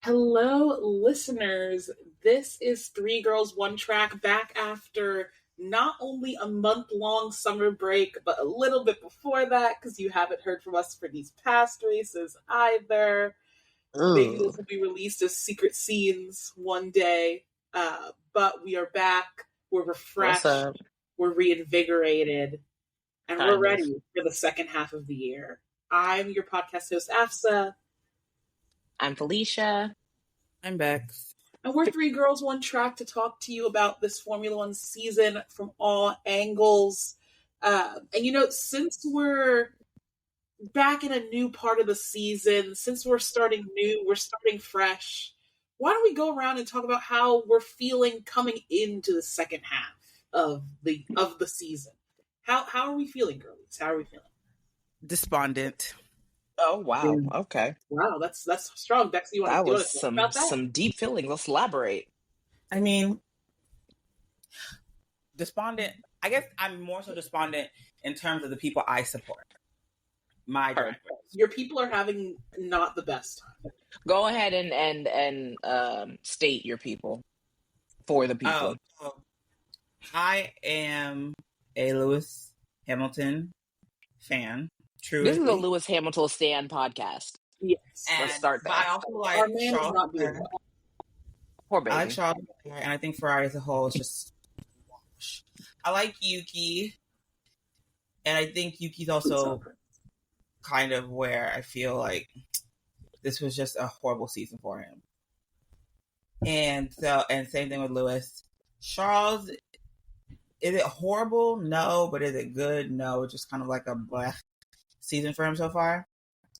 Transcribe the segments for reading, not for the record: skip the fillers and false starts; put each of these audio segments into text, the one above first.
Hello, listeners. This is Three Girls, One Track back after not only a month-long summer break, but a little bit before that because you haven't heard from us for these past races either. Maybe Ugh. this will be released as secret scenes one day. But we are back. We're refreshed. What's up? We're reinvigorated. And Kind we're of. ready for the second half of the year. I'm your podcast host, Afsa. I'm Felicia. I'm back. And we're Three Girls, One Track to talk to you about this Formula One season from all angles. Since we're back in a new part of the season, since we're starting new, we're starting fresh, why don't we go around and talk about how we're feeling coming into the second half of the season? How are we feeling, girlies? How are we feeling? Despondent. Oh wow. Okay. Wow, that's strong. Dex, you want to talk about that? Some deep feelings. Let's elaborate. I mean, despondent. I guess I'm more so despondent in terms of the people I support. My drag race. Your people are having not the best time. Go ahead and state your people for the people. I am a Lewis Hamilton fan. Truly. This is a Lewis Hamilton Stan podcast. Yes. Let's start there. I also like Our man is Charles not doing Leclerc. well. Poor baby. I like Charles Leclerc, and I think Ferrari as a whole is just wash. I like Yuki, and I think Yuki's also kind of where I feel like this was just a horrible season for him. And same thing with Lewis. Charles, is it horrible? No. But is it good? No. It's just kind of like a black season for him so far.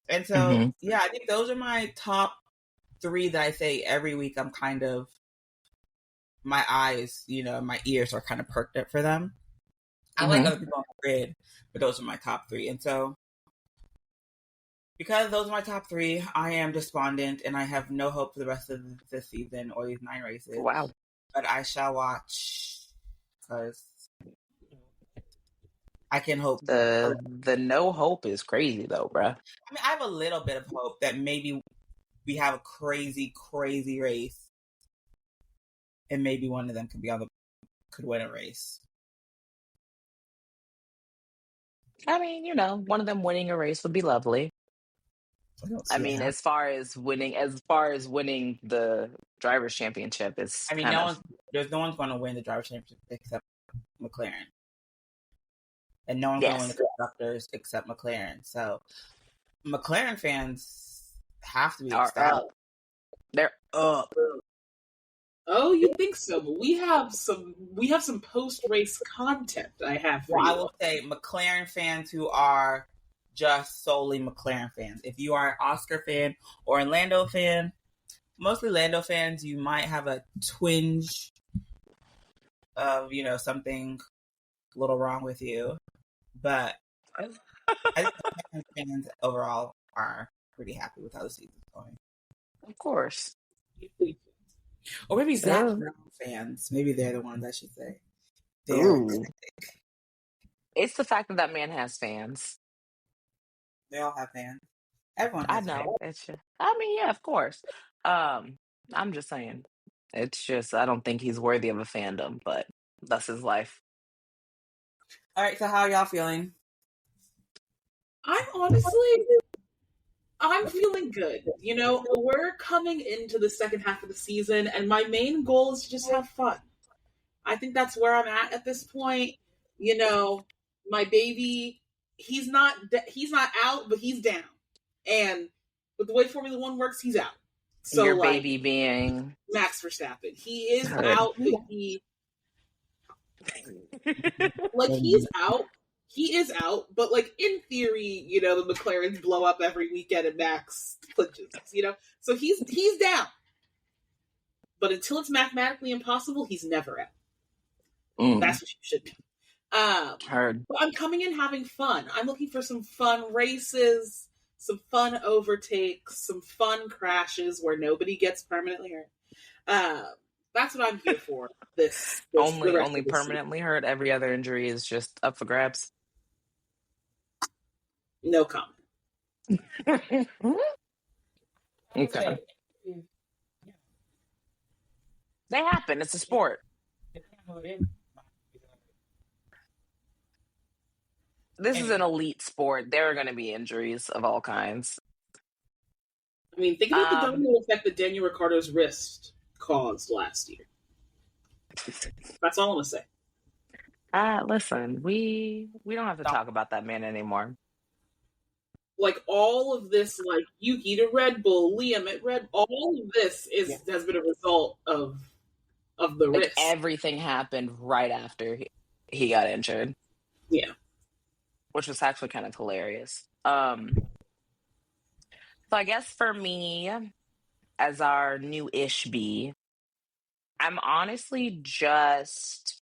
And so, yeah, I think those are my top three that I say every week. I'm kind of, my eyes, my ears are kind of perked up for them. I like other people on the grid, but those are my top three. And so, because those are my top three, I am despondent and I have no hope for the rest of this season or these 9 races. Wow. But I shall watch because I can hope. The no hope is crazy though, bruh. I mean, I have a little bit of hope that maybe we have a crazy, crazy race, and maybe one of them could win a race. I mean, one of them winning a race would be lovely. I mean, as far as winning the drivers' championship, it's. I mean, there's no one's going to win the drivers' championship except McLaren, and no one's going to win the constructors except McLaren. So, McLaren fans have to be ecstatic. They're up. Oh, you think so? But we have some post-race content. I have. For well, you. I will say McLaren fans who are just solely McLaren fans. If you are an Oscar fan or a Lando fan, mostly Lando fans, you might have a twinge of something a little wrong with you, but I think McLaren fans overall are pretty happy with how the season's going. Of course. Or maybe Zach Brown fans. Maybe they're the ones I should say. It's the fact that man has fans. They all have fans. Everyone has fans. It's just, I mean, yeah, of course. I'm just saying. It's just, I don't think he's worthy of a fandom, but that's his life. All right, so how are y'all feeling? I'm feeling good. We're coming into the second half of the season, and my main goal is to just have fun. I think that's where I'm at this point. My baby, he's not out, but he's down. And with the way Formula One works, he's out. So your baby being Max Verstappen, he is out, but he's out. He is out, but in theory, the McLarens blow up every weekend and Max clinches. So he's down. But until it's mathematically impossible, he's never out. That's what you should know. Heard. But I'm coming in having fun. I'm looking for some fun races, some fun overtakes, some fun crashes where nobody gets permanently hurt. That's what I'm here for. This only permanently hurt. Every other injury is just up for grabs. No comment. Okay. They happen. It's a sport. This is an Anyway, elite sport. There are going to be injuries of all kinds. I mean, think about the domino effect that Daniel Ricciardo's wrist caused last year. That's all I'm gonna say. Listen, we don't have to talk about that man anymore. Like all of this, like Yuki to Red Bull, Liam at Red, all of this has been a result of the Like wrist. everything happened right after he got injured. Yeah. Which was actually kind of hilarious. So I guess for me, as our new-ish bee, I'm honestly just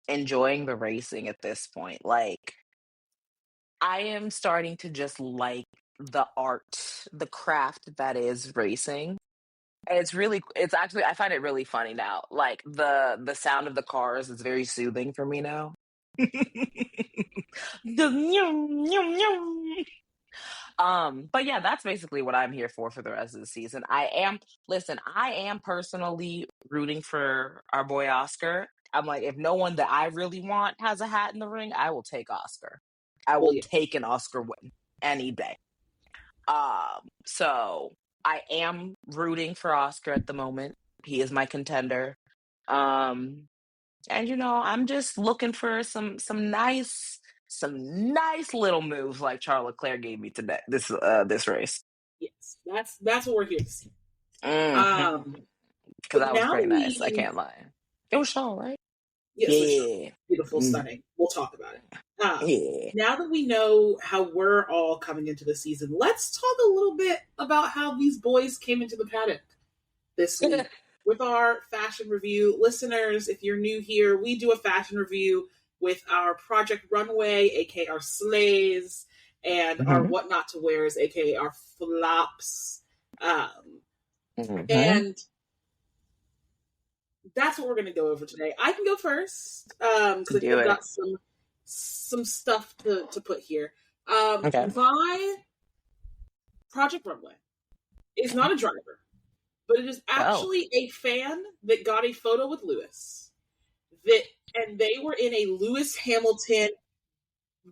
enjoying the racing at this point. Like, I am starting to just like the art, the craft that is racing. And it's actually, I find it really funny now. Like the sound of the cars is very soothing for me now. But yeah, that's basically what I'm here for the rest of the season. I am personally rooting for our boy Oscar. I'm like, if no one that I really want has a hat in the ring, I will take Oscar. I will take an Oscar win any day. So I am rooting for Oscar at the moment. He is my contender. And I'm just looking for some nice little moves like Charles Leclerc gave me today. This race. Yes, that's what we're here to see. Because that was pretty nice. I can't lie. It was Charles, right? Yes, yeah. Beautiful, stunning. We'll talk about it. Now that we know how we're all coming into the season, let's talk a little bit about how these boys came into the paddock this week. With our fashion review, listeners, if you're new here, we do a fashion review with our Project Runway, aka our slays, and our what not to wears, aka our flops. And that's what we're going to go over today. I can go first because I think I've got some stuff to put here. My Project Runway is not a driver, but it is actually a fan that got a photo with Lewis. And they were in a Lewis Hamilton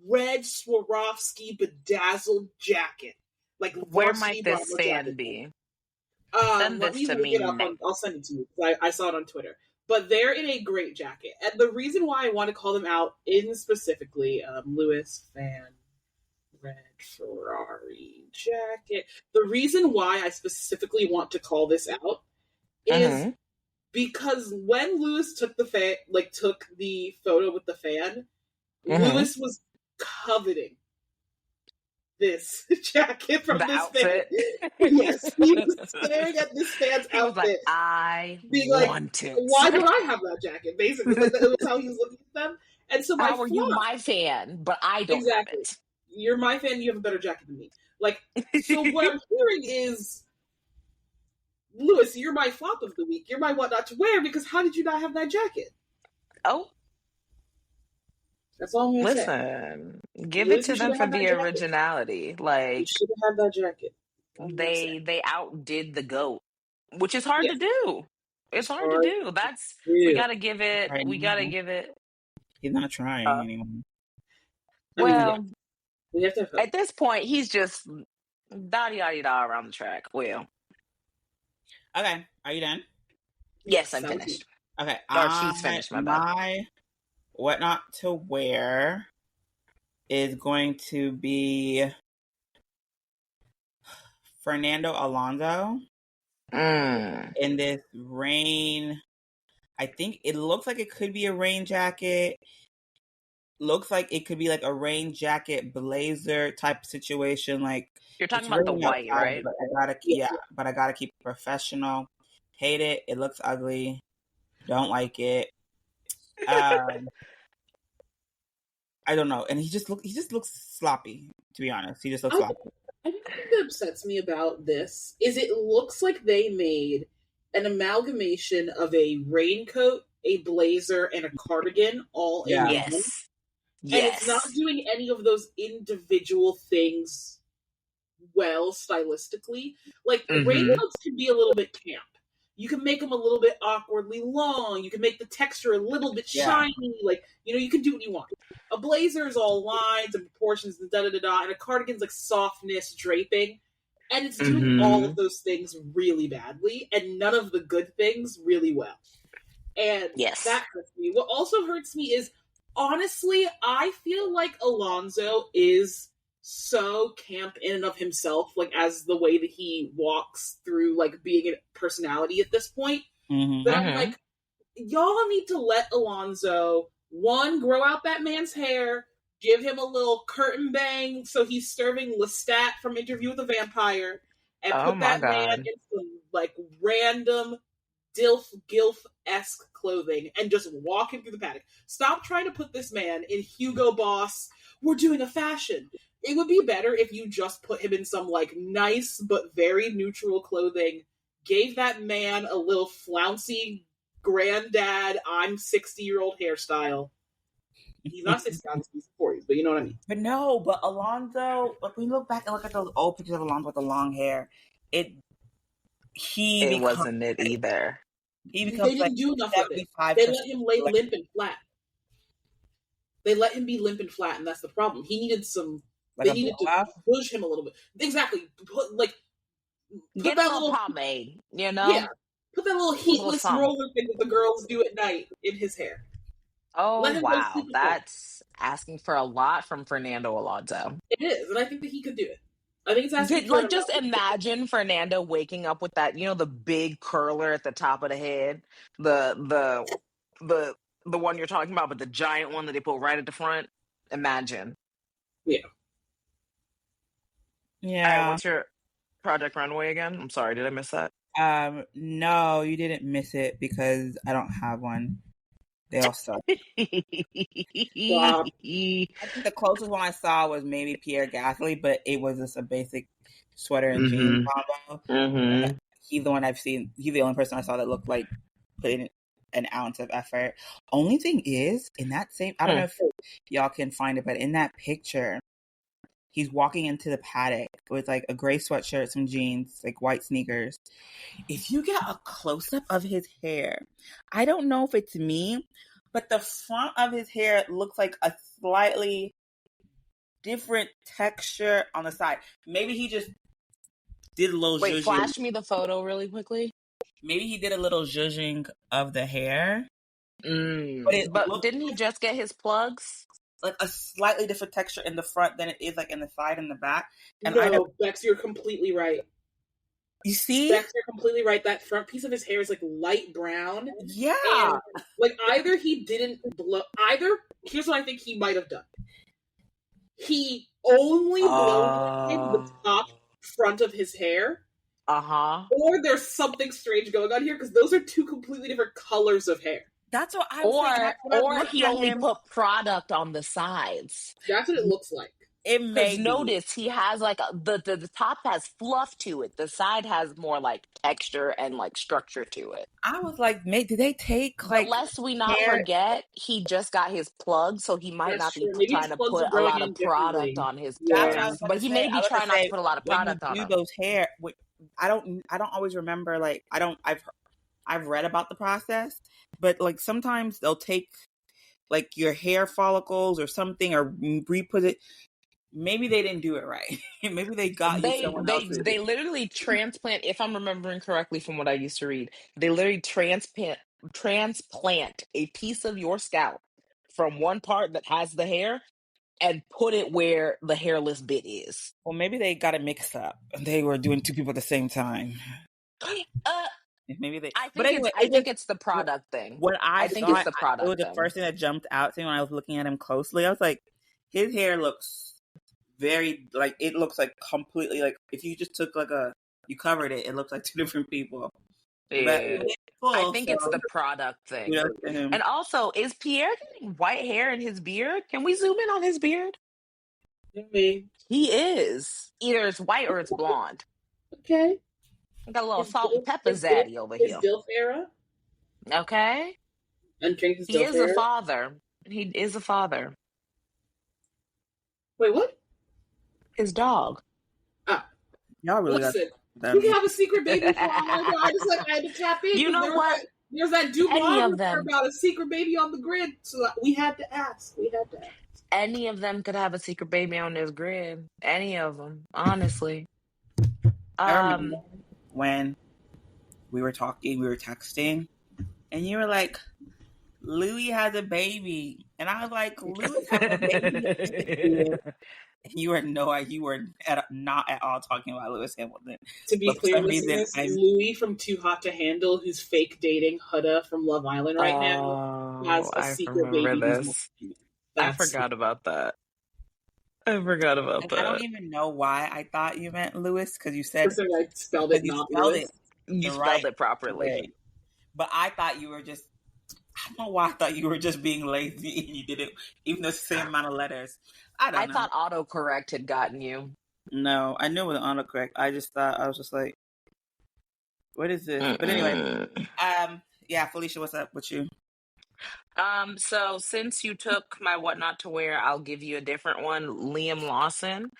red Swarovski bedazzled jacket. Like, where might this fan be? Send this to me. I'll send it to you because I saw it on Twitter. But they're in a great jacket. And the reason why I want to call them out in specifically Lewis fan red Ferrari jacket. The reason why I specifically want to call this out is because when Lewis took the photo with the fan, Lewis was coveting this jacket from this outfit. Fan. Yes, he was staring at this fan's outfit. Was like, I want it. Why don't I have that jacket? Basically, that was how he was looking at them. And so how are you my fan, but I don't have it. You're my fan. You have a better jacket than me. Like, so what I'm hearing is, Lewis, you're my flop of the week. You're my what not to wear because how did you not have that jacket? Oh. That's all I'm going to say. Listen, give it to them for the originality. Like, you should have that jacket. They outdid the GOAT, which is hard to do. It's hard to do. We gotta give it. We gotta give it. He's not trying anymore. Well, we have to. At this point, he's just da-di-da-di-da around the track. Well, okay. Are you done? Yes, I'm finished. Okay, she's finished. My bad. My what not to wear is going to be Fernando Alonso in this rain. I think it looks like it could be a rain jacket. Looks like it could be like a rain jacket blazer type situation. Like, you're talking about the white, right? But I gotta keep it professional. Hate it. It looks ugly. Don't like it. I don't know, and he just looks sloppy. To be honest, he just looks sloppy. I think the thing that upsets me about this is it looks like they made an amalgamation of a raincoat, a blazer, and a cardigan all in one. Yes. And it's not doing any of those individual things well stylistically. Like, raincoats can be a little bit camp. You can make them a little bit awkwardly long. You can make the texture a little bit shiny. Like, you can do what you want. A blazer is all lines and proportions and da-da-da-da, and a cardigan's like softness, draping. And it's doing all of those things really badly, and none of the good things really well. And that hurts me. What also hurts me is, honestly, I feel like Alonso is so camp in and of himself, like, as the way that he walks through, like, being a personality at this point, that I'm like, y'all need to let Alonso, one, grow out that man's hair, give him a little curtain bang so he's serving Lestat from Interview with a Vampire, and put that man in some, like, random Gilf-esque clothing and just walk him through the paddock. Stop trying to put this man in Hugo Boss, we're doing a fashion. It would be better if you just put him in some, like, nice but very neutral clothing, gave that man a little flouncy granddad, I'm 60-year-old hairstyle. He's not 60, he's 40s, but you know what I mean. But no, but Alonso, like, when you look back and look at those old pictures of Alonso with the long hair, it wasn't it either. He becomes, they didn't do enough of it. They let him lay limp and flat. They let him be limp and flat, and that's the problem. He needed some. They needed to push him a little bit. Exactly. Put get that a little pomade, you know? Yeah. Put that little heatless roller thing that the girls do at night in his hair. Oh, wow. That's asking for a lot from Fernando Alonso. It is, and I think that he could do it. I think it's asking for just imagine Fernando waking up with that, the big curler at the top of the head, the one you're talking about, but the giant one that they put right at the front. Imagine. Yeah. Yeah. Right, what's your Project Runway again? I'm sorry, did I miss that? No, you didn't miss it because I don't have one. They all suck. Wow. I think the closest one I saw was maybe Pierre Gasly, but it was just a basic sweater and jeans combo. He's the one I've seen. He's the only person I saw that looked like putting in an ounce of effort. Only thing is, in that same, I don't know if y'all can find it, but in that picture, he's walking into the paddock with like a gray sweatshirt, some jeans, like white sneakers. If you get a close-up of his hair, I don't know if it's me, but the front of his hair looks like a slightly different texture on the side. Maybe he just did a little zhuzhing. Wait, flash me the photo really quickly. Maybe he did a little zhuzhing of the hair. But didn't he just get his plugs? Like a slightly different texture in the front than it is like in the side and the back. And no, Bex, you're completely right. You see? Bex, you're completely right. That front piece of his hair is like light brown. Yeah. And, like, either he didn't blow, here's what I think he might have done. He only blowed in the top front of his hair. Or there's something strange going on here, because those are two completely different colors of hair. That's what I'm saying. Or he only put product on the sides. That's what it looks like. It may notice he has like the top has fluff to it. The side has more like texture and like structure to it. I was like, did they take like? But lest we not forget, he just got his plug, so he might not be trying to put a lot of product on his plugs. But he may be trying not to put a lot of product on them. Those hair, I don't always remember. Like I've read about the process, but like sometimes they'll take like your hair follicles or something or re-put it. Maybe they didn't do it right. Maybe they got you someone else. They literally transplant, if I'm remembering correctly from what I used to read, they literally transplant a piece of your scalp from one part that has the hair and put it where the hairless bit is. Well, maybe they got it mixed up. They were doing two people at the same time. Maybe they. I think it's the product thing. I think it's the product. It was the first thing that jumped out to me when I was looking at him closely. I was like, his hair looks very like it looks like completely like if you just took like you covered it, it looks like two different people. Yeah. I think it's the product thing. And also, is Pierre getting white hair in his beard? Can we zoom in on his beard? Maybe. He is. Either it's white or it's blonde. Okay. Got a little salt and pepper zaddy over here. His DILF era. Okay. Entering his DILF He is a father. He is a father. Wait, what? His dog. Y'all really We can have a secret baby for all I know. I had to tap in. You know what? There's that Any Dubois of rumor them. about a secret baby on the grid, so we had to ask. Any of them could have a secret baby on this grid. Any of them, honestly. I remember when we were talking, we were texting, and you were like, Louis has a baby. And I was like, Louis has a baby. And you were not at all talking about Lewis Hamilton. To be clear, listeners, Louis from Too Hot to Handle, who's fake dating Huda from Love Island right now, has a secret baby. I forgot about that. I don't even know why I thought you meant Lewis, because you said I spelled it not Lewis. You spelled it properly. Way. But I thought you were just, I don't know why I thought you were just being lazy and you did it, even though it's the same amount of letters. I thought autocorrect had gotten you. No, I knew it was autocorrect. I just thought, I was just like, what is this? But anyway, yeah, Felicia, what's up with you? So since you took my what not to wear, I'll give you a different one. Liam Lawson.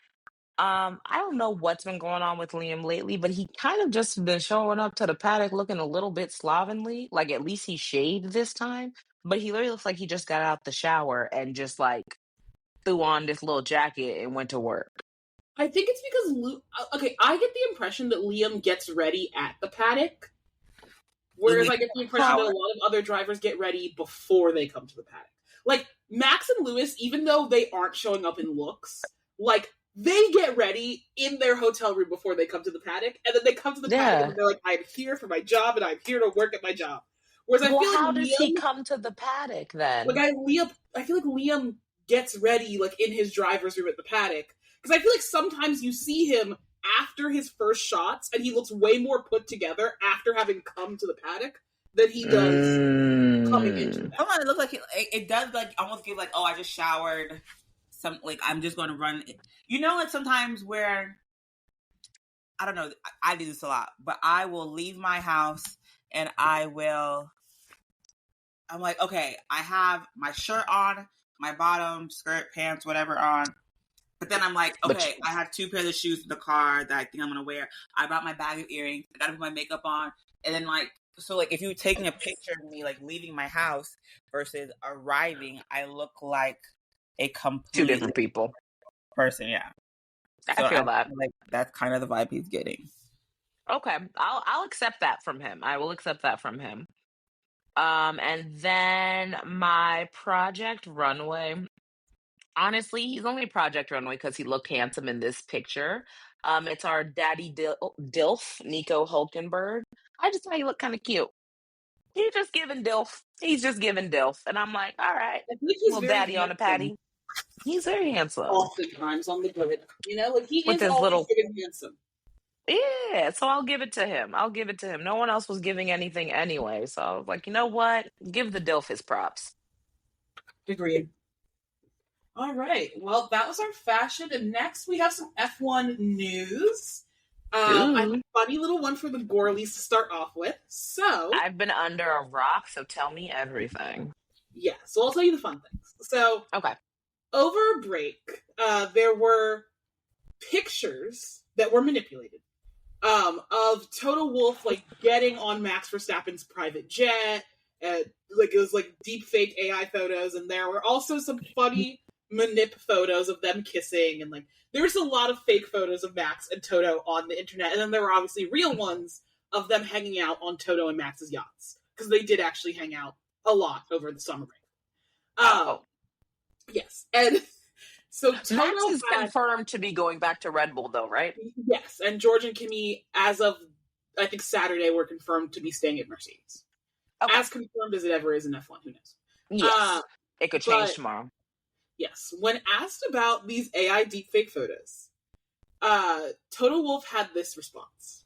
I don't know what's been going on with Liam lately, but he kind of just been showing up to the paddock looking a little bit slovenly. Like, at least he shaved this time, but he literally looks like he just got out the shower and just like threw on this little jacket and went to work. I think it's because I get the impression that Liam gets ready at the paddock, whereas I get the impression that a lot of other drivers get ready before they come to the paddock. Like Max and Lewis, even though they aren't showing up in looks, like they get ready in their hotel room before they come to the paddock, and then they come to the paddock and they're like, "I'm here for my job, and I'm here to work at my job." Whereas I feel like how does he come to the paddock then? Like I feel like Liam gets ready like in his driver's room at the paddock. Because I feel like sometimes you see him after his first shots and he looks way more put together after having come to the paddock than he does coming into the paddock. It looks like it does like almost give like, oh, I just showered. I'm just going to run. You know, like sometimes where, I don't know, I do this a lot, but I will leave my house and I'm like, okay, I have my shirt on, my bottom, skirt, pants, whatever on. But then I'm like, okay, I have 2 pairs of shoes in the car that I think I'm going to wear. I brought my bag of earrings. I got to put my makeup on. And then so if you're taking a picture of me like leaving my house versus arriving, I look like a complete 2 different people. Person, yeah. I feel that. Like that's kind of the vibe he's getting. Okay, I'll accept that from him. I will accept that from him. And then my Project Runway. Honestly, he's only Project Runway because he looked handsome in this picture. It's our daddy Dilf, Nico Hulkenberg. I just thought he looked kind of cute. He's just giving Dilf. And I'm like, all right, I think he's little daddy on the patty. He's very handsome. Oftentimes on the grid. You know, like he with is his always little handsome. Yeah, so I'll give it to him. No one else was giving anything anyway. So I was like, you know what? Give the Dilf his props. Agreed. All right. Well, that was our fashion. And next we have some F1 news. I have a funny little one for the Gorleys to start off with. So I've been under a rock, so tell me everything. Yeah, so I'll tell you the fun things. So okay. Over a break, there were pictures that were manipulated. Of Toto Wolff like getting on Max Verstappen's private jet, like it was like deep fake AI photos, and there were also some funny manip photos of them kissing, and like there was a lot of fake photos of Max and Toto on the internet, and then there were obviously real ones of them hanging out on Toto and Max's yachts because they did actually hang out a lot over the summer break. Yes, and. So Toto Max is confirmed to be going back to Red Bull, though, right? Yes, and George and Kimi, as of I think Saturday, were confirmed to be staying at Mercedes. Okay. As confirmed as it ever is in F1, who knows? Yes, it could change tomorrow. Yes, when asked about these AI deepfake photos, Toto Wolff had this response.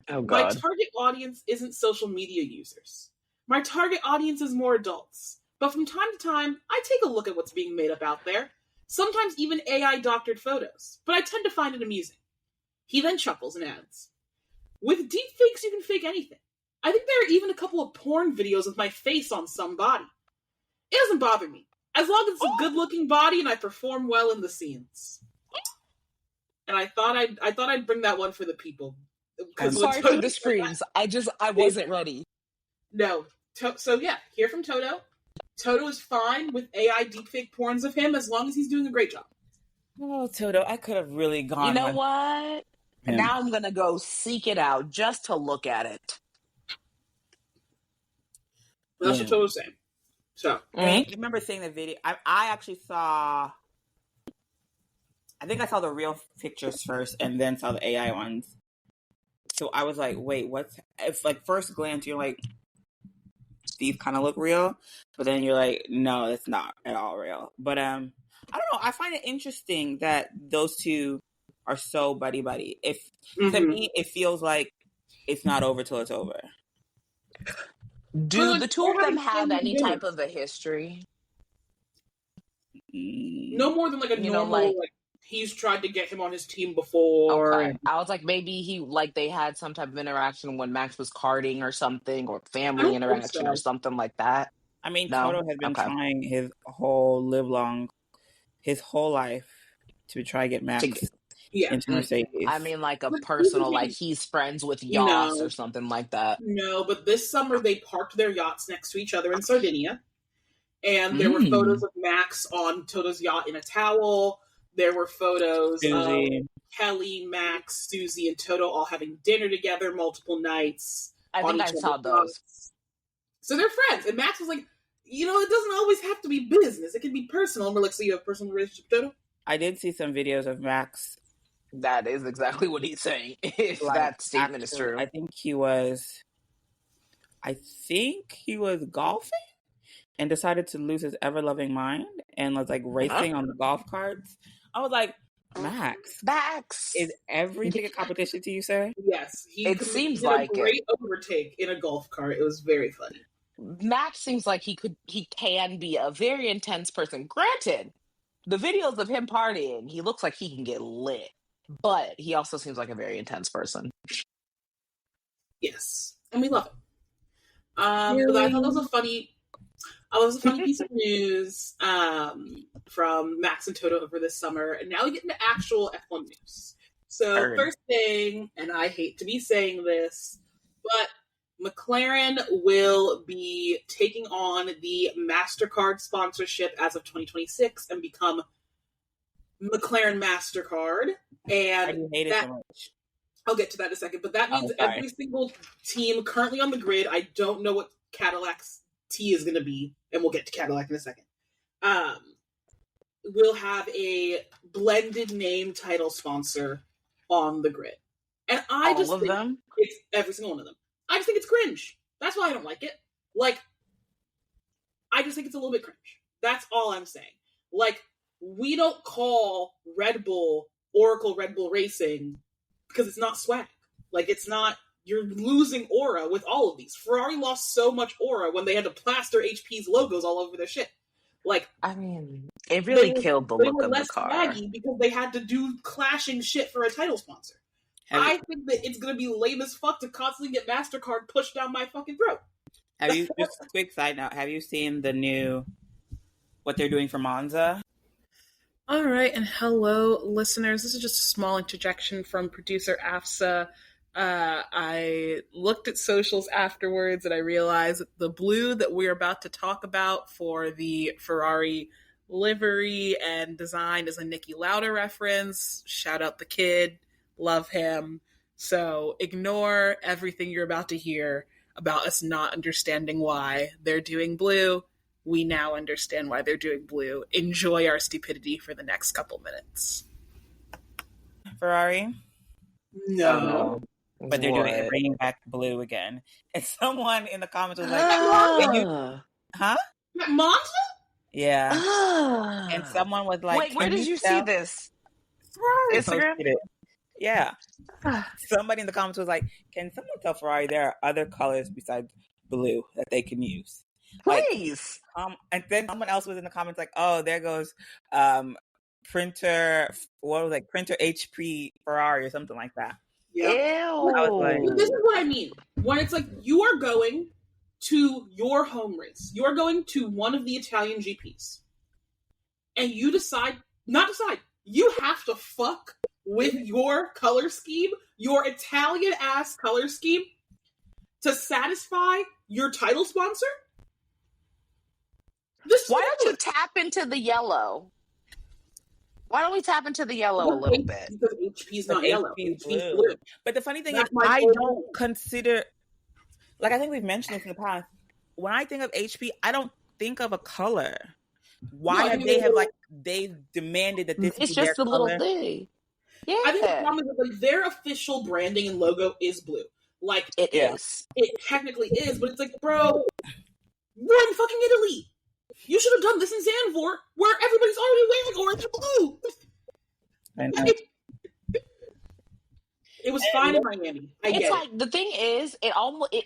Oh, God. My target audience isn't social media users. My target audience is more adults. But from time to time, I take a look at what's being made up out there. Sometimes even AI-doctored photos, but I tend to find it amusing. He then chuckles and adds, with deepfakes, you can fake anything. I think there are even a couple of porn videos of my face on some body. It doesn't bother me, as long as it's a good-looking body and I perform well in the scenes. And I thought I'd bring that one for the people. because when Sorry for Toto the said that, screams. I wasn't ready. no. So yeah, hear from Toto. Toto is fine with AI deepfake porns of him as long as he's doing a great job. Oh, Toto, I could have really gone. You know with what? him. Now I'm gonna go seek it out just to look at it. That's Yeah. what Toto's saying. So, I mean, you remember seeing the video? I actually saw. I think I saw the real pictures first, and then saw the AI ones. So I was like, "Wait, what's?" If like first glance, you're like, "These kind of look real," but then you're like, "No, it's not at all real." But I don't know. I find it interesting that those two are so buddy buddy. If to me, it feels like it's not over till it's over. Do the two of them have family any dinner. type of a history? No more than like a You know, normal, like he's tried to get him on his team before. Okay. I was like, maybe they had some type of interaction when Max was karting or something, or I family don't think interaction or so. something like that. I mean, No? Toto has been Okay. trying his whole life to try to get Max Yeah. into Mercedes. I mean, like a But personal, here's the like thing. he's friends with Yoss No. or something like that. No, but this summer they parked their yachts next to each other in Sardinia. And there were photos of Max on Toto's yacht in a towel. There were photos Susie. of Kelly, Max, Susie, and Toto all having dinner together multiple nights. I think I saw those. So they're friends. And Max was like, you know, it doesn't always have to be business. It can be personal. And we're like, so you have a personal relationship with Toto? I did see some videos of Max. That is exactly what he's saying, if like, that statement is actually, true. I think he was golfing and decided to lose his ever-loving mind and was like racing on the golf carts. I was like, Max is everything a competition to you, sir? Yes. It seems did like a great overtake in a golf cart. It was very funny. Max seems like he can be a very intense person. Granted, the videos of him partying, he looks like he can get lit, but he also seems like a very intense person. Yes, and we love it. But I thought that was a funny piece of news from Max and Toto over this summer. And now we get into actual F1 news. So first thing, and I hate to be saying this, but McLaren will be taking on the MasterCard sponsorship as of 2026 and become McLaren MasterCard. And I hate it so much. I'll get to that in a second, but that means every single team currently on the grid, I don't know what Cadillac's T is going to be, and we'll get to Cadillac in a second, will have a blended name title sponsor on the grid. And I just think it's every single one of them. I just think it's cringe. That's why I don't like it. Like, I just think it's a little bit cringe. That's all I'm saying. Like, we don't call Red Bull Oracle Red Bull Racing because it's not swag. Like, it's not, you're losing aura with all of these. Ferrari lost so much aura when they had to plaster HP's logos all over their shit. Like, I mean, it really killed the look of the car. Swaggy because they had to do clashing shit for a title sponsor. I think that it's going to be lame as fuck to constantly get MasterCard pushed down my fucking throat. Have you, just a quick side note, have you seen the new, what they're doing for Monza? All right, and hello, listeners. This is just a small interjection from producer AFSA. I looked at socials afterwards and I realized that the blue that we're about to talk about for the Ferrari livery and design is a Niki Lauda reference. Shout out the kid. Love him. So ignore everything you're about to hear about us not understanding why they're doing blue. We now understand why they're doing blue. Enjoy our stupidity for the next couple minutes. Ferrari? No. But they're bringing back blue again. And someone in the comments was like, huh? Monza? Yeah. And someone was like, wait, where did you see this? Instagram? Yeah. Somebody in the comments was like, can someone tell Ferrari there are other colors besides blue that they can use? Please. Like, and then someone else was in the comments like, oh, there goes printer HP Ferrari or something like that. Yeah. Ew. I was like, this is what I mean. When it's like you are going to your home race, you are going to one of the Italian GPs, and you you have to fuck with your color scheme, your Italian ass color scheme, to satisfy your title sponsor? Why don't you tap into the yellow? Why don't we tap into the yellow a little bit? Because HP's not yellow. HP's HP's blue. blue. But the funny thing That's is, my I whole don't point. consider, like I think we've mentioned this in the past, when I think of HP, I don't think of a color. Why have they've demanded that this It's be just their a little color? thing. Yeah. I think the problem is that like, their official branding and logo is blue. Like It is. It technically is, but it's like, bro, we're in fucking Italy. You should have done this in Zandvoort, where everybody's already wearing orange and blue. I know. It was fine in Miami. It's like the thing is, it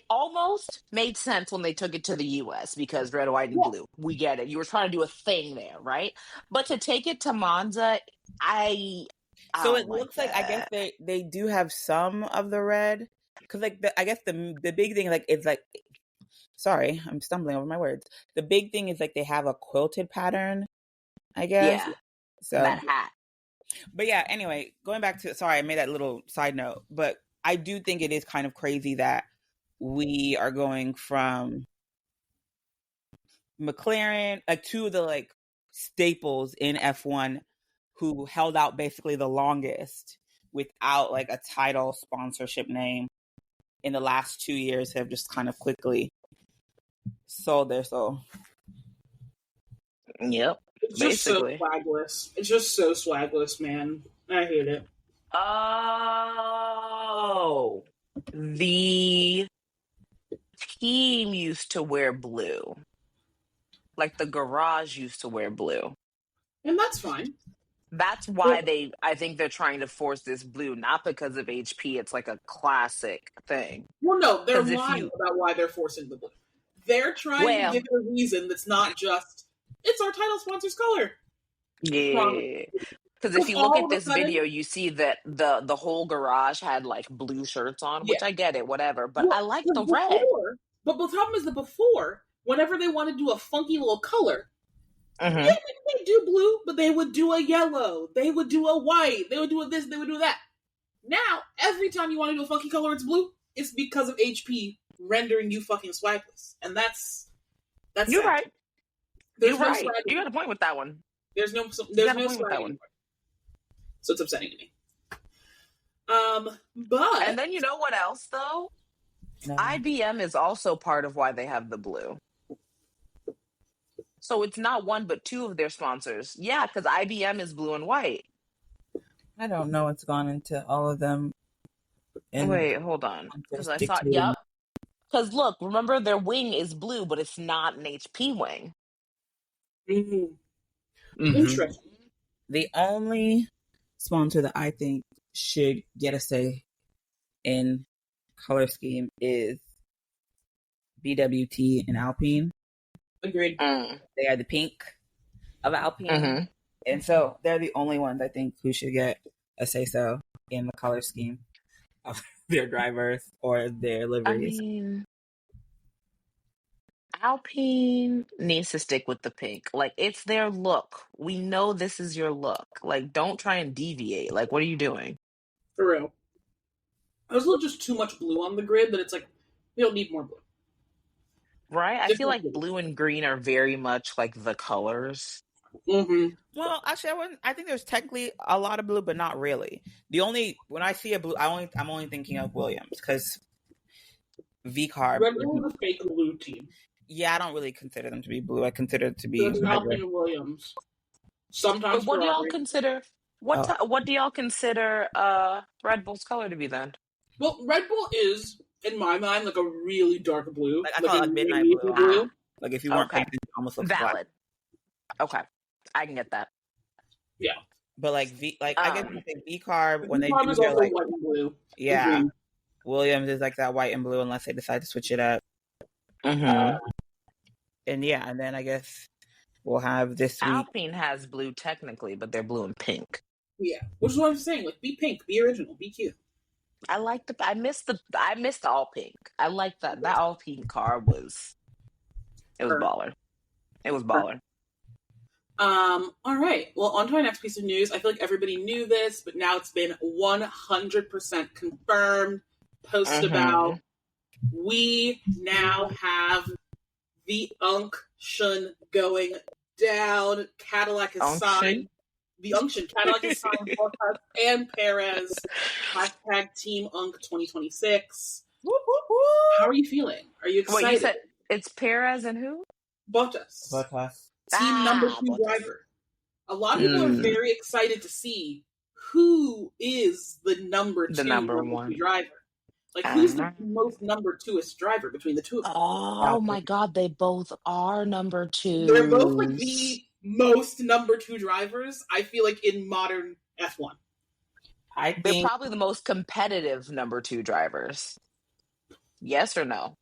almost made sense when they took it to the U.S. because red, white, and blue. We get it. You were trying to do a thing there, right? But to take it to Monza, so it looks like I guess they do have some of the red, because like I guess the big thing like it's like, sorry, I'm stumbling over my words. The big thing is like they have a quilted pattern, I guess. Yeah. So that hat. But yeah, anyway, going back to, sorry, I made that little side note, but I do think it is kind of crazy that we are going from McLaren, like two of the like staples in F1 who held out basically the longest without like a title sponsorship name in the last 2 years, have just kind of quickly sold their soul. Yep. It's just basically so swagless. It's just so swagless, man. I hate it. Oh, the team used to wear blue. Like the garage used to wear blue. And that's fine. That's why I think they're trying to force this blue, not because of HP. It's like a classic thing. Well, no, they're lying about why they're forcing the blue. They're trying to give it a reason that's not just, it's our title sponsor's color. Yeah. Because if you look at this video, you see that the whole garage had like blue shirts on, which I get it, whatever. But I like the red. But the problem is that before, whenever they want to do a funky little color, they do blue, but they would do a yellow. They would do a white. They would do a this. They would do that. Now, every time you want to do a funky color, it's blue. It's because of HP rendering you fucking swagless, and that's you're sad. right. You're right. You got a point with that one. There's no swag anymore. So it's upsetting to me. But and then you know what else though? No. IBM is also part of why they have the blue. So it's not one but two of their sponsors. Yeah, because IBM is blue and white. I don't know what's gone into all of them. Wait, hold on. Because I thought, yep. Because look, remember their wing is blue, but it's not an HP wing. Interesting. The only sponsor that I think should get a say in color scheme is BWT and Alpine. Agreed. They are the pink of Alpine. And so they're the only ones I think who should get a say-so in the color scheme of their drivers or their liveries. I mean, Alpine needs to stick with the pink. Like, it's their look. We know this is your look. Like, don't try and deviate. Like, what are you doing? For real. There's a little just too much blue on the grid that it's like, we don't need more blue. Right? I feel like blue and green are very much like the colors. Well, actually, I think there's technically a lot of blue, but not really. When I see a blue, I'm only thinking of Williams because V-Carb. Red Bull is a fake blue team. Yeah, I don't really consider them to be blue. I consider it to be Alpine and Williams. Sometimes. But what do y'all consider? What do y'all consider Red Bull's color to be then? Well, Red Bull is, in my mind, like a really dark blue. Like I call it midnight blue. Like if you weren't paying attention, it almost looks valid. black. Okay, I can get that. Yeah, but like I guess you think V-Carb when they do their like white and blue. Yeah, Williams is like that white and blue unless they decide to switch it up. And then I guess we'll have this week. Alpine has blue technically, but they're blue and pink. Yeah, which is what I'm saying. Like, be pink, be original, be cute. I like I missed the all pink. I like that. That all pink car was baller. It was baller. All right. Well, on to our next piece of news. I feel like everybody knew this, but now it's been 100% confirmed. Post about we now have the unction going down. Cadillac has signed the unction. Cadillac has signed Bottas and Perez. Hashtag Team Unk 2026. How are you feeling? Are you excited? What you said? It's Perez and who? Bottas. Bottas. Team number 2 Bottas. driver. A lot of people are very excited to see who is the number 2 driver. Like, who's the most number 2-est driver between the two of them? Oh my God, they both are number 2. They're both like the most number 2 drivers, I feel like, in modern F1. They're probably the most competitive number 2 drivers. Yes or no?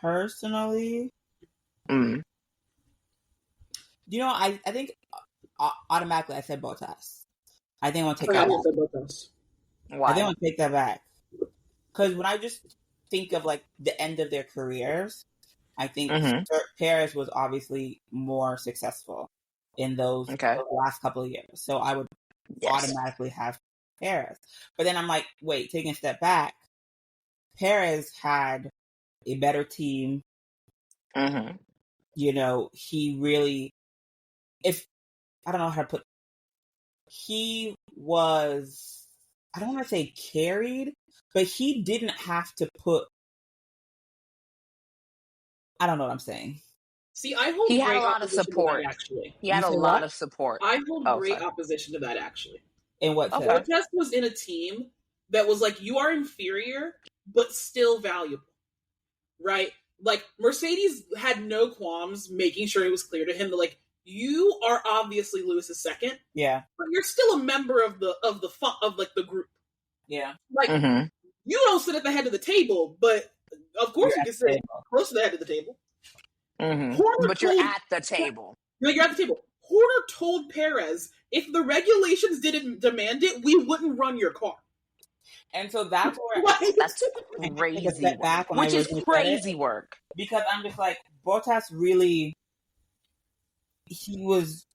Personally, Mm. you know, I think automatically I said Bottas. I think I'll take that back. Why? I think I'll take that back. Because when I just think of like the end of their careers, I think Perez was obviously more successful in those last couple of years. So I would automatically have Perez. But then I'm like, wait, taking a step back, Perez had a better team. You know, he really, I don't know how to put, he was, I don't want to say carried, but he didn't have to put, I don't know what I'm saying. See, I hold he great had a lot of support. That, actually. He had a lot of support. I hold great opposition to that, actually. In what sense? Bottas was in a team that was like, you are inferior, but still valuable, right? Like, Mercedes had no qualms making sure it was clear to him that, like, you are obviously Lewis's second, but you're still a member of the group. Yeah, like you don't sit at the head of the table, but of course you can sit close to the head of the table. But you're at the table. You're at the table. Horner told Perez, if the regulations didn't demand it, we wouldn't run your car. And so that's where that's crazy work. Which is crazy work. Because I'm just like, Bottas really, he was,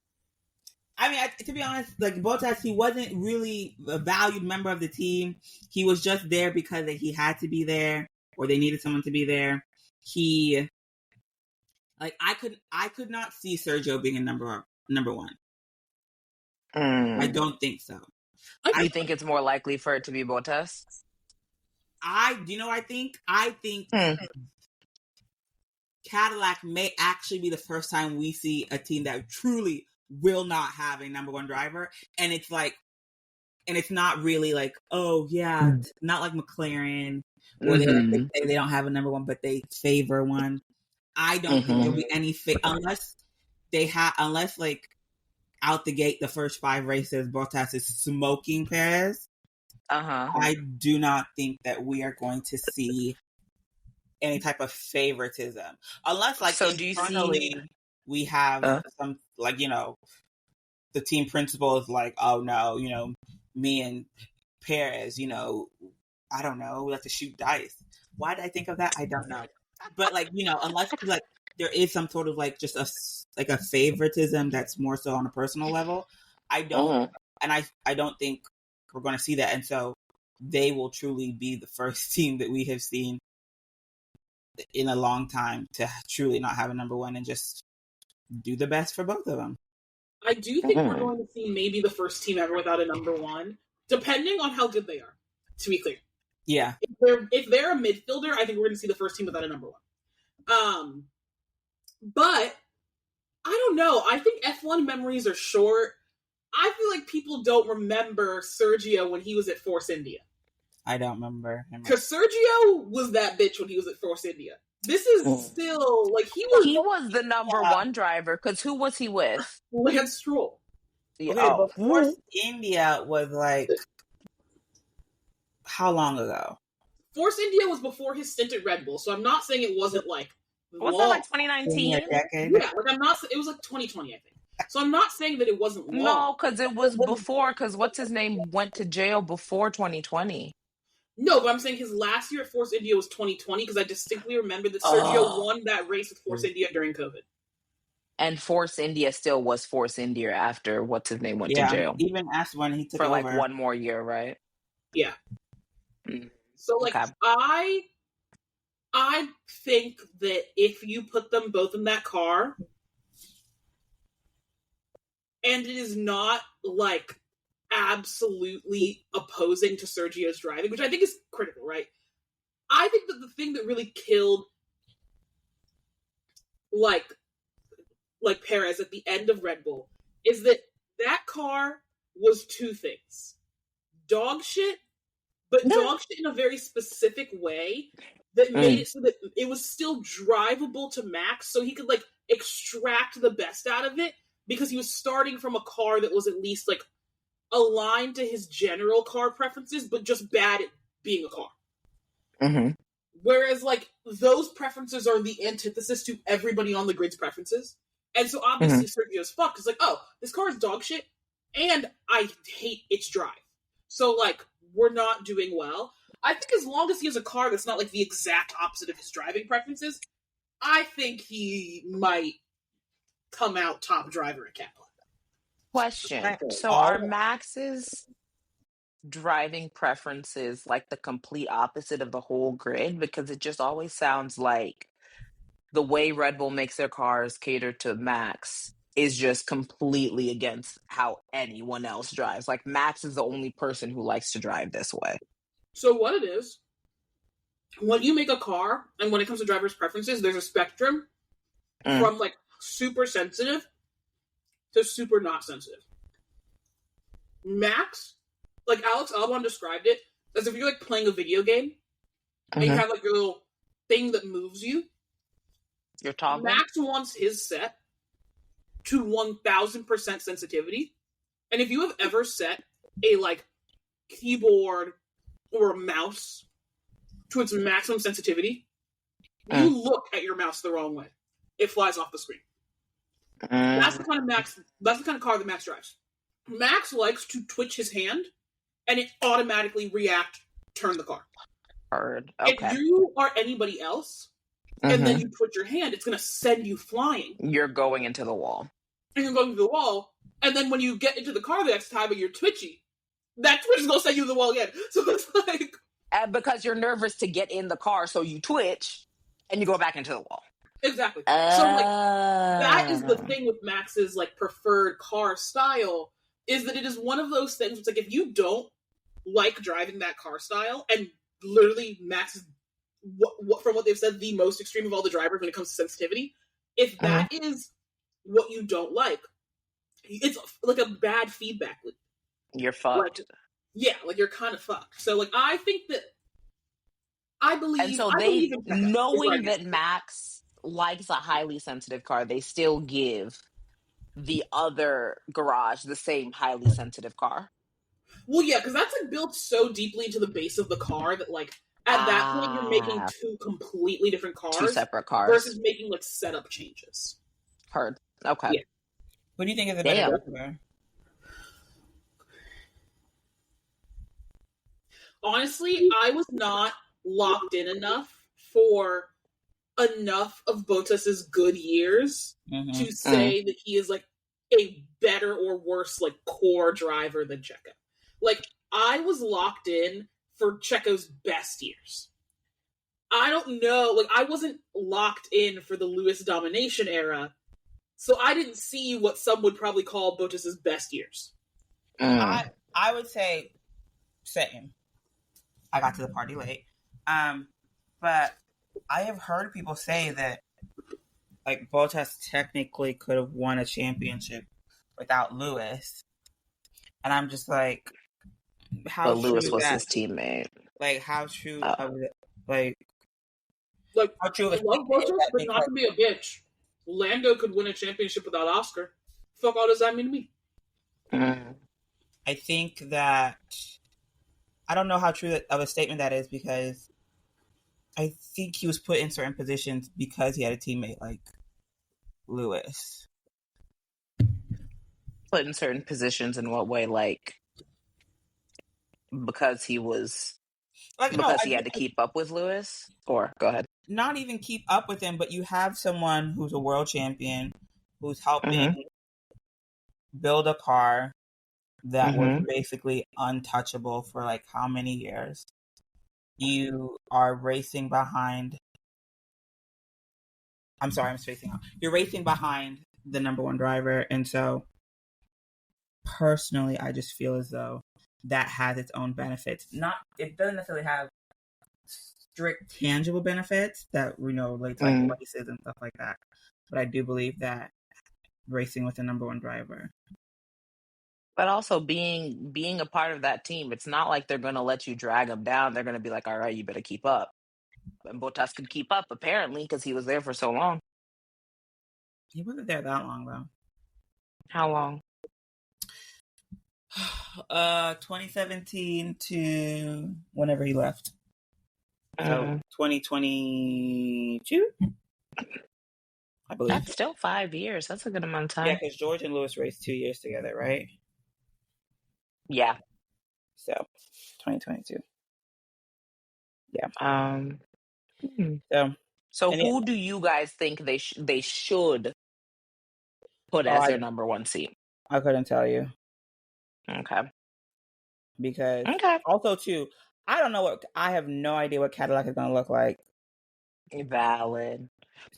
I mean, to be honest, like Bottas, he wasn't really a valued member of the team. He was just there because he had to be there, or they needed someone to be there. He, like, I could not see Sergio being a number one. I don't think so. I think it's more likely for it to be Bottas. I think Cadillac may actually be the first time we see a team that truly will not have a number one driver. And it's like, and it's not really like, oh yeah, not like McLaren where they don't have a number one, but they favor one. I don't think there'll be any unless like out the gate, the first 5 races, Bottas is smoking Perez. I do not think that we are going to see any type of favoritism, unless like so internally we have some, like, you know, the team principal is like, oh no, you know, me and Perez, you know, I don't know, we like to shoot dice. Why did I think of that? I don't know. But like, you know, unless like there is some sort of like just a favoritism that's more so on a personal level, I don't, and I don't think we're going to see that. And so they will truly be the first team that we have seen in a long time to truly not have a number one and just do the best for both of them. I do think we're going to see maybe the first team ever without a number one, depending on how good they are, to be clear. Yeah. If they're a midfielder, I think we're going to see the first team without a number one. But I don't know. I think F1 memories are short. I feel like people don't remember Sergio when he was at Force India. I don't remember him. Because Sergio was that bitch when he was at Force India. This is still, like, he was the number one driver, because who was he with? Lance Stroll. Okay, but Force India was like, how long ago? Force India was before his stint at Red Bull, so I'm not saying it wasn't like... Was that like 2019? Yeah, like I'm not... It was like 2020, I think. So I'm not saying that it wasn't long. No, because it was before, because what's his name went to jail before 2020. No, but I'm saying his last year at Force India was 2020, because I distinctly remember that Sergio won that race with Force India during COVID. And Force India still was Force India after what's his name went to Yeah, jail even as when he took for over. like one more year, right? Yeah. Mm. So like Okay. I think that if you put them both in that car and it is not like absolutely opposing to Sergio's driving, which I think is critical, right? I think that the thing that really killed like Perez at the end of Red Bull is that car was two things. Dog shit, but dog shit in a very specific way that made it so that it was still drivable to Max, so he could like extract the best out of it because he was starting from a car that was at least like aligned to his general car preferences, but just bad at being a car. Mm-hmm. Whereas like those preferences are the antithesis to everybody on the grid's preferences. And so obviously Sergio's fucked. It's like, oh, this car is dog shit, and I hate its drive. So like, we're not doing well. I think as long as he has a car that's not like the exact opposite of his driving preferences, I think he might come out top driver at Cadillac. Question. So are Max's driving preferences like the complete opposite of the whole grid? Because it just always sounds like the way Red Bull makes their cars cater to Max is just completely against how anyone else drives. Like Max is the only person who likes to drive this way. So what it is, when you make a car, and when it comes to drivers' preferences, there's a spectrum from like super sensitive to super not sensitive. Max, like Alex Albon described it, as if you're like playing a video game and you have like your little thing that moves you. Your toggle? Max wants his set to 1000% sensitivity. And if you have ever set a like keyboard or a mouse to its maximum sensitivity, you look at your mouse the wrong way. It flies off the screen. That's the kind of car that Max drives. Max likes to twitch his hand and it automatically turn the car. Heard. Okay. If you are anybody else and then you twitch your hand, it's going to send you flying. You're going into the wall. And you're going to the wall, and then when you get into the car the next time and you're twitchy, that twitch is going to send you to the wall again. So it's like... And because you're nervous to get in the car, so you twitch, and you go back into the wall. Exactly. So like, that is the thing with Max's like preferred car style, is that it is one of those things, it's like if you don't like driving that car style, and literally Max is, from what they've said, the most extreme of all the drivers when it comes to sensitivity, if that is what you don't like, it's like a bad feedback loop. You're fucked. Like you're kind of fucked. So like I think that I believe, and so they, knowing that Max likes a highly sensitive car, they still give the other garage the same highly sensitive car. Well, yeah, because that's like built so deeply into the base of the car that like at that point you're making two completely different cars, two separate cars, versus making like setup changes. Heard. Okay. Yeah. What do you think is the better driver? Honestly, I was not locked in enough for enough of Bottas's good years to say that he is like a better or worse like core driver than Checo. Like I was locked in for Checo's best years. I don't know, like I wasn't locked in for the Lewis domination era, so I didn't see what some would probably call Bottas's best years. I would say same. I got to the party late. But I have heard people say that like Bottas technically could have won a championship without Lewis. And I'm just like, how but Lewis was his teammate. Like how true of it, like how true of it? Love Bottas, but not to be a bitch. Lando could win a championship without Oscar. Fuck all does that mean to me? I think that I don't know how true of a statement that is, because I think he was put in certain positions because he had a teammate like Lewis. Put in certain positions in what way? Like because he was he had to keep up with Lewis? Or go ahead. Not even keep up with him, but you have someone who's a world champion, who's helping Mm-hmm. build a car that was Mm-hmm. basically untouchable for like how many years. You are racing behind. I'm sorry, I'm spacing out. You're racing behind the number one driver, and so personally, I just feel as though that has its own benefits. It doesn't necessarily have strict tangible benefits that we know relate to like Mm. races and stuff like that. But I do believe that racing with the number one driver. But also being a part of that team, it's not like they're gonna let you drag them down. They're gonna be like, all right, you better keep up. And Bottas could keep up apparently because he was there for so long. He wasn't there that long though. How long? 2017 to whenever he left. So 2022, I believe. That's still 5 years. That's a good amount of time. Yeah, because George and Lewis raced 2 years together, right? Yeah. So 2022. Yeah. So who do you guys think they should put as their number one seat? I couldn't tell you. Okay. Because also too, I have no idea what Cadillac is going to look like. Valid.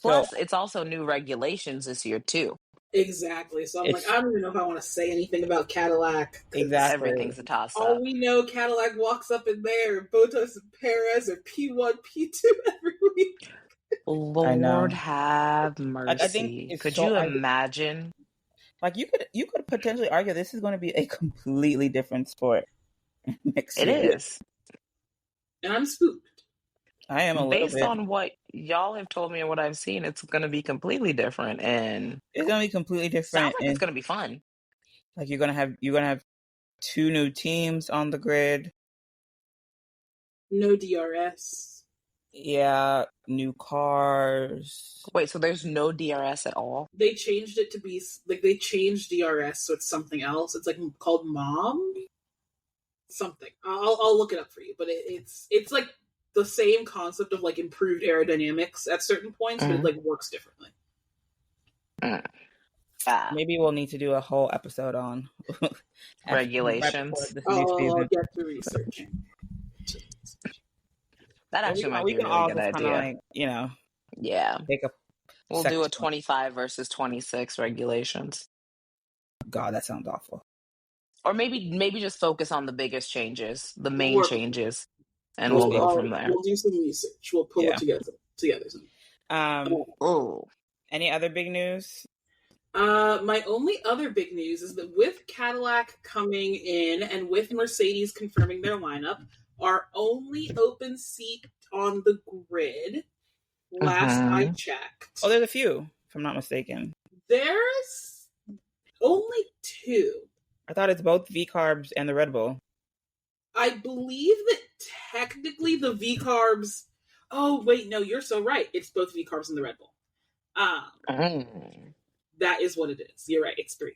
Plus, it's also new regulations this year too. Exactly. So I'm like, I don't even know if I want to say anything about Cadillac. Exactly. Everything's a toss up. All we know, Cadillac walks up in there, Bottas and Perez are P1, P2 every week. Lord have mercy. I think could you imagine? Like you could potentially argue this is going to be a completely different sport next year. It is. And I'm spooked. I am a little bit. Based on what y'all have told me and what I've seen, it's going to be completely different, and it's going to be completely different. Sounds like it's going to be fun. Like you're going to have 2 new teams on the grid. No DRS. Yeah, new cars. Wait, so there's no DRS at all? They changed it to be like they changed DRS, so it's something else. It's like called Mom. Something. I'll look it up for you, but it's like the same concept of like improved aerodynamics at certain points, but it like works differently. Maybe we'll need to do a whole episode on regulations. I'll get to research. That actually might be a really good idea. Like, yeah. We'll do a 25 1. versus 26 regulations. God, that sounds awful. Or maybe just focus on the biggest changes, the main changes, and we'll go from there. We'll do some research. We'll pull it together. Any other big news? My only other big news is that with Cadillac coming in and with Mercedes confirming their lineup, our only open seat on the grid, last I checked. Oh, there's a few, if I'm not mistaken. There's only 2. I thought it's both V-Carbs and the Red Bull. I believe that technically the V-Carbs... Oh, wait, no, you're so right. It's both V-Carbs and the Red Bull. That is what it is. You're right, it's 3.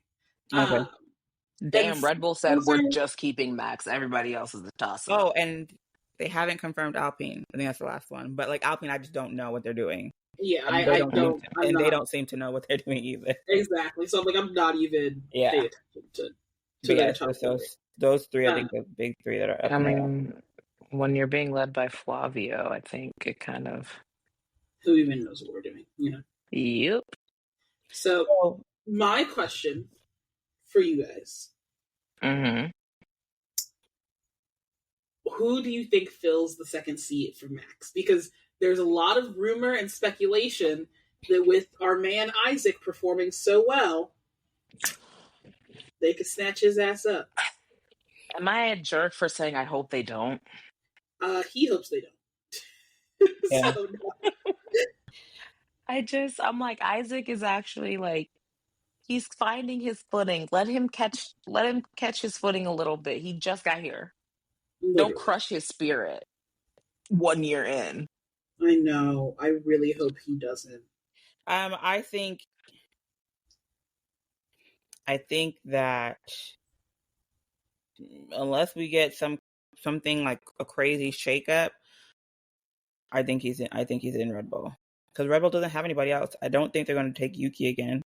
Okay. Damn, Red Bull said we're just keeping Max. Everybody else is the toss-up. Oh, and they haven't confirmed Alpine. I think that's the last one. But like Alpine, I just don't know what they're doing. Yeah, they don't seem to know what they're doing either. Exactly. So I'm like, I'm not even paying attention to their top those 3, I think the big 3 that are up. I mean, when you're being led by Flavio, I think it kind of... Who even knows what we're doing, Yep. So, my question for you guys. Who do you think fills the second seat for Max? Because there's a lot of rumor and speculation that with our man Isaac performing so well, they could snatch his ass up. Am I a jerk for saying I hope they don't? He hopes they don't. Yeah. So, no. I'm like, Isaac is actually like, he's finding his footing. Let him catch his footing a little bit. He just got here. Literally. Don't crush his spirit 1 year in. I know. I really hope he doesn't. I think that unless we get something like a crazy shakeup, I think he's in Red Bull because Red Bull doesn't have anybody else. I don't think they're going to take Yuki again.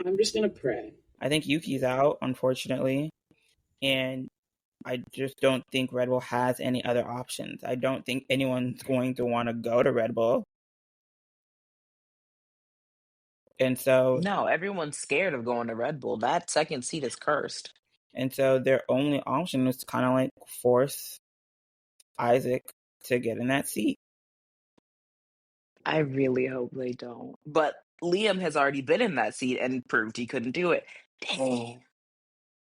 I'm just gonna pray. I think Yuki's out, unfortunately, and I just don't think Red Bull has any other options. I don't think anyone's going to want to go to Red Bull. And so No, everyone's scared of going to Red Bull. That second seat is cursed. And so their only option is to kind of like force Isaac to get in that seat. I really hope they don't. But Liam has already been in that seat and proved he couldn't do it. Dang.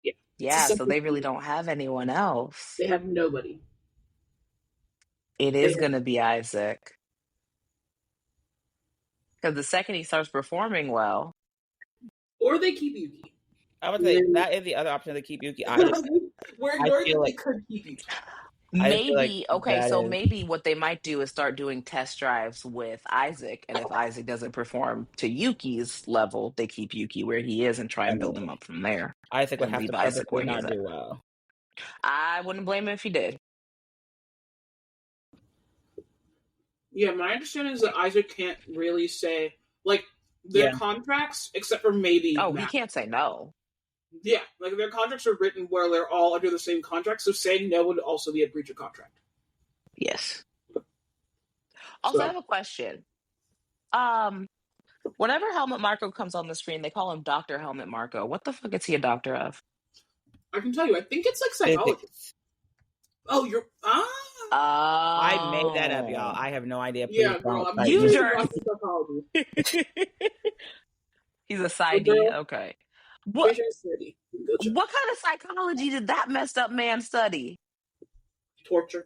Yeah. Yeah, so they really don't have anyone else. They have nobody. It is going to be Isaac. Because the second he starts performing well. Or they keep Yuki. I would say that is the other option to keep Yuki. We're ignoring that they could keep Yuki. Maybe, okay, so maybe what they might do is start doing test drives with Isaac, and if Isaac doesn't perform to Yuki's level, they keep Yuki where he is and try and build him up from there. Isaac would and have leave to Isaac purposely where he's not at. do well. I wouldn't blame him if he did. Yeah, my understanding is that Isaac can't really say, like, their contracts, except for maybe Matt. He can't say no. Yeah, like their contracts are written where they're all under the same contract, so saying no would also be a breach of contract. Yes. Also, I have a question. Whenever Helmut Marko comes on the screen, they call him Dr. Helmut Marko. What the fuck is he a doctor of? I can tell you. I think it's like psychology. Oh, you're I made that up, y'all. I have no idea. Please girl, I'm psychology. He's a PsyD. Okay. What kind of psychology did that messed up man study? Torture.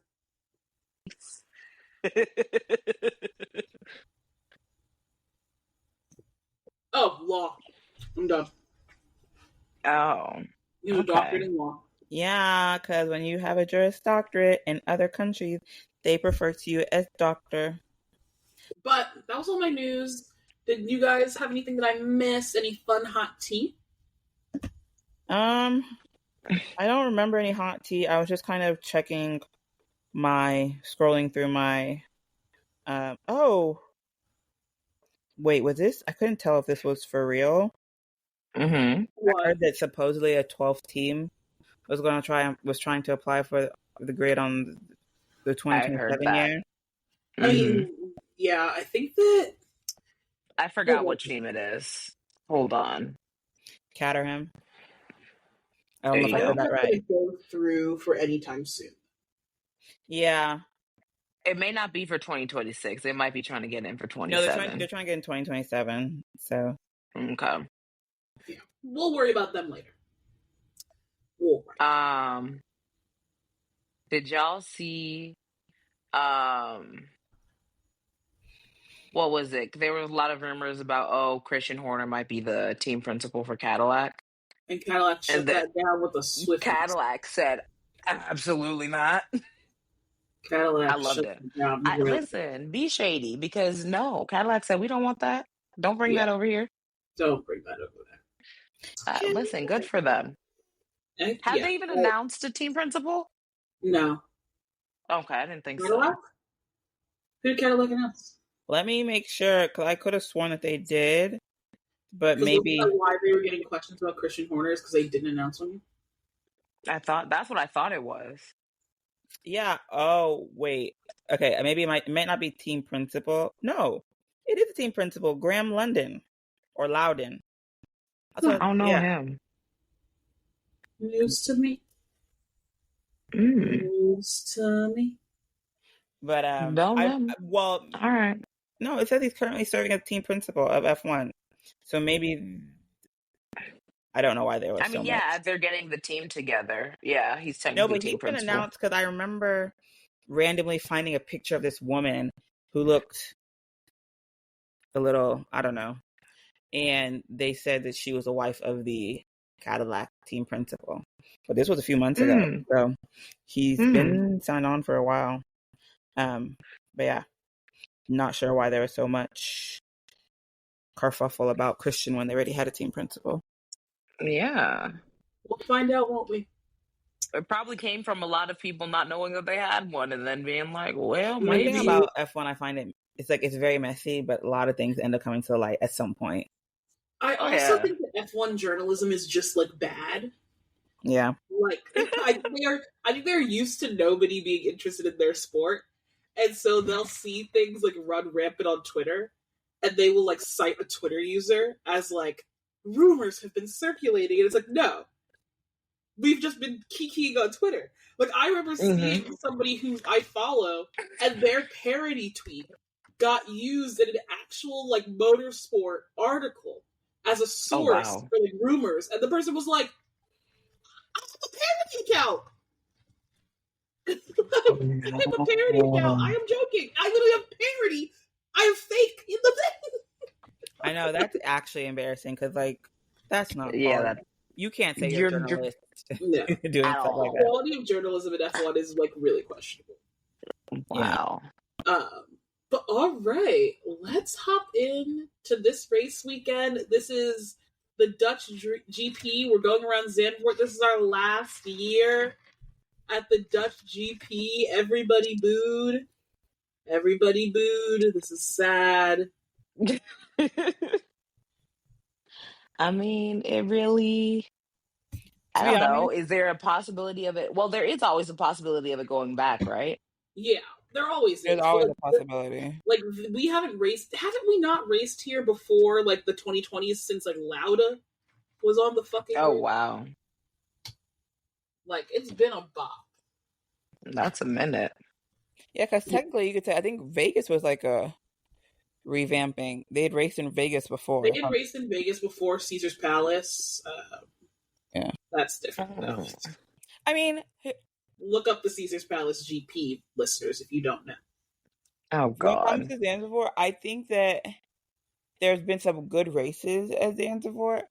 Oh, law. I'm done. Oh. You have a doctorate in law. Yeah, because when you have a Juris Doctorate in other countries, they refer to you as doctor. But that was all my news. Did you guys have anything that I missed? Any fun hot tea? I don't remember any hot tea. I was just kind of scrolling through my, wait, was this? I couldn't tell if this was for real. Mm-hmm. I heard that supposedly a 12th team was trying to apply for the grid on the 2027 year. Mm-hmm. I mean, yeah, I think that I forgot what team it is. Hold on. Caterham. I don't know if I heard that right. Go through for any time soon. Yeah. It may not be for 2026. They might be trying to get in for 2027. No, they're trying to get in 2027. So. Okay. Yeah. We'll worry about them later. Did y'all see what was it? There were a lot of rumors about Christian Horner might be the team principal for Cadillac. And Cadillac shut that down with a swift. Cadillac said, absolutely not. Cadillac, I loved it. Listen, be shady because no, Cadillac said we don't want that. Don't bring that over here. Don't bring that over there. Listen, good for them. Have they even announced a team principal? No. Okay, I didn't think Cadillac? so. Who did Cadillac announce? Let me make sure, because I could have sworn that they did, but maybe why they were getting questions about Christian Horner is because they didn't announce one. That's what I thought it was. Yeah. Oh, wait. Okay. Maybe it might not be team principal. No, it is a team principal. Graham London or Loudon. I don't know him. News to me. News to me. But all right. No, it says he's currently serving as team principal of F1. So maybe I don't know why there was. I mean, they're getting the team together. Yeah, he's technically no, but team he's been principal. announced because I remember randomly finding a picture of this woman who looked a little, I don't know, and they said that she was the wife of the Cadillac team principal. But this was a few months ago, so he's been signed on for a while. But yeah, not sure why there was so much kerfuffle about Christian when they already had a team principal. Yeah. We'll find out, won't we? It probably came from a lot of people not knowing that they had one and then being like, well, maybe. The thing about F1, I find it's very messy, but a lot of things end up coming to light at some point. I also think that F1 journalism is just like bad. Yeah. Like I think they're used to nobody being interested in their sport, and so they'll see things like run rampant on Twitter, and they will like cite a Twitter user as like rumors have been circulating, and it's like no, we've just been kikiing on Twitter. Like I remember seeing somebody who I follow, and their parody tweet got used in an actual like motorsport article as a source for like rumors, and the person was like, I have a parody account. I have a parody account. I am joking. I literally have parody. I have fake in the thing. I know, that's actually embarrassing because, like, that's not you can't say you're a journalist no, doing stuff like that. The quality of journalism in F1 is like really questionable. Wow. But all right, let's hop in to this race weekend. This is the Dutch GP. We're going around Zandvoort. This is our last year at the Dutch GP. Everybody booed. Everybody booed. This is sad. I mean, it really... I don't know. Is there a possibility of it? Well, there is always a possibility of it going back, right? Yeah, there always is. There's always a possibility. Like, we haven't we not raced here before, like, the 2020s since, like, Lauda was on the fucking Oh, race? wow. Like, it's been a bop. That's a minute. Yeah, because technically you could say, I think Vegas was like a revamping. They had raced in Vegas before. They had raced in Vegas before Caesar's Palace. Yeah. That's different, though. I mean... Look up the Caesar's Palace GP, listeners, if you don't know. Oh, God. When it comes to Zandvoort, I think that there's been some good races at Zandvoort,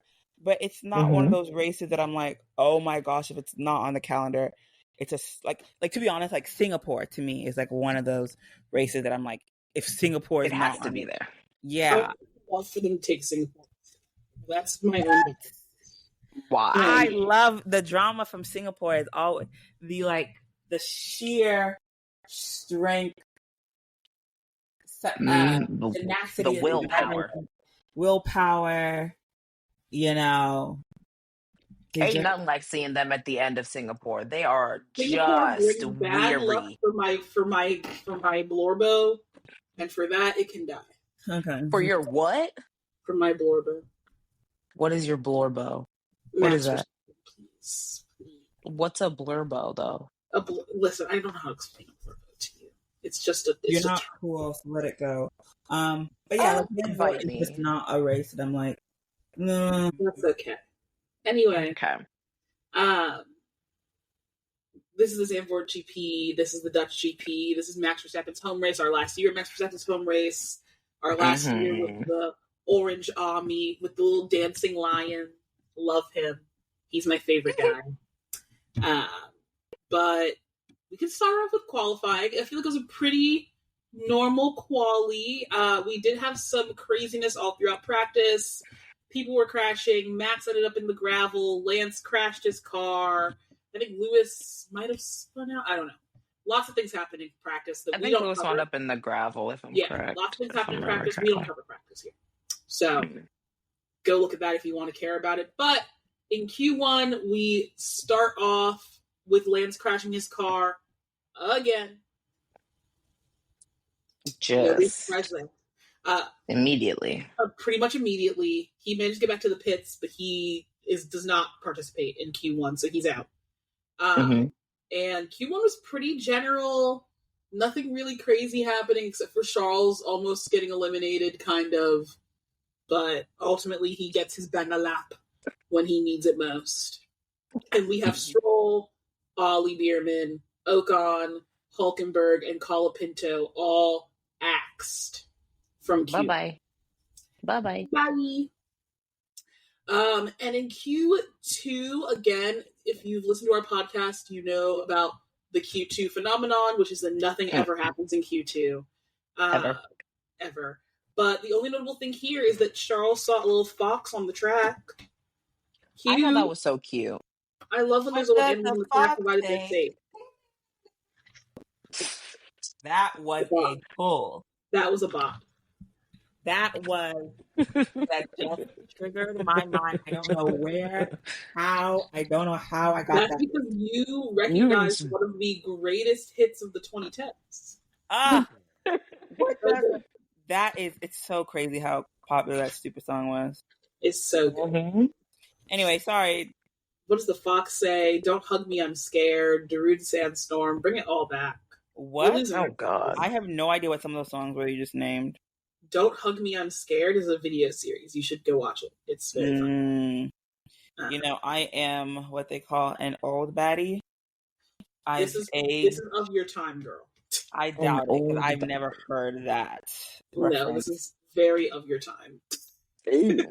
but it's not one of those races that I'm like, oh my gosh, if it's not on the calendar, it's just like to be honest, like Singapore to me is like one of those races that I'm like, if Singapore is it has to be there. Yeah. I would love for them to take Singapore. That's my own. Why? I love the drama from Singapore. Is always the sheer strength, tenacity, the willpower. You know, ain't nothing like seeing them at the end of Singapore. They are just weary. For my Blorbo, and for that it can die. Okay. For your what? For my Blorbo. What is your Blorbo? What is that? Please. What's a Blurbo, though? Listen, I don't know how to explain a Blurbo to you. It's just a... You're not cool, so let it go. But yeah, it's just not a race that I'm like, no. That's okay. Anyway. Okay. This is the Zandvoort GP. This is the Dutch GP. This is Max Verstappen's home race. Our last year, Max Verstappen's home race. Our last year with the orange army, with the little dancing lion. Love him. He's my favorite guy. But we can start off with qualifying. I feel like it was a pretty normal quali. We did have some craziness all throughout practice. People were crashing. Max ended up in the gravel. Lance crashed his car. I think Lewis might have spun out. I don't know. Lots of things happened in practice that we don't cover. Lewis wound up in the gravel, if I'm correct. Lots of things happened in practice. We don't cover practice here. So... go look at that if you want to care about it. But in Q1, we start off with Lance crashing his car again. Just immediately. Pretty much immediately. He managed to get back to the pits, but he does not participate in Q1, so he's out. And Q1 was pretty general. Nothing really crazy happening except for Charles almost getting eliminated, kind of. But ultimately, he gets his bang a lap when he needs it most. And we have Stroll, Ollie Bierman, Ocon, Hulkenberg, and Colapinto all axed from Q. Bye-bye. Bye-bye. Bye. And in Q2, again, if you've listened to our podcast, you know about the Q2 phenomenon, which is that nothing ever happens in Q2. Ever. But the only notable thing here is that Charles saw a little fox on the track. I thought that was so cute. I love when there's little animals on the track, provided they're safe. That was a pull. That was a bop. that just triggered my mind. I don't know how I got That's that. because you You recognize reached. one of the greatest hits of the 2010s. What it's so crazy how popular that stupid song was. It's so good. Mm-hmm. Anyway, sorry. What does the fox say? Don't hug me, I'm scared. Darude Sandstorm. Bring it all back. What? Oh God. I have no idea what some of those songs were you just named. Don't Hug Me, I'm Scared is a video series. You should go watch it. It's very fun. You know, I am what they call an old baddie. This is of your time, girl. I doubt it because I've never heard that. No, this is very of your time. Ew.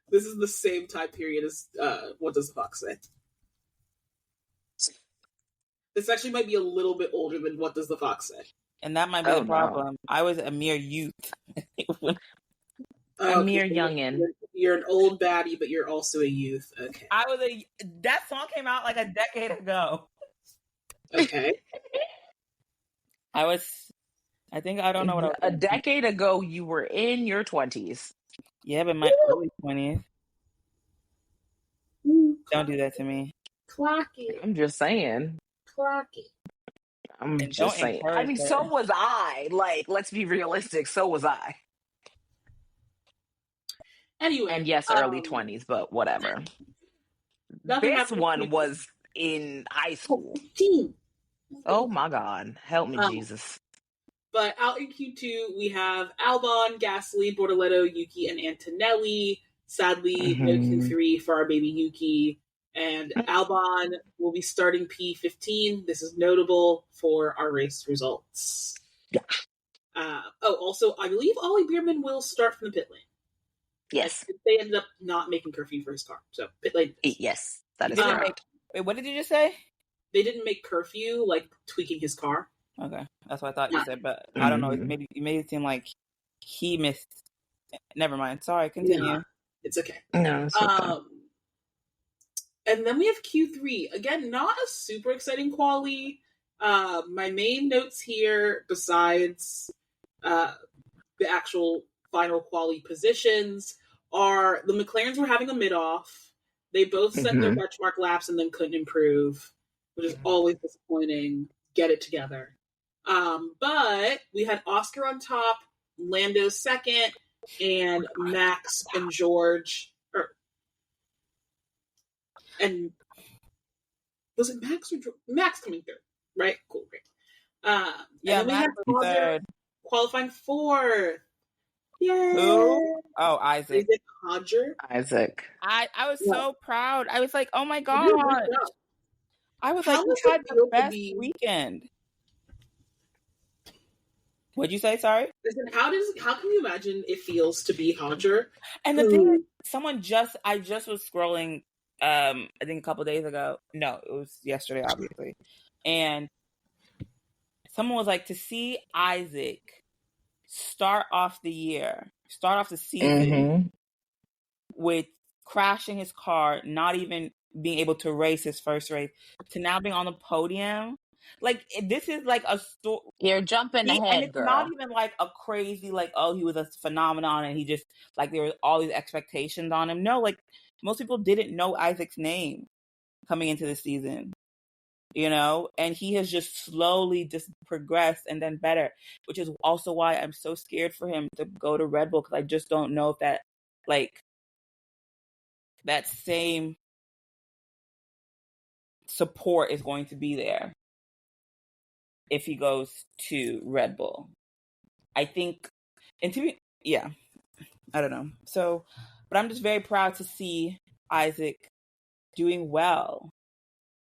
This is the same time period as What Does the Fox Say? This actually might be a little bit older than What Does the Fox Say? And that might be the problem. No. I was a mere youth. A mere youngin'. You're an old baddie, but you're also a youth. Okay. That song came out like a decade ago. Okay. I don't know what I was. A decade ago, you were in your 20s. Yeah, but my early 20s. Don't do that to me. Clock it. I'm just saying. Clock it. I'm just saying. I mean, so was I. Like, let's be realistic. So was I. Anyway. And yes, early 20s, but whatever. This one was in high school. Oh my God. Help me, Jesus. But out in Q2, we have Albon, Gasly, Bortoletto, Yuki, and Antonelli. Sadly, no Q3 for our baby Yuki. And Albon will be starting P15. This is notable for our race results. Yeah. Also, I believe Ollie Bierman will start from the pit lane. Yes. They ended up not making curfew for his car. So, pit lane. Yes, that is correct. Wait, what did you just say? They didn't make curfew, like tweaking his car. Okay, that's what I thought you said, but I don't know. It made it seem like he missed. Never mind. Sorry, continue. Yeah, it's okay. No, it's okay. And then we have Q3. Again, not a super exciting quali. My main notes here, besides the actual final quali positions, are the McLarens were having a mid-off. They both set their benchmark laps and then couldn't improve, which is always disappointing. Get it together. But we had Oscar on top, Lando second, and Max and George. And was it Max or George? Max coming third, right? Cool, great. Yeah, and then we had Hodger qualifying fourth. Yay! Who? Oh, Isaac. Is it Hodger? Isaac. I was so proud. I was like, oh my God. I was like, we had the best weekend. What'd you say? Sorry? Listen, how can you imagine it feels to be Hodger? And the thing is, I just was scrolling, I think a couple days ago. No, it was yesterday, obviously. And someone was like, to see Isaac start off the season with crashing his car, not even being able to race his first race, to now being on the podium. Like, this is like a story. You're jumping ahead, and it's girl. not even like a crazy, like, oh, he was a phenomenon and he just, like, there were all these expectations on him. No, like, most people didn't know Isaac's name coming into the season, you know? And he has just slowly just progressed and done better, which is also why I'm so scared for him to go to Red Bull, because I just don't know if that, like, that same support is going to be there if he goes to Red Bull. I think, and to be, yeah, I don't know. So, but I'm just very proud to see Isaac doing well,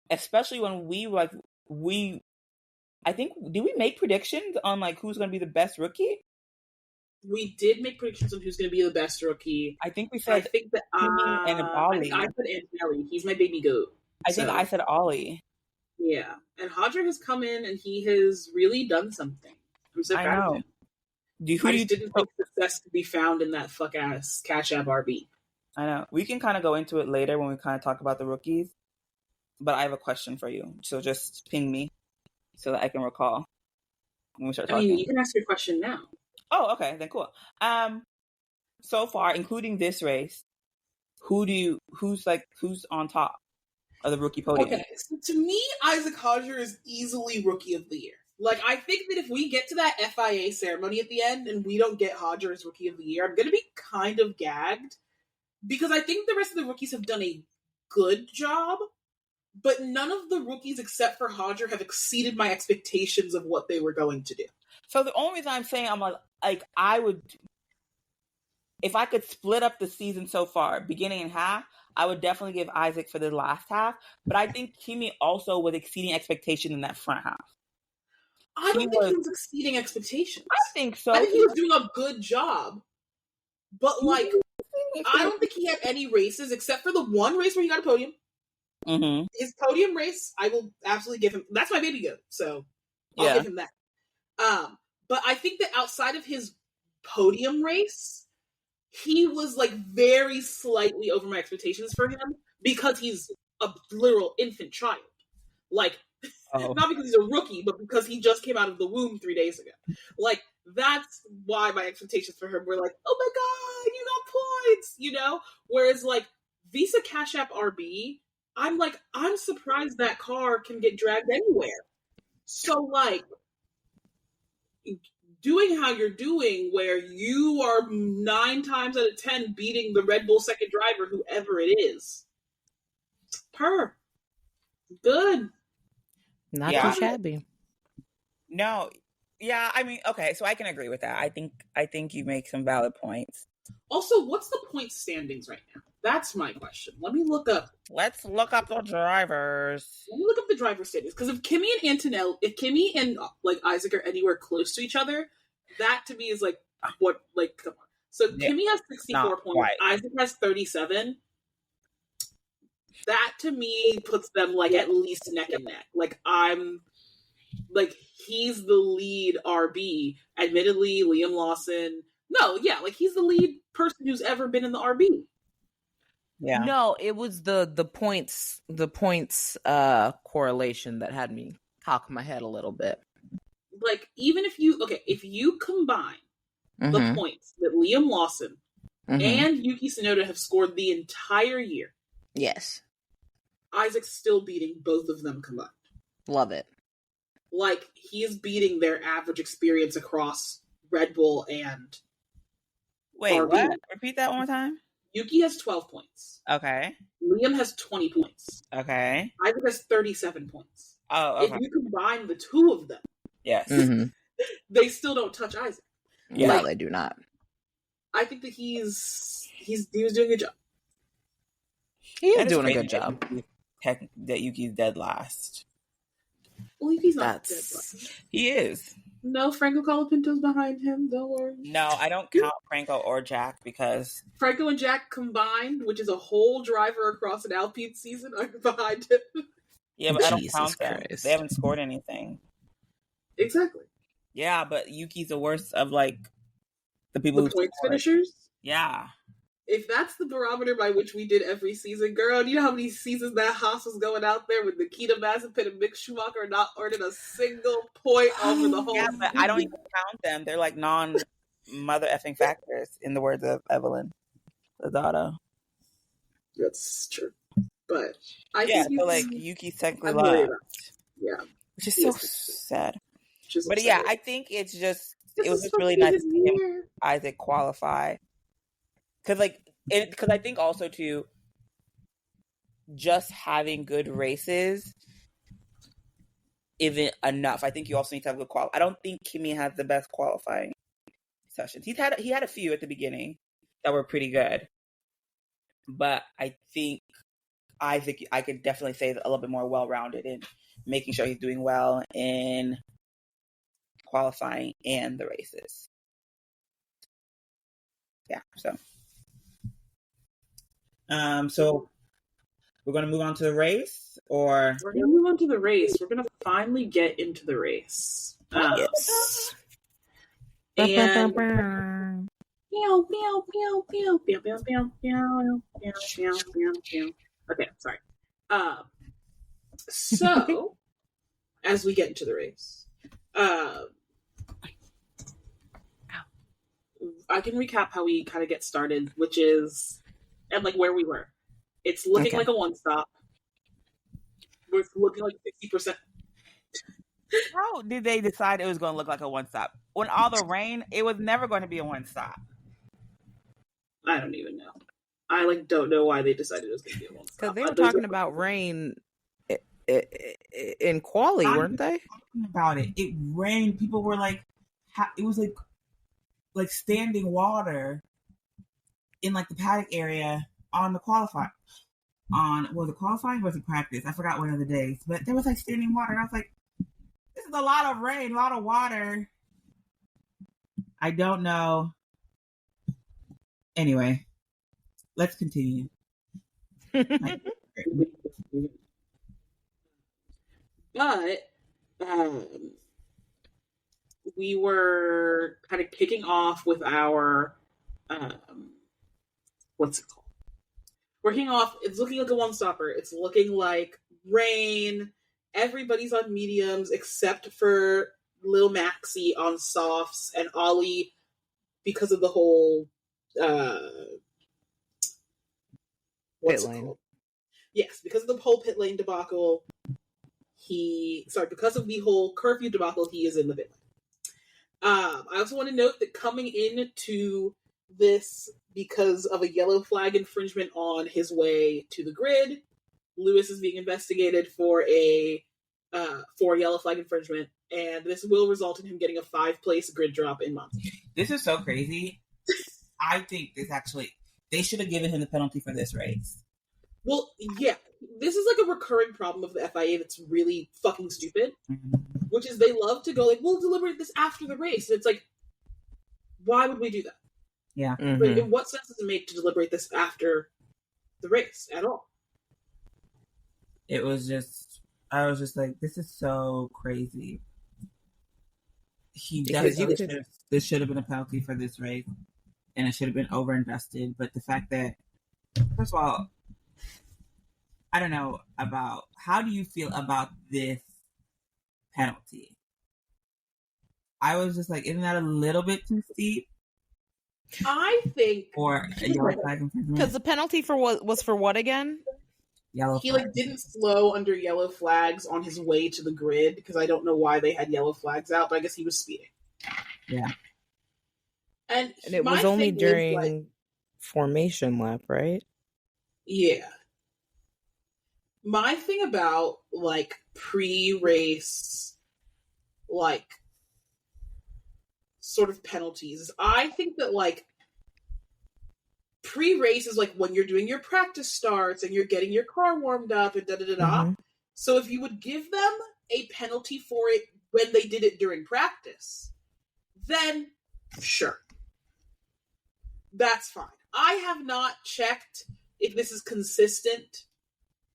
especially when I think, did we make predictions on like who's going to be the best rookie? We did make predictions on who's going to be the best rookie. I think we said, I think that and Ollie. I said Antonelli. He's my baby goat. I think I said Ollie. Yeah, and Hodger has come in and he has really done something. I'm so proud of him. I just didn't think success could be found in that fuck ass Cash App RB. I know. We can kind of go into it later when we kind of talk about the rookies. But I have a question for you, so just ping me so that I can recall when we start talking. I mean, you can ask your question now. Oh, okay, then cool. So far, including this race, who's on top of the rookie podium? Okay, so to me, Isaac Hodger is easily Rookie of the Year. Like, I think that if we get to that FIA ceremony at the end and we don't get Hodger as Rookie of the Year, I'm going to be kind of gagged because I think the rest of the rookies have done a good job, but none of the rookies except for Hodger have exceeded my expectations of what they were going to do. So the only reason I'm saying I'm like I would, if I could split up the season so far, beginning and half, I would definitely give Isaac for the last half. But I think Kimi also was exceeding expectation in that front half. I don't think he was exceeding expectations. I think so. I think he was doing a good job. But, like, I don't think he had any races except for the one race where he got a podium. Mm-hmm. His podium race, I will absolutely give him. That's my baby goat, so I'll give him that. But I think that outside of his podium race, he was, like, very slightly over my expectations for him because he's a literal infant child. Like, not because he's a rookie, but because he just came out of the womb 3 days ago. Like, that's why my expectations for him were like, oh my god, you got points, you know? Whereas, like, Visa Cash App RB, I'm surprised that car can get dragged anywhere. So, like, doing how you're doing, where you are 9 times out of 10 beating the Red Bull second driver, whoever it is. Good. Not too shabby. No. Yeah, I mean, okay, so I can agree with that. I think you make some valid points. Also, what's the point standings right now? That's my question. Let's look up the drivers. Let me look up the driver standings. Because if Kimi and like Isaac are anywhere close to each other, that to me is like what, like, come on. So Kimi has 64 points. Quite. Isaac has 37. That to me puts them like at least neck and neck. Like, I'm like, he's the lead RB. Admittedly, Liam Lawson. No, yeah, like, he's the lead person who's ever been in the RB. Yeah. No, it was the points correlation that had me cock my head a little bit. Like, even if you combine the points that Liam Lawson and Yuki Tsunoda have scored the entire year. Yes. Isaac's still beating both of them combined. Love it. Like, he is beating their average experience across Red Bull and Wait, RB. What? Repeat that one more time. Yuki has 12 points. Okay. Liam has 20 points. Okay. Isaac has 37 points. Oh, okay. If you combine the two of them, yes, they still don't touch Isaac. Yeah, like, they do not. I think that he was doing a good job. He is doing a good job. That Yuki's dead last. Well, Yuki's not dead last. He is. No, Franco Colapinto's behind him. Don't worry. No, I don't count Franco or Jack because Franco and Jack combined, which is a whole driver across an Alpine season, are behind him. Yeah, but I don't count them. They haven't scored anything. Exactly. Yeah, but Yuki's the worst of, like, the people who points finishers. Yeah. If that's the barometer by which we did every season, girl, do you know how many seasons that Haas was going out there with Nikita Mazepin and Mick Schumacher not earning a single point over the whole season? But I don't even count them. They're like non-mother effing factors, in the words of Evelyn Lozado. That's true. But I think so like Yuki's technically lost. Yeah. Which is so sad. But yeah, I think it was just really nice to see him, Isaac, qualify. Because I think also too, just having good races isn't enough. I think you also need to have good qualifying. I don't think Kimi has the best qualifying sessions. He had a few at the beginning that were pretty good, but I think Isaac, I could definitely say, is a little bit more well-rounded in making sure he's doing well in qualifying and the races. Yeah, so. So we're going to move on to the race, or we're going to move on to the race. We're going to finally get into the race. Yes. And okay, sorry. So as we get into the race, I can recap how we kind of get started, which is, and like where we were. It's looking Okay. like a one-stop. We're looking like 50%. How did they decide it was going to look like a one-stop? When all the rain, it was never going to be a one-stop. I don't even know. I like don't know why they decided it was going to be a one-stop. Because they were talking about rain in Quali, weren't they? Talking about it. It rained. People were like, it was like standing water in like the paddock area on the qualifying. Was it qualifying or was it practice? I forgot one of the days. But there was like standing water. And I was like, this is a lot of rain, a lot of water. I don't know. Anyway, let's continue. But we were kind of kicking off with our what's it called? Working off. It's looking like a one-stopper. It's looking like rain. Everybody's on mediums except for Lil Maxi on softs and Ollie because of the whole what's it called? Yes, because of the whole pit lane debacle. Because of the whole curfew debacle, he is in the pit lane. I also want to note that coming into this because of a yellow flag infringement on his way to the grid, Lewis is being investigated for a yellow flag infringement, and this will result in him getting a 5-place grid drop in Monza. This is so crazy. I think they should have given him the penalty for this race. Well, yeah, this is like a recurring problem of the FIA that's really fucking stupid, which is they love to go like, we'll deliberate this after the race. And it's like, why would we do that? Yeah. Mm-hmm. Like, in what sense does it make to deliberate this after the race at all? I was just like, this is so crazy. This should have been a penalty for this race, and it should have been overinvested. But the fact that, first of all, I don't know how do you feel about this penalty? I was just like, isn't that a little bit too steep? I think for a yellow flag infringement. Because the penalty was for what again? Yellow he flag. like didn't slow under yellow flags on his way to the grid because I don't know why they had yellow flags out, but I guess he was speeding. Yeah. And it was only during formation lap, right? Yeah. My thing about like pre-race like sort of penalties is I think that like pre-race is like when you're doing your practice starts and you're getting your car warmed up and da-da-da-da. Mm-hmm. So if you would give them a penalty for it when they did it during practice, then sure. That's fine. I have not checked if this is consistent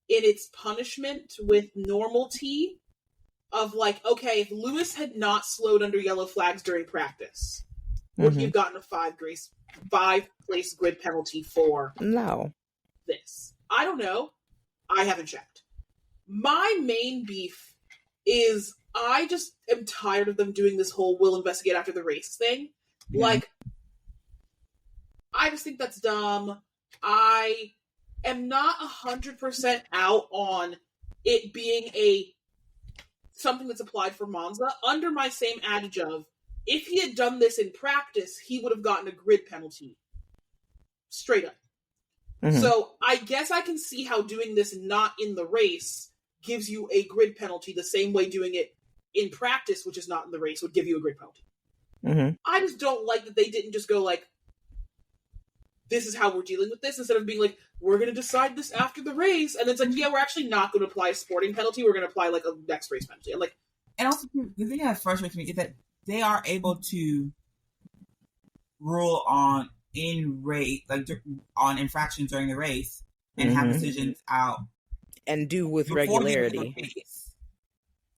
in its punishment with normality of like, okay, if Lewis had not slowed under yellow flags during practice, would he have gotten a 5-place grid penalty for this? I don't know. I haven't checked. My main beef is I just am tired of them doing this whole we'll investigate after the race thing. Yeah. Like, I just think that's dumb. I am not 100% out on it being something that's applied for Monza under my same adage of if he had done this in practice, he would have gotten a grid penalty. Straight up. Mm-hmm. So I guess I can see how doing this not in the race gives you a grid penalty the same way doing it in practice, which is not in the race, would give you a grid penalty. Mm-hmm. I just don't like that they didn't just go like, this is how we're dealing with this, instead of being like, we're going to decide this after the race. And it's like, yeah, we're actually not going to apply a sporting penalty. We're going to apply like a next race penalty. I'm like, and also the thing that frustrates me is that they are able to rule on on infractions during the race and have decisions out and do with regularity.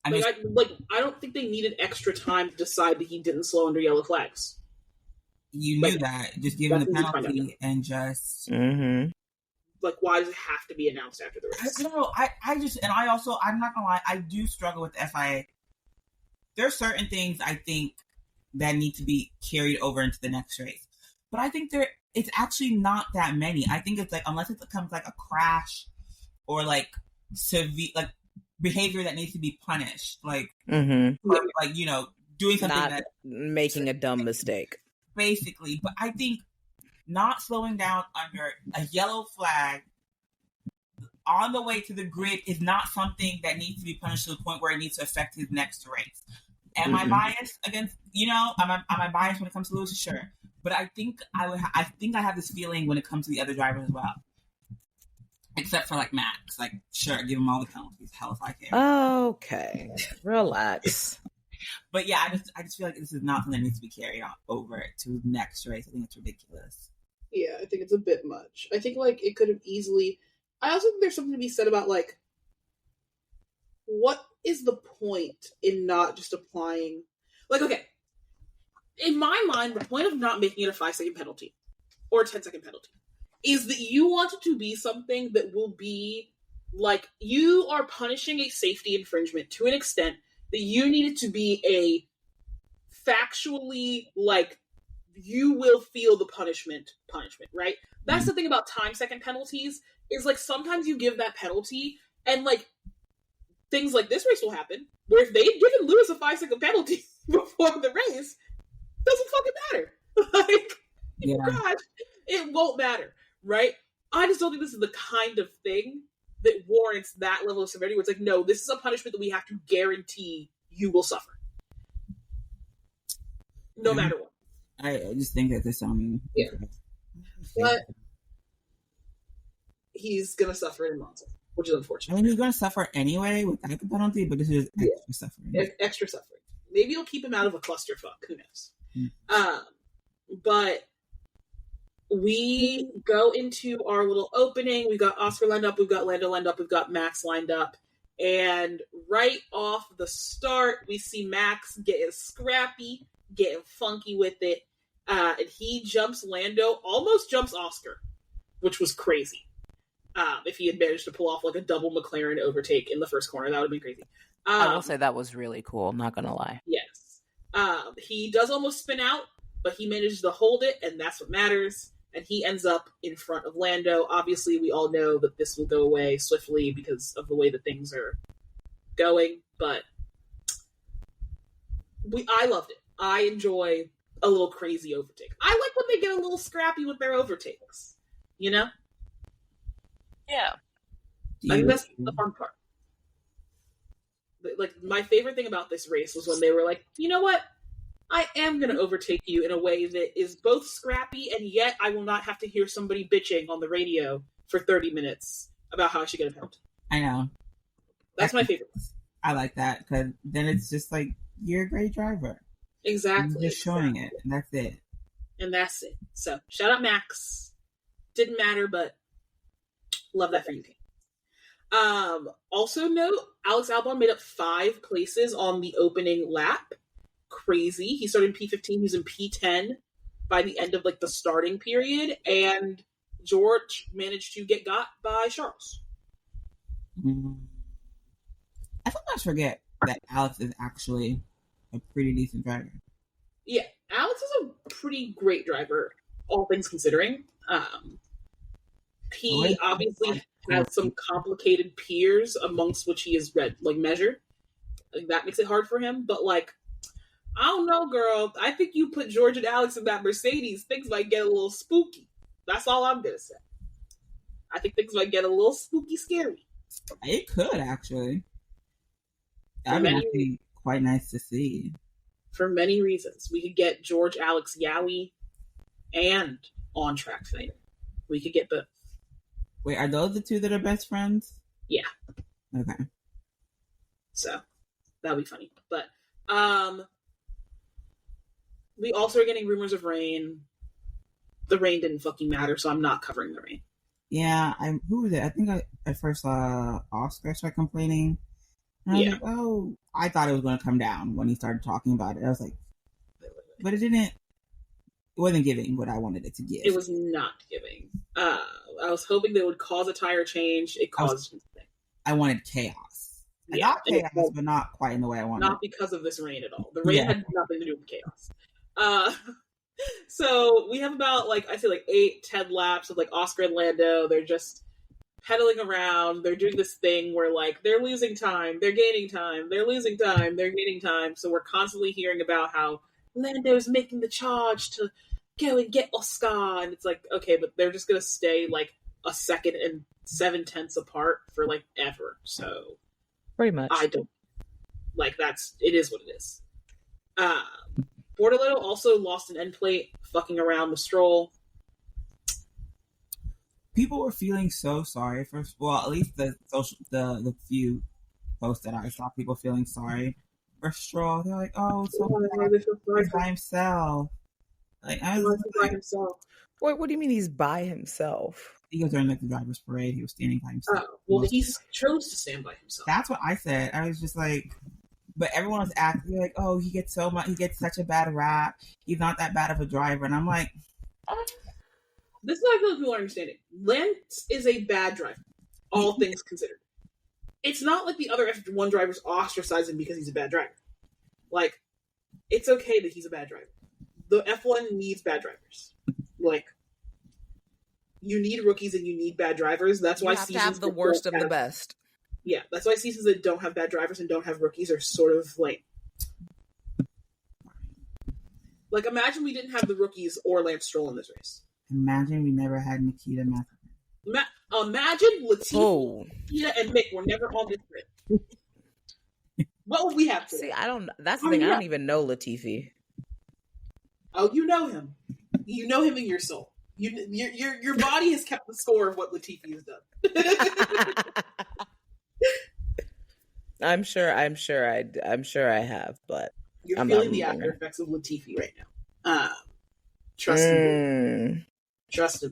I don't think they needed extra time to decide that he didn't slow under yellow flags. You knew that. Just give him the penalty and just. Mm-hmm. Like, why does it have to be announced after the race? I don't know. I'm not gonna lie, I do struggle with the FIA. There are certain things I think that need to be carried over into the next race. but I think it's actually not that many. I think it's like, unless it becomes like a crash or like severe, like behavior that needs to be punished, like, or, like, you know, doing something not making a dumb mistake. Basically, but I think not slowing down under a yellow flag on the way to the grid is not something that needs to be punished to the point where it needs to affect his next race. Am I biased against, you know, am I biased when it comes to Lewis? Sure. But I think I think I have this feeling when it comes to the other drivers as well. Except for like Max. Like, sure, give him all the penalties. Hell if I care. Okay. Relax. But yeah, I just feel like this is not something that needs to be carried on over to the next race. I think it's ridiculous. Yeah, I think it's a bit much. I think like it could have easily. I also think there's something to be said about like, what is the point in not just applying? Like, okay, in my mind, the point of not making it a 5-second penalty or a 10-second penalty is that you want it to be something that will be like, you are punishing a safety infringement to an extent that you need it to be a factually, like, you will feel the punishment, right? That's the thing about time-second penalties, is like, sometimes you give that penalty, and like, things like this race will happen, where if they had given Lewis a 5-second penalty before the race, doesn't fucking matter. Like, gosh, it won't matter, right? I just don't think this is the kind of thing that warrants that level of severity, where it's like, no, this is a punishment that we have to guarantee you will suffer. No matter what. I just think that this, But he's gonna suffer in Monza, which is unfortunate. I mean, he's gonna suffer anyway without the penalty, but this is extra suffering. Extra suffering. Maybe it'll keep him out of a clusterfuck. Who knows? But we go into our little opening. We've got Oscar lined up. We've got Lando lined up. We've got Max lined up. And right off the start, we see Max getting scrappy, getting funky with it. And he jumps Lando, almost jumps Oscar, which was crazy. If he had managed to pull off like a double McLaren overtake in the first corner, that would have been crazy. I will say that was really cool, not gonna lie. Yes. He does almost spin out, but he manages to hold it, and that's what matters. And he ends up in front of Lando. Obviously, we all know that this will go away swiftly because of the way that things are going, but I loved it. I enjoy a little crazy overtake. I like when they get a little scrappy with their overtakes, you know? Yeah. I think that's the fun part. Like, my favorite thing about this race was when they were like, you know what? I am going to overtake you in a way that is both scrappy, and yet I will not have to hear somebody bitching on the radio for 30 minutes about how I should get a penalty. I know. That's my favorite. I like that, because then it's just like, you're a great driver. Exactly. You're just showing it, and that's it. And that's it. So, shout out Max. Didn't matter, but love that for you. Also note, Alex Albon made up 5 places on the opening lap. Crazy. He started in P15, he was in P10 by the end of like the starting period, and George managed to get got by Charles. I sometimes forget that Alex is actually a pretty decent driver. Yeah, Alex is a pretty great driver, all things considering. He obviously has some complicated peers amongst which he is measured. Like, that makes it hard for him, but like, I don't know, girl. I think you put George and Alex in that Mercedes, things might get a little spooky. That's all I'm gonna say. I think things might get a little spooky scary. It could, actually. That would be quite nice to see. For many reasons. We could get George, Alex, Yowie, and on-track fighter. We could get both. Wait, are those the 2 that are best friends? Yeah. Okay. So, that would be funny. But, we also are getting rumors of rain. The rain didn't fucking matter, so I'm not covering the rain. Yeah, who was it? I think I first saw Oscar start complaining. And I was like, oh, I thought it was going to come down when he started talking about it. I was like, but it wasn't giving what I wanted it to give. It was not giving. I was hoping that it would cause a tire change. It caused nothing. I wanted chaos. I got chaos, but not quite in the way I wanted. Not because of this rain at all. The rain had nothing to do with chaos. So we have about, like, I say, like 8-10 laps of, like, Oscar and Lando. They're just pedaling around. They're doing this thing where, like, they're losing time, they're gaining time, they're losing time, they're gaining time. So we're constantly hearing about how Lando's making the charge to go and get Oscar. And it's like, okay, but they're just going to stay, like, a second and 7/10 apart for, like, ever. So pretty much. I don't, like, it is what it is. Bordello also lost an end plate fucking around with Stroll. People were feeling so sorry for, well, at least the few posts that I saw, people feeling sorry for Stroll. They're like, oh, so he's by himself. Like, by himself. Wait, what do you mean he's by himself? He was during, like, the driver's parade. He was standing by himself. Oh, well, he chose to stand by himself. That's what I said. I was just like, but everyone was acting like, oh, he gets such a bad rap. He's not that bad of a driver. And I'm like, this is what I feel like people are understanding. Lance is a bad driver, all things considered. It's not like the other F1 drivers ostracize him because he's a bad driver. Like, it's okay that he's a bad driver. The F1 needs bad drivers. Like, you need rookies and you need bad drivers. That's why you have to have the worst of the best. Yeah, that's why seasons that don't have bad drivers and don't have rookies are sort of like imagine we didn't have the rookies or Lance Stroll in this race. Imagine we never had Nikita Mazepin. Imagine Latifi, Nikita, and Mick were never on this grid. What would we have today? See, that's the thing. I don't even know Latifi. Oh, you know him. You know him in your soul. Your body has kept the score of what Latifi has done. I'm sure I have, but you're feeling the after effects of Latifi right now. Trust me. Trust me.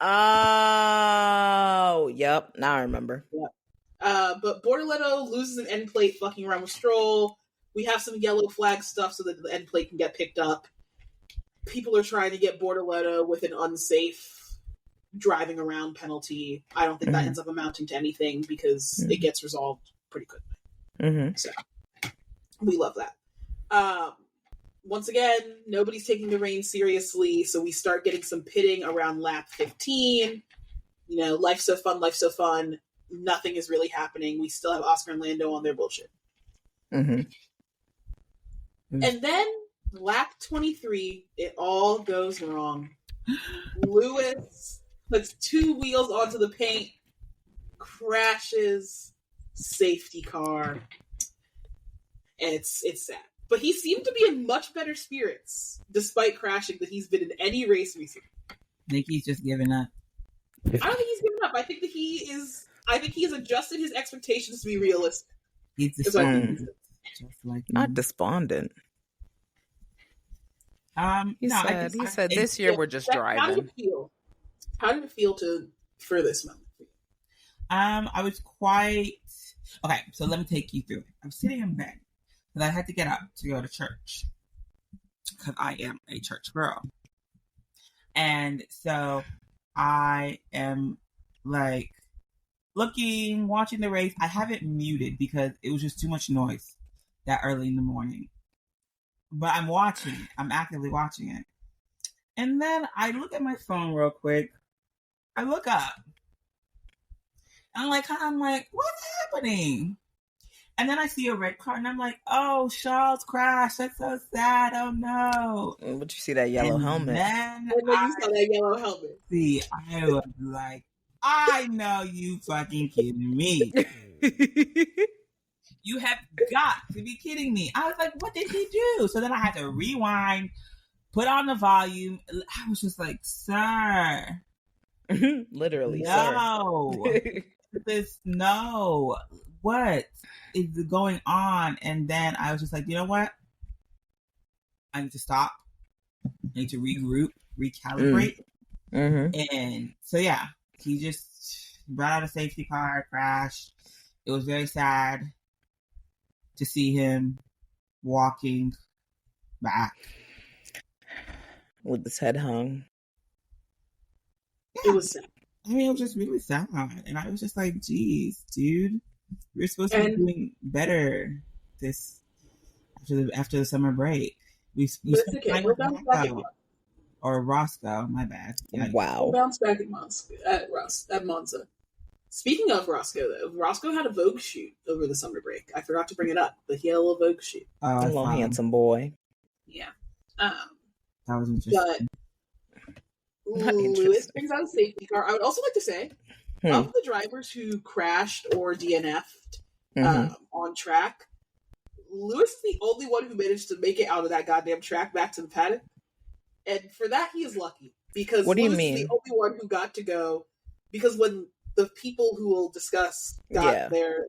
Oh, yep. Now I remember. Yep. But Bortoleto loses an end plate fucking around with Stroll. We have some yellow flag stuff so that the end plate can get picked up. People are trying to get Bortoleto with an unsafe driving around penalty. I don't think that ends up amounting to anything because it gets resolved pretty quickly. So we love that. Once again, nobody's taking the reins seriously, so we start getting some pitting around lap 15. You know, life's so fun. Nothing is really happening. We still have Oscar and Lando on their bullshit. And then lap 23, it all goes wrong. Lewis puts 2 wheels onto the paint, crashes, safety car, and it's sad. But he seemed to be in much better spirits, despite crashing, than he's been in any race recently. I think he's just giving up. I don't think he's given up. I think he has adjusted his expectations to be realistic. He's despondent. Not despondent. He said this year we're just driving. How did it feel for this moment? I was quite okay. So let me take you through it. I'm sitting in bed because I had to get up to go to church because I am a church girl, and so I am like watching the race. I have it muted because it was just too much noise that early in the morning. But I'm watching it. I'm actively watching it. And then I look at my phone real quick. I look up. I'm like, what's happening? And then I see a red car, and I'm like, oh, Charles crashed. That's so sad. Oh, no. But you see that yellow helmet. Then you saw that yellow helmet. See, I was like, I know you fucking kidding me. You have got to be kidding me. I was like, what did he do? So then I had to rewind, put on the volume. I was just like, sir. Literally, no. No. What is going on? And then I was just like, you know what? I need to stop. I need to regroup, recalibrate. And so, yeah, he just brought out a safety car, crashed. It was very sad to see him walking back with his head hung. Yeah. It was sad. I mean, it was just really sad. And I was just like, geez, dude, we're supposed to be doing better this after the summer break. You But it's okay. We'll bounce back or Roscoe. My bad. Yeah. Wow. We'll bounce back at Monza. Speaking of Roscoe, though, Roscoe had a Vogue shoot over the summer break. I forgot to bring it up, but he had a little Vogue shoot. A little handsome boy. Yeah. That was interesting. But Lewis brings out a safety car. I would also like to say, of the drivers who crashed or DNF'd on track, Lewis is the only one who managed to make it out of that goddamn track back to the paddock. And for that, he is lucky. Because what do you Lewis mean? is the only one who got to go. Because when the people who will discuss got there,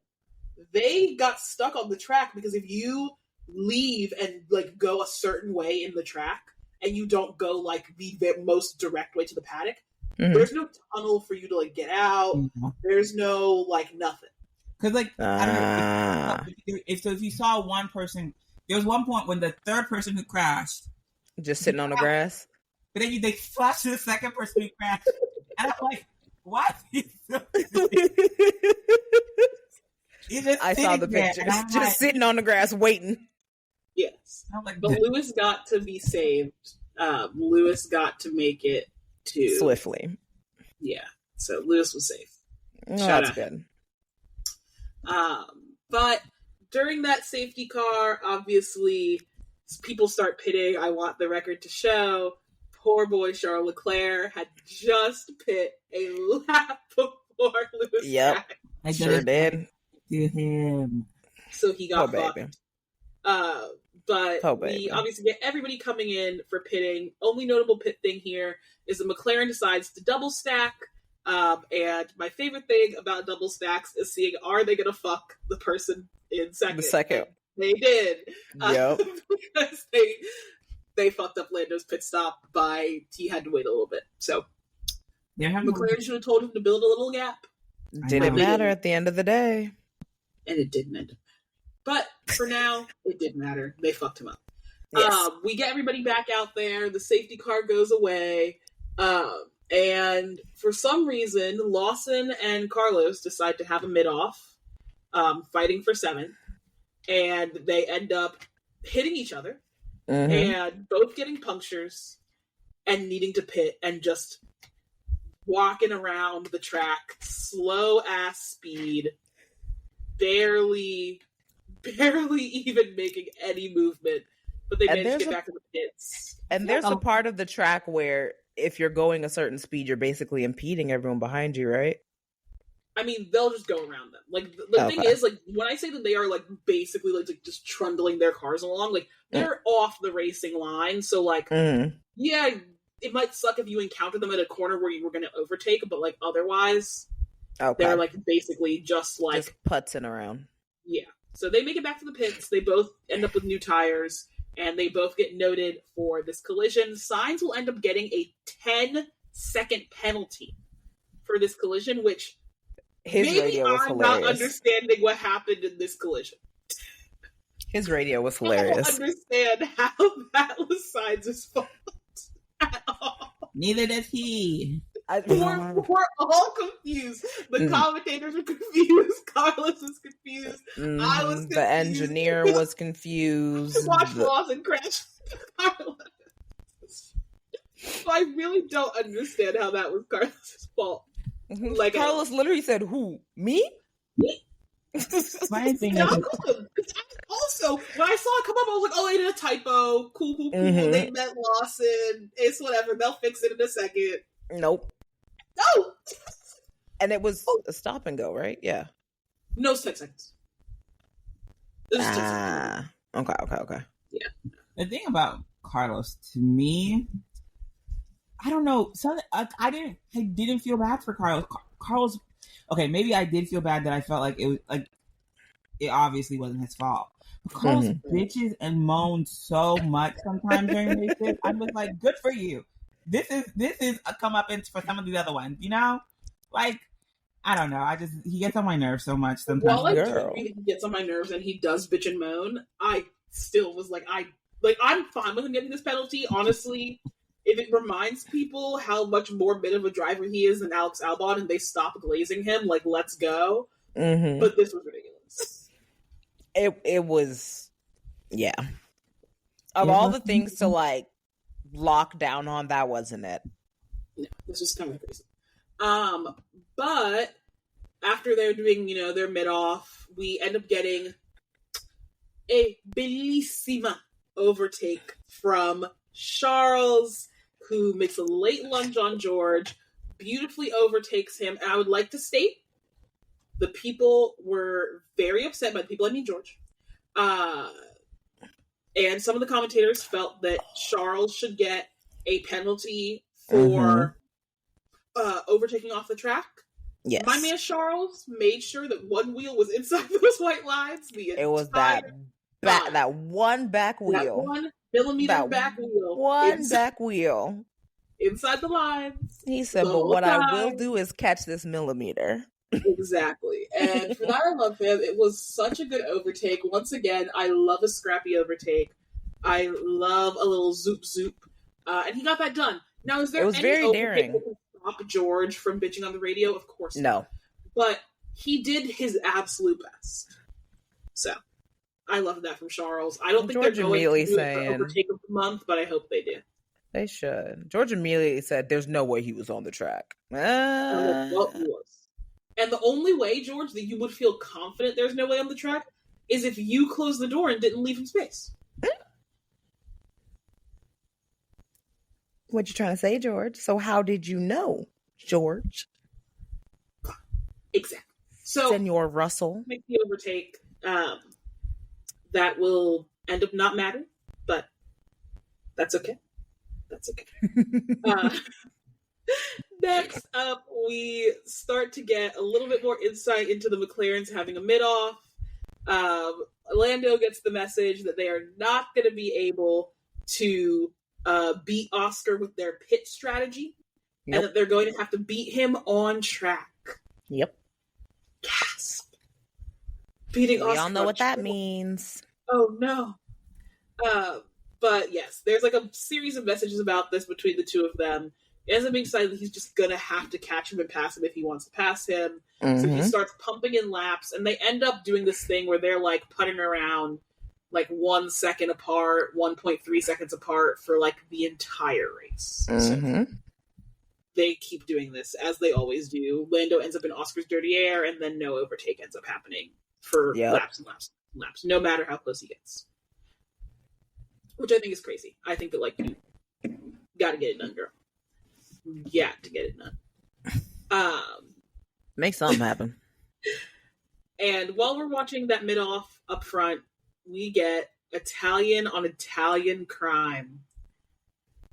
they got stuck on the track because if you leave and like go a certain way in the track and you don't go like the most direct way to the paddock, there's no tunnel for you to like get out. There's no like nothing. Because like I don't know if you saw one person, there was one point when the third person who crashed just sitting on the grass, but then they flashed to the second person who crashed, and I'm like, what? I saw the picture. Just sitting on the grass waiting. Yes. Like, but Lewis got to be saved. Lewis got to make it to swiftly. Yeah. So Lewis was safe. That's good. But during that safety car, obviously people start pitting. I want the record to show. Poor boy Charles Leclerc had just pit a lap before Lewis. Yep, I sure did. To him, so he got fucked. But we obviously get everybody coming in for pitting. Only notable pit thing here is that McLaren decides to double stack. And my favorite thing about double stacks is seeing are they going to fuck the person in second? The second. And they did. Yep. Because they fucked up Lando's pit stop by he had to wait a little bit. So McLaren should have told him to build a little gap. Didn't matter at the end of the day. And it didn't end up. But for now, it didn't matter. They fucked him up. Yes. We get everybody back out there. The safety car goes away. And for some reason, Lawson and Carlos decide to have a mid-off, fighting for 7th. And they end up hitting each other. And both getting punctures and needing to pit and just walking around the track, slow ass speed, barely even making any movement, but they managed to get back to the pits. And there's a part of the track where if you're going a certain speed, you're basically impeding everyone behind you, right? I mean, they'll just go around them. Like, the thing is, like, when I say that they are, like, basically, like just trundling their cars along, like, they're off the racing line, so, like, yeah, it might suck if you encounter them at a corner where you were going to overtake, but, like, otherwise, they're, like, basically just, like... Just putzing around. Yeah. So they make it back to the pits, they both end up with new tires, and they both get noted for this collision. Sainz will end up getting a 10-second penalty for this collision, which... His radio was hilarious. I'm not understanding what happened in this collision. His radio was hilarious. I don't understand how that was Sainz's fault at all. Neither does he. We're all confused. The commentators are confused. Carlos is confused. I was confused. The engineer was confused. Watch Lawson crash Carlos. I really don't understand how that was Carlos's fault. Like Carlos literally said, "Who? Me?" My thing is, also when I saw it come up, I was like, "Oh, they did a typo. Cool. They meant Lawson. It's whatever. They'll fix it in a second." Nope. No. And it was a stop and go, right? Yeah. No 6 seconds. It was Okay. Yeah. The thing about Carlos, to me, I don't know. I didn't feel bad for Carlos. Carlos, okay, maybe I did feel bad that I felt like it was like it obviously wasn't his fault. But Carlos bitches and moans so much sometimes during races. I'm just like, good for you. This is a comeuppance for some of the other ones, you know? Like, I don't know. He gets on my nerves so much sometimes. While I do he gets on my nerves and he does bitch and moan, I still was like, I'm fine with him getting this penalty, honestly. If it reminds people how much more bit of a driver he is than Alex Albon and they stop glazing him, like, let's go. But this was ridiculous. It was, yeah. Of all the things to like lock down on, that wasn't it. No, this was kind of crazy. But after they're doing, their mid-off, we end up getting a bellissima overtake from Charles, who makes a late lunge on George, beautifully overtakes him. And I would like to state, the people were very upset by the people, I mean George. And some of the commentators felt that Charles should get a penalty for overtaking off the track. Yes. My man Charles made sure that one wheel was inside those white lines. It was that one back wheel. That 1 millimeter back wheel. Back wheel. Inside the lines. He said, but what I will do is catch this millimeter. Exactly. And for that, I love him. It was such a good overtake. Once again, I love a scrappy overtake. I love a little zoop zoop. And he got that done. Now, is there any very daring that can stop George from bitching on the radio? Of course no. Not. But he did his absolute best. So, I love that from Charles. I don't think George they're going immediately to do saying, it for overtake of the month, but I hope they do. They should. George immediately said there's no way he was on the track. Well, he was. And the only way, George, that you would feel confident there's no way on the track is if you closed the door and didn't leave him space. What you trying to say, George? So how did you know, George? Exactly. So, Senor Russell. Make the overtake. That will end up not mattering, but that's okay. That's okay. Next up, we start to get a little bit more insight into the McLarens having a mid-off. Lando gets the message that they are not going to be able to beat Oscar with their pit strategy, and that they're going to have to beat him on track. Yep. Gasp. Beating Oscar. We all know what that means. Oh, no. But yes, there's like a series of messages about this between the two of them. It ends up being decided that he's just going to have to catch him and pass him if he wants to pass him. So he starts pumping in laps, and they end up doing this thing where they're like putting around like 1 second apart, 1.3 seconds apart for like the entire race. So they keep doing this as they always do. Lando ends up in Oscar's dirty air, and then no overtake ends up happening for laps and laps and laps, no matter how close he gets. Which I think is crazy. I think that like you gotta get it done, girl. Yeah, to get it done. Make something happen. And while we're watching that mid-off up front, we get Italian on Italian crime.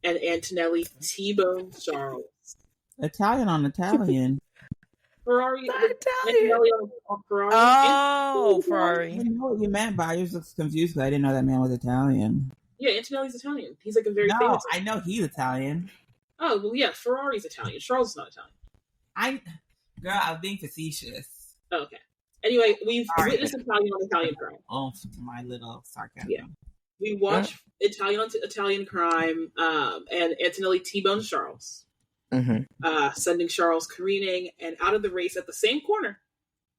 And Antonelli T-Bone Charles. Italian on Italian. Ferrari. Italian. On Ferrari. Oh, Ferrari. I didn't know what you meant, but I was just confused because I didn't know that man was Italian. Yeah, Antonelli's Italian. He's like a very famous. I know he's Italian. Oh, well, yeah, Ferrari's Italian. Charles is not Italian. Girl, I was being facetious. Oh, okay. Anyway, we've witnessed Italian on Italian crime. Oh, my little sarcasm. Yeah. We watch Italian on Italian crime, and Antonelli T-bones Charles, sending Charles careening and out of the race at the same corner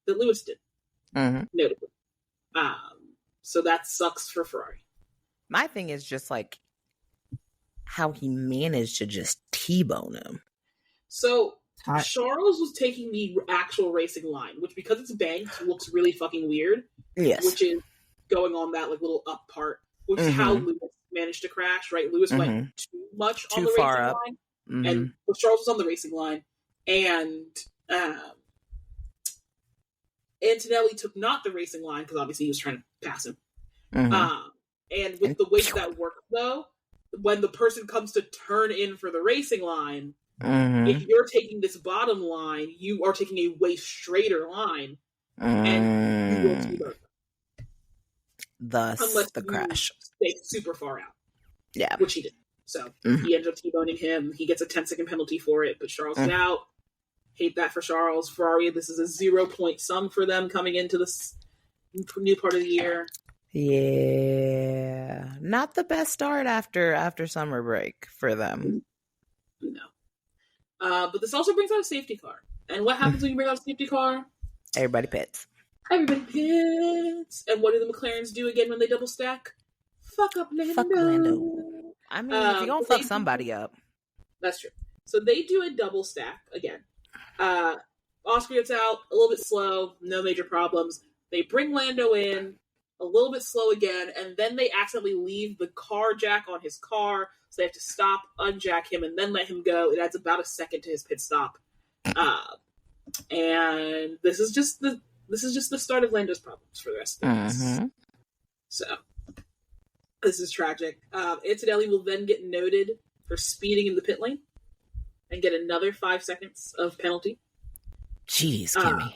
that Lewis did, notably. So that sucks for Ferrari. My thing is just like how he managed to just T-bone him. So Charles was taking the actual racing line, which because it's banked looks really fucking weird. Yes. Which is going on that like little up part, which is how Lewis managed to crash, right? Lewis went too much on the far racing up. line. And Charles was on the racing line. And Antonelli took not the racing line because obviously he was trying to pass him. And with the way that works, though, when the person comes to turn in for the racing line, if you're taking this bottom line, you are taking a way straighter line, and you will T-bone. Thus, the crash. Stay super far out. Yeah. Which he did. So he ended up T-boning him. He gets a 10-second penalty for it, but Charles is out. Hate that for Charles. Ferrari, this is a 0-point sum for them coming into this new part of the year. Yeah, not the best start after summer break for them. No. But this also brings out a safety car. And what happens when you bring out a safety car? Everybody pits. Everybody pits. And what do the McLarens do again when they double stack? fuck up Lando. Fuck Lando. I mean, if you're gonna fuck somebody up. That's true. So they do a double stack again. Oscar gets out a little bit slow, no major problems. They bring Lando in a little bit slow again, and then they accidentally leave the car jack on his car, so they have to stop, unjack him, and then let him go. It adds about a second to his pit stop. And this is just the start of Lando's problems for the rest of the race. So this is tragic. Antonelli will then get noted for speeding in the pit lane and get another 5 seconds of penalty. Jeez, Kimmy.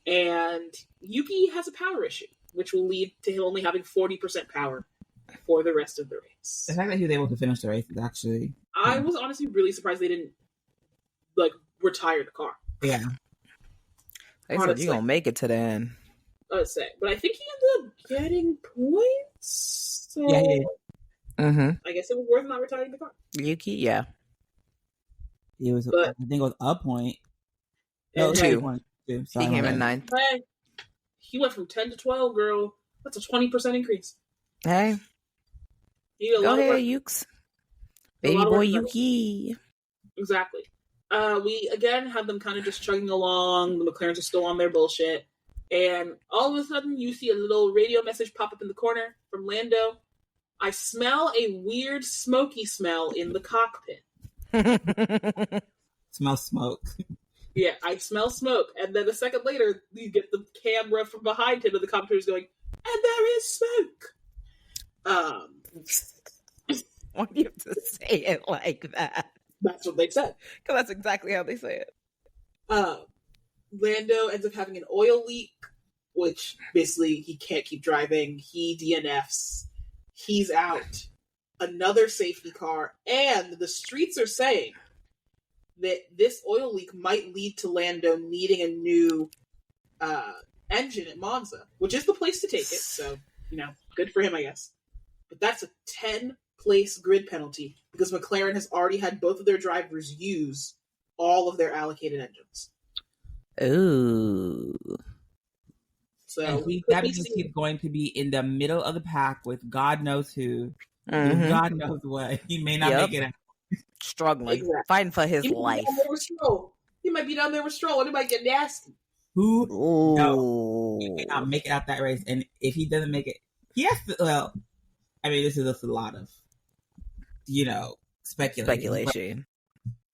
And Yuki has a power issue, which will lead to him only having 40% power for the rest of the race. The fact that he was able to finish the race is actually... I was honestly really surprised they didn't, retire the car. Yeah. They said you're going to make it to the end. Let's say. But I think he ended up getting points. So yeah, he did. I guess it was worth not retiring the car. Yuki, yeah. It was, I think it was a point. No, 2. He came in 9th. Hey, he went from 10 to 12, girl. That's a 20% increase. Hey. Go ahead, Ukes. Baby boy Yuki. Exactly. We, again, have them kind of just chugging along. The McLarens are still on their bullshit. And all of a sudden, you see a little radio message pop up in the corner from Lando. I smell a weird smoky smell in the cockpit. Smell smoke. Yeah, I smell smoke. And then a second later, you get the camera from behind him and the commentator's going, and there is smoke. Why do you have to say it like that? That's what they said. Because that's exactly how they say it. Lando ends up having an oil leak, which basically he can't keep driving. He DNFs. He's out. Another safety car. And the streets are saying that this oil leak might lead to Lando needing a new engine at Monza, which is the place to take it. So, good for him, I guess. But that's a 10-place grid penalty because McLaren has already had both of their drivers use all of their allocated engines. Ooh. So that means he's going to be in the middle of the pack with God knows who, God knows what. He may not make it out. Struggling, fighting for his life. He might be down there with Stroll, and it might get nasty. Who knows? He may not make it out that race, and if he doesn't make it, he has to. Well, I mean, this is just a lot of, speculation.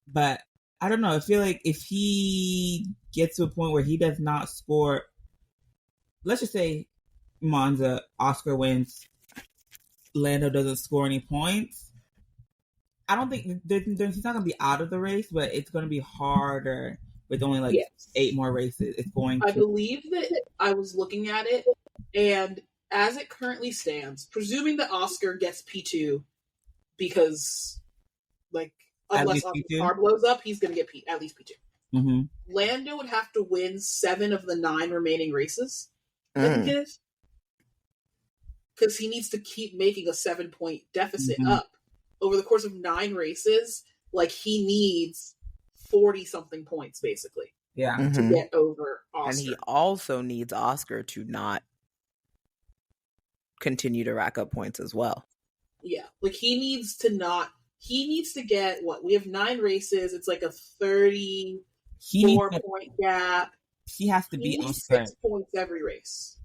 But I don't know. I feel like if he gets to a point where he does not score, let's just say Monza, Oscar wins, Lando doesn't score any points. I don't think he's not going to be out of the race, but it's going to be harder with only 8 more races. It's going to... I believe that I was looking at it, and as it currently stands, presuming that Oscar gets P2, because, unless Oscar's car blows up, he's going to get at least P2. Mm-hmm. Lando would have to win 7 of the 9 remaining races, I think it is. Because he needs to keep making a 7-point deficit up. Over the course of 9 races, he needs 40-something points, basically. Yeah. To get over Oscar. And he also needs Oscar to not continue to rack up points as well. Yeah. He needs to get, we have 9 races. It's a 34-point gap. He has to beat Oscar. 6 points every race.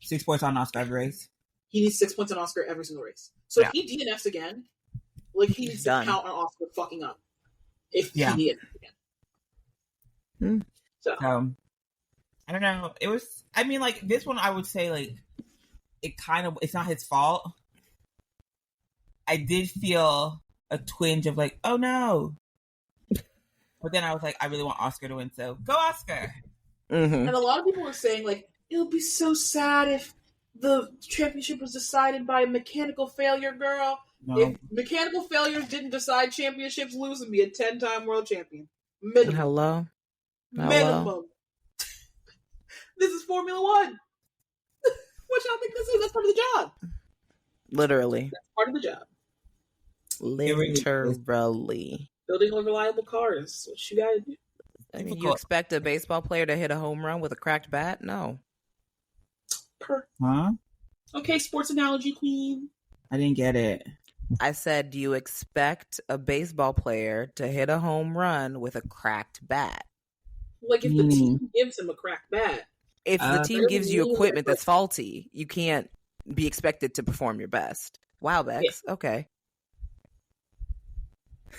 6 points on Oscar every race? He needs 6 points on Oscar every single race. So if he DNFs again, he needs to count on Oscar fucking up. If he DNFs again. So, I don't know. It was, this one I would say, it's not his fault. I did feel a twinge of oh no. But then I was I really want Oscar to win, so go Oscar. And a lot of people were saying, it would be so sad if the championship was decided by a mechanical failure, girl. No. If mechanical failures didn't decide championships, lose and be a 10-time world champion. Minimum. Hello? Minimum. This is Formula One. What y'all think this is? That's part of the job. Literally. That's part of the job. Literally. Building a reliable car is what you gotta do. I mean, you expect a baseball player to hit a home run with a cracked bat? No. Huh? Okay, sports analogy queen. I didn't get it. I said, do you expect a baseball player to hit a home run with a cracked bat? Like if the team gives him a cracked bat. If the team gives you equipment that's faulty, you can't be expected to perform your best. Wow, Bex. Yeah. Okay.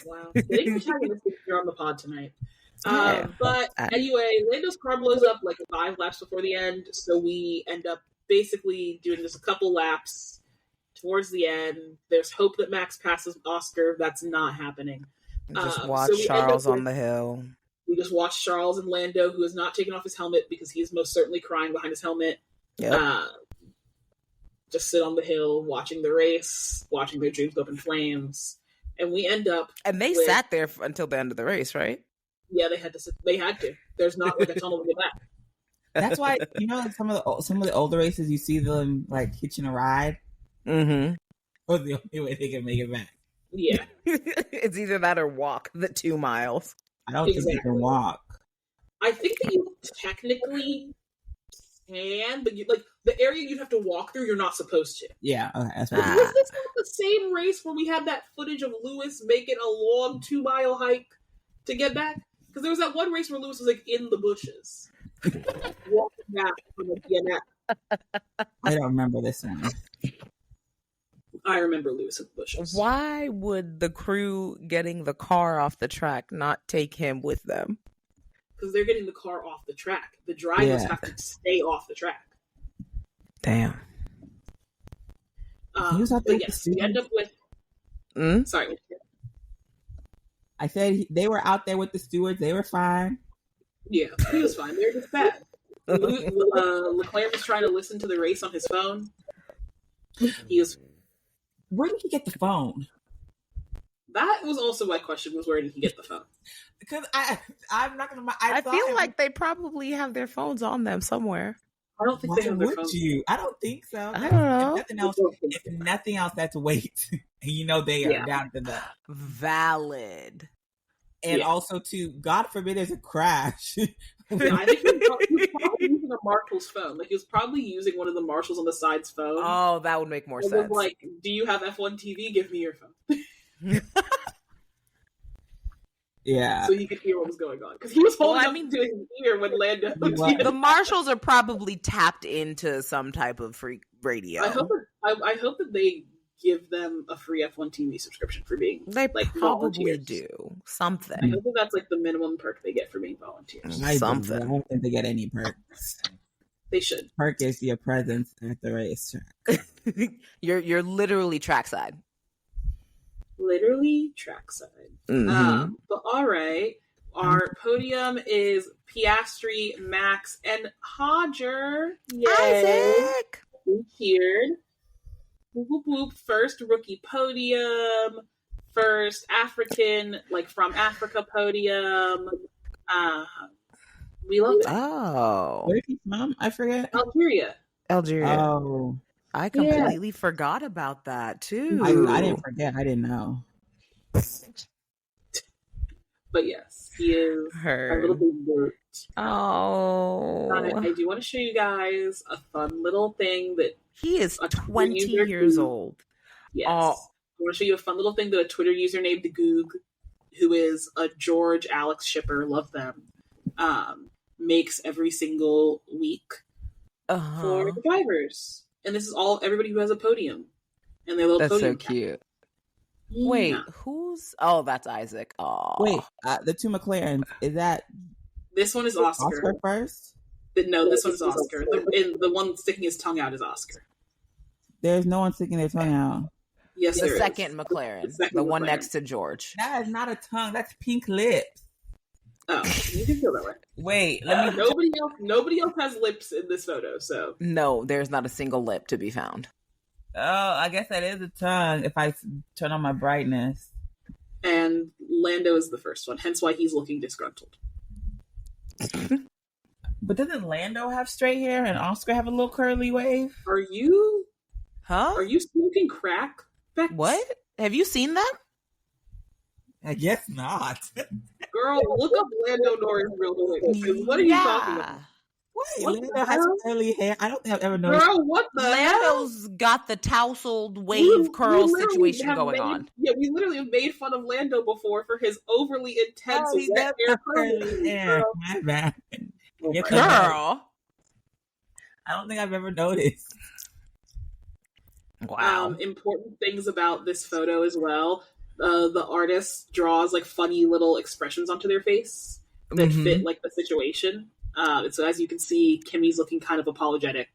Wow. They can try to you're on the pod tonight. But anyway, Lando's car blows up like 5 laps before the end, so we end up basically doing just a couple laps towards the end. There's hope that Max passes Oscar. That's not happening. Just watch Charles on the hill. We just watch Charles and Lando, who has not taken off his helmet because he is most certainly crying behind his helmet. Yep. Just sit on the hill, watching the race, watching their dreams go up in flames. And we end up... And they sat there until the end of the race, right? Yeah, they had to. They had to. There's not like a tunnel to get back. That's why, like some of the older races, you see them like hitching a ride. Mm-hmm. Or the only way they can make it back. Yeah. It's either that or walk the 2 miles. I don't think you can walk. I think that you technically can, but like the area you'd have to walk through, you're not supposed to. Yeah, okay, that's right. Was this not the same race where we had that footage of Lewis making a long 2-mile hike to get back? Because there was that one race where Lewis was like in the bushes, walking back from the DNF. I don't remember this one. I remember Lewis in the bushes. Why would the crew getting the car off the track not take him with them? Because they're getting the car off the track. The drivers have to stay off the track. Damn. He was out there yes, we end up with... Sorry. I said they were out there with the stewards. They were fine. Yeah, he was fine. They were just bad. Leclerc was trying to listen to the race on his phone. He was... Where did he get the phone? That was also my question, was where did he get the phone? Because I'm not going to... I feel like they probably have their phones on them somewhere. I don't think they have their phones. I don't think so. I don't know. If nothing else, that's weight. And they are down to the... Valid. And also, too, God forbid there's a crash. I think he was probably using a marshal's phone. Like, he was probably using one of the marshals on the side's phone. Oh, that would make more sense. Was like, do you have F1 TV? Give me your phone. Yeah. So he could hear what was going on. Because he was holding up to his ear when Lando... The marshals are probably tapped into some type of free radio. I hope that they give them a free F1 TV subscription for being They probably volunteers. do. Something. I hope that that's like the minimum perk they get for being volunteers. I don't think they get any perks. They should. Perk is your presence at the racetrack. You're literally trackside. Literally trackside. Mm-hmm. But all right, our podium is Piastri, Max, and Hodger. Yay! Isaac. We cheered. Whoop, whoop, whoop. First rookie podium. First African, like from Africa podium. We love it. Oh, where is he from? I forget. Algeria. Oh, I completely forgot about that too. I didn't forget. I didn't know. But yes, he is a little bit dirt. Oh. I do want to show you guys a fun little thing that he is 20 years old. Yes. I want to show you a fun little thing that a Twitter user named the Goog, who is a George Alex shipper, love them, makes every single week for the drivers. And this is everybody who has a podium. And their little That's podium. That's so cute. Wait, who's... Oh, that's Isaac. Oh. Wait, the 2 McLarens, is that... This one is Oscar. Oscar first? No, this one is Oscar. The one sticking his tongue out is Oscar. There's no one sticking their tongue out. Yes, the second McLaren. The one next to George. That is not a tongue. That's pink lips. Oh, you can feel that way. Wait, Nobody else has lips in this photo, so... No, there's not a single lip to be found. Oh, I guess that is a tongue if I turn on my brightness. And Lando is the first one, hence why he's looking disgruntled. But doesn't Lando have straight hair and Oscar have a little curly wave? Are you smoking crack, Bex? What? Have you seen that? I guess not. Girl, look up Lando Norris real quick. What are you talking about? Wait, What Lando the has hell? curly hair. I don't think I've ever noticed. Girl, what the hell? Lando's got the tousled We wave curl literally situation have going made- on. Yeah, we literally have made fun of Lando before for his overly intense Oh, he wet does hair have color. curly hair. Girl. My bad. Oh You're my correct. God. Girl. I don't think I've ever noticed. Wow. Important things about this photo as well. The artist draws like funny little expressions onto their face that fit like the situation. And so as you can see, Kimmy's looking kind of apologetic,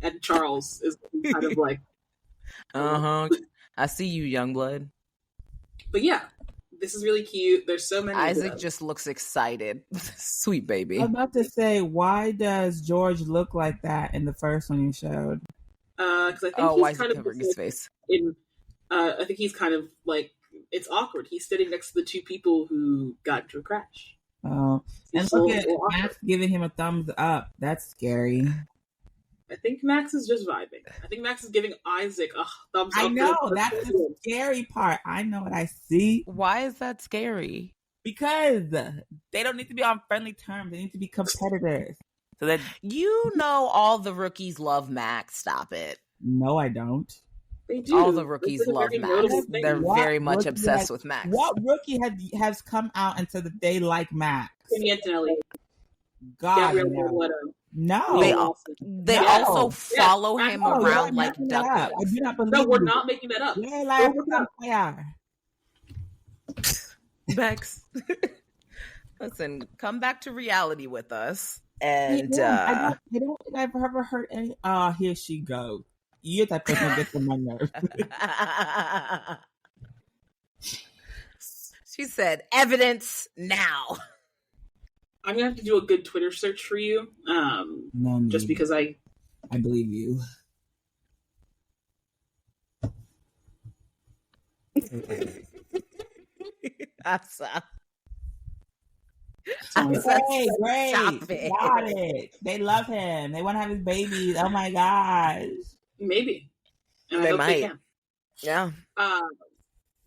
and Charles is looking kind of like, I see you, Youngblood. but yeah, this is really cute. There's so many. Isaac just looks excited. Sweet baby. I'm about to say, why does George look like that in the first one you showed? Because I think Why he's is kind he of covering just, his like, face? I think he's kind of like, it's awkward. He's sitting next to the two people who got into a crash. Oh, and He's look a at little awkward. Max giving him a thumbs up. That's scary. I think Max is just vibing. I think Max is giving Isaac a thumbs up. I know, for the that's the scary part. I know what I see. Why is that scary? Because they don't need to be on friendly terms. They need to be competitors. So that You know all the rookies love Max. Stop it. no, I don't. They do. All the rookies It's like a love very Max. notable thing. They're What very much rookie obsessed has- with Max. What rookie has come out and said that they like Max? Timmy Antonelli, God, Gabrielle no. Leto. No. They Will all- Wilson. They No. also follow Yeah, him I know, around I'm like making that up. I ducklings. do not believe No, we're you. not making that up. Yeah, like, Look it up. yeah. Bex. Listen, come back to reality with us. Hey, And I don't think I've ever heard any. Here she goes. You're that person that gets on my nerves. she said, evidence now. I'm gonna have to do a good Twitter search for you, No need. just because I believe you. Asa. Hey, great. Stop it. Got it. They love him. They want to have his babies. Oh my gosh. maybe. And I They hope might. They can. Yeah.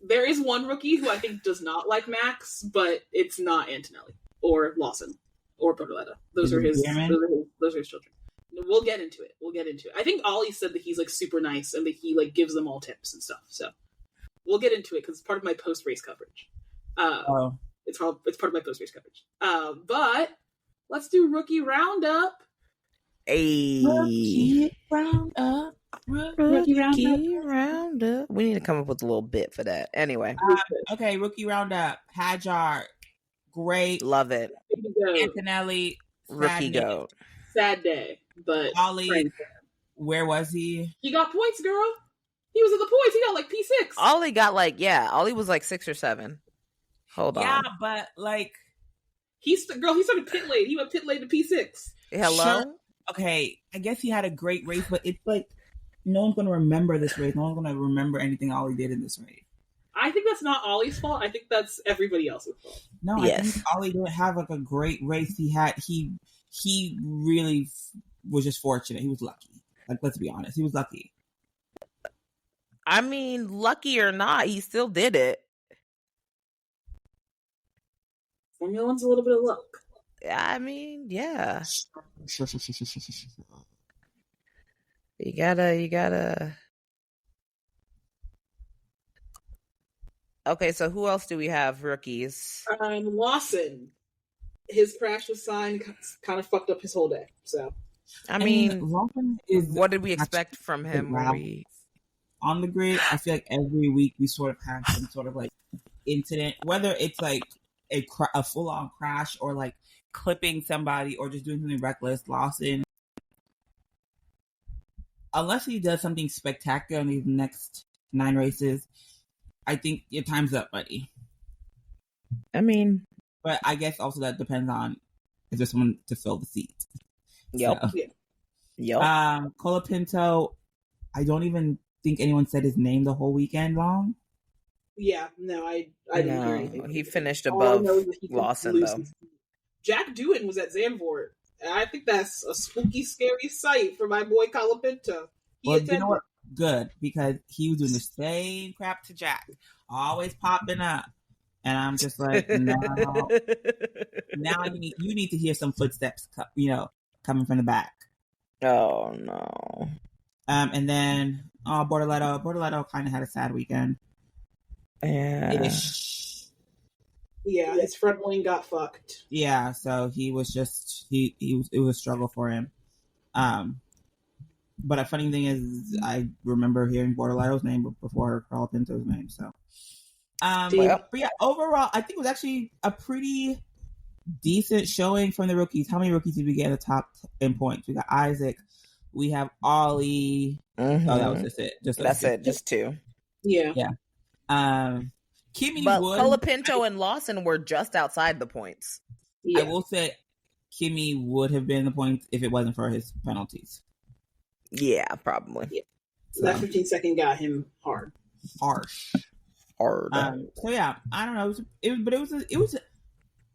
There is one rookie who I think does not like Max, but it's not Antonelli or Lawson or Bortoletta. Those Is are it his. Bierman? Those are his children. We'll get into it. I think Ollie said that he's like super nice and that he like gives them all tips and stuff. So we'll get into it because it's part of my post race coverage. Oh. It's part of my post race coverage. But let's do rookie roundup. Hey. Roundup. Rookie roundup. Roundup. We need to come up with a little bit for that. Anyway, Okay, rookie roundup. Hajar. Great. love it. Antonelli. Rookie sadness. goat. Sad day, but Ollie. friend. Where was he? He got points, girl. He was at the points. He got like P6. Ollie got Ollie was like 6 or 7. Hold Yeah, on. but like, He started pit lane. He went pit lane to P6. Hello? Sure. Okay, I guess he had a great race, but it's like no one's going to remember this race. No one's going to remember anything Ollie did in this race. I think that's not Ollie's fault. I think that's everybody else's fault. No, Yes. I think Ollie didn't have like a great race. He really was just fortunate. He was lucky. Like, let's be honest, he was lucky. I mean, lucky or not, he still did it. Formula One's a little bit of luck. I mean, yeah. You gotta. Okay, so who else do we have? Rookies. Lawson, his crash with sign kind of fucked up his whole day. So I mean, Lawson is what did we expect from him? Wow. On the grid. I feel like every week we sort of have some sort of like incident, whether it's like a full on crash or like clipping somebody or just doing something reckless. Lawson, unless he does something spectacular in these next 9 races, I think your time's up, buddy. I mean, But I guess also that depends on if there's someone to fill the seat. yep. So, Yep. Colapinto, I don't even think anyone said his name the whole weekend long. yeah, no, I didn't hear anything. He finished All I above know is that he could Lawson, lose though. his- Jack Doohan was at Zandvoort. And I think that's a spooky, scary sight for my boy Colapinto. Well, you know what? Good, because he was doing the same crap to Jack, always popping up, and I'm just like, no. Now you need to hear some footsteps. You know, coming from the back. Oh no. And then Bortoletto kind of had a sad weekend. Yeah. Ish. Yeah, his front lane got fucked. Yeah, so he was just it was a struggle for him. But a funny thing is, I remember hearing Bortoletto's name before Carl Pinto's name. So, but yeah, overall, I think it was actually a pretty decent showing from the rookies. How many rookies did we get in the top in points? We got Isaac. We have Ollie. Mm-hmm. Oh, that was just it. Just two. Yeah. Kimmy but Wood. Colapinto and Lawson were just outside the points. Yeah. I will say Kimmy would have been the points if it wasn't for his penalties. Yeah, probably. Yeah. So that 15-second got him hard. Harsh. Hard. So yeah, I don't know.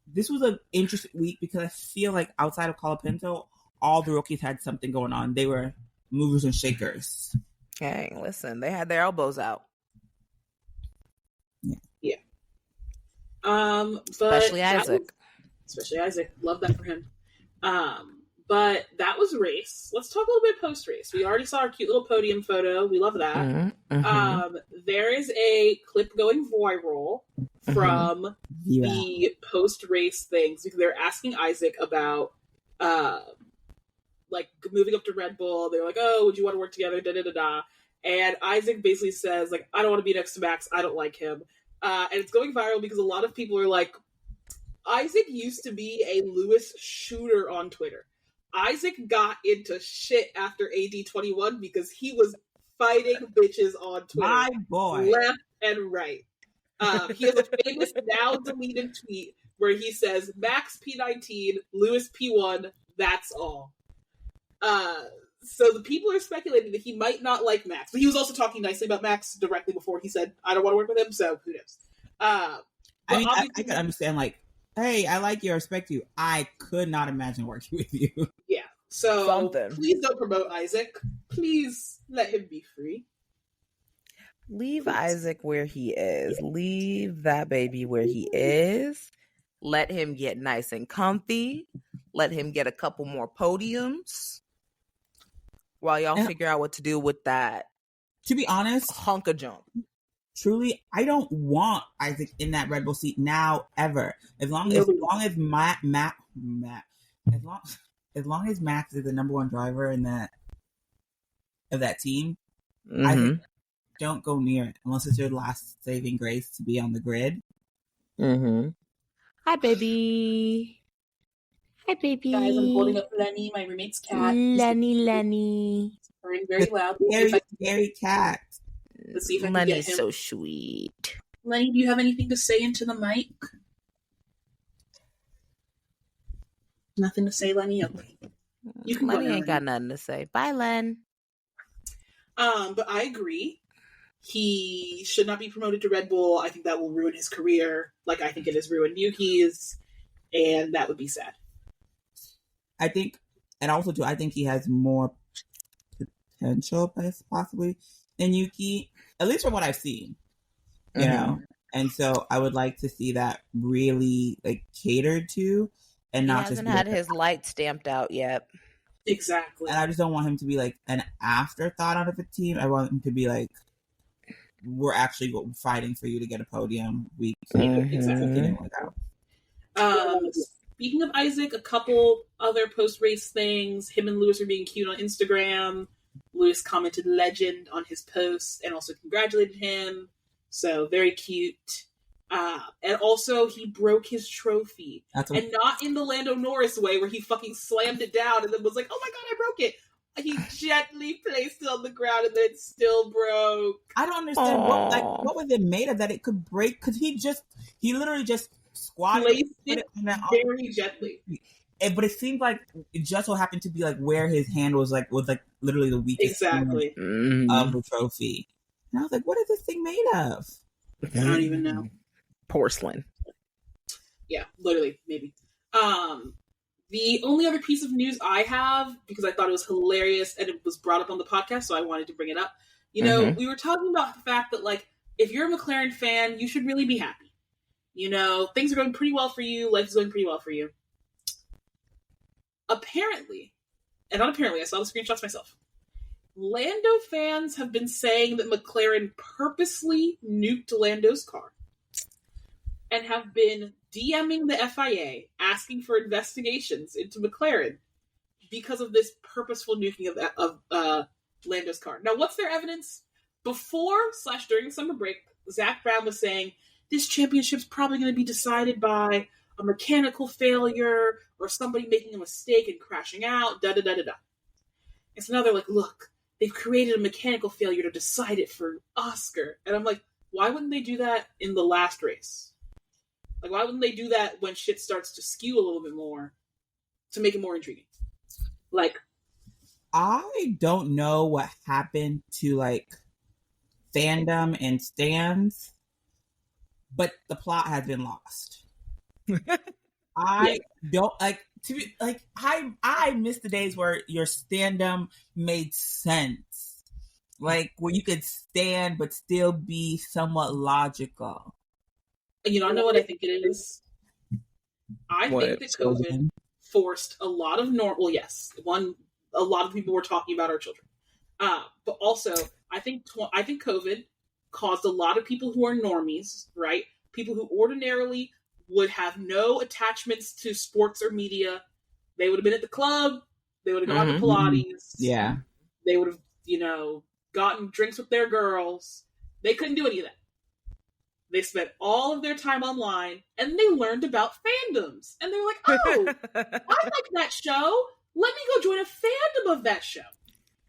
This was an interesting week because I feel like outside of Colapinto, all the rookies had something going on. They were movers and shakers. Hey, listen, they had their elbows out. Yeah. Especially Isaac. Especially Isaac. Love that for him. But that was race. Let's talk a little bit post-race. We already saw our cute little podium photo. We love that. Mm-hmm. There is a clip going viral from the post-race things because they're asking Isaac about like moving up to Red Bull. They're like, oh, would you want to work together? Da-da-da-da. And Isaac basically says, like, I don't want to be next to Max. I don't like him. And it's going viral because a lot of people are like, Isaac used to be a Lewis shooter on Twitter. Isaac got into shit after AD21 because he was fighting bitches on Twitter. My boy. Left and right. He has a famous now deleted tweet where he says, Max P19, Lewis P1, that's all. So the people are speculating that he might not like Max. But he was also talking nicely about Max directly before he said, I don't want to work with him, so who knows? I can understand, like, hey, I like you, I respect you. I could not imagine working with you. Yeah. So please don't promote Isaac. Please let him be free. Leave Isaac where he is. Leave that baby where he is. Let him get nice and comfy. Let him get a couple more podiums while y'all figure out what to do with that. To be honest, hunk of junk. Truly, I don't want Isaac in that Red Bull seat now, ever. As long as Max is the number one driver in that team, Isaac, don't go near it unless it's your last saving grace to be on the grid. Hi, baby. Hi, baby. Guys, I'm holding up Lenny, my roommate's cat. Lenny. He's purring very loud. Scary cat. Let's see if I can Lenny's get him. so sweet. Lenny, do you have anything to say into the mic? Nothing to say, Lenny? Okay. You can Lenny go now, ain't got nothing to say. Bye, Len. But I agree. He should not be promoted to Red Bull. I think that will ruin his career, like I think it has ruined Yuki's, and that would be sad. I think he has more potential, possibly, than Yuki, at least from what I've seen. You know, and so I would like to see that really like catered to, and not just hasn't had his light stamped out yet. Exactly. And I just don't want him to be like an afterthought out of a team. I want him to be like, we're actually fighting for you to get a podium. Exactly. Speaking of Isaac, a couple other post-race things. Him and Lewis are being cute on Instagram. Lewis commented legend on his post and also congratulated him. So very cute. And also he broke his trophy. And not in the Lando Norris way where he fucking slammed it down and then was like, oh my god, I broke it. He gently placed it on the ground and then it still broke. I don't understand what was it made of that it could break? Because he literally just squatted it very gently. But it seemed like it just so happened to be like where his hand was like literally the weakest of the trophy. And I was like, what is this thing made of? I don't even know. Porcelain. Yeah, literally, maybe. The only other piece of news I have, because I thought it was hilarious and it was brought up on the podcast, so I wanted to bring it up. You know, we were talking about the fact that, like, if you're a McLaren fan, you should really be happy. You know, things are going pretty well for you. Life is going pretty well for you. Apparently, and not apparently, I saw the screenshots myself. Lando fans have been saying that McLaren purposely nuked Lando's car and have been DMing the FIA asking for investigations into McLaren because of this purposeful nuking of Lando's car. Now, what's their evidence? Before/during summer break, Zach Brown was saying this championship's probably going to be decided by a mechanical failure or somebody making a mistake and crashing out, da-da-da-da-da. And so now they're like, look, they've created a mechanical failure to decide it for Oscar. And I'm like, why wouldn't they do that in the last race? Like, why wouldn't they do that when shit starts to skew a little bit more to make it more intriguing? Like, I don't know what happened to, like, fandom and stands, but the plot has been lost. I don't, like, to be, like, I miss the days where your standum made sense. Like, where you could stand but still be somewhat logical. You know what I think it is? I think that COVID forced a lot of a lot of people were talking about our children. But also, I think COVID caused a lot of people who are normies, right? People who ordinarily would have no attachments to sports or media. They would have been at the club. They would have gone to Pilates. Yeah. They would have, gotten drinks with their girls. They couldn't do any of that. They spent all of their time online, and they learned about fandoms. And they were like, oh, I like that show. Let me go join a fandom of that show.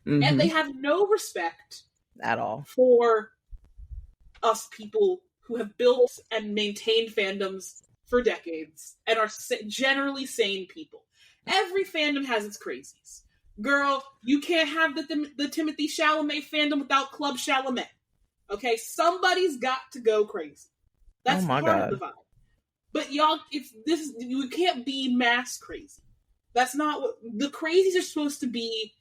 Mm-hmm. And they have no respect at all for us people who have built and maintained fandoms for decades and are generally sane people. Every fandom has its crazies. Girl, you can't have the Timothy Chalamet fandom without Club Chalamet. Okay, somebody's got to go crazy. That's part of the vibe. But y'all, you can't be mass crazy. That's not what the crazies are supposed to be.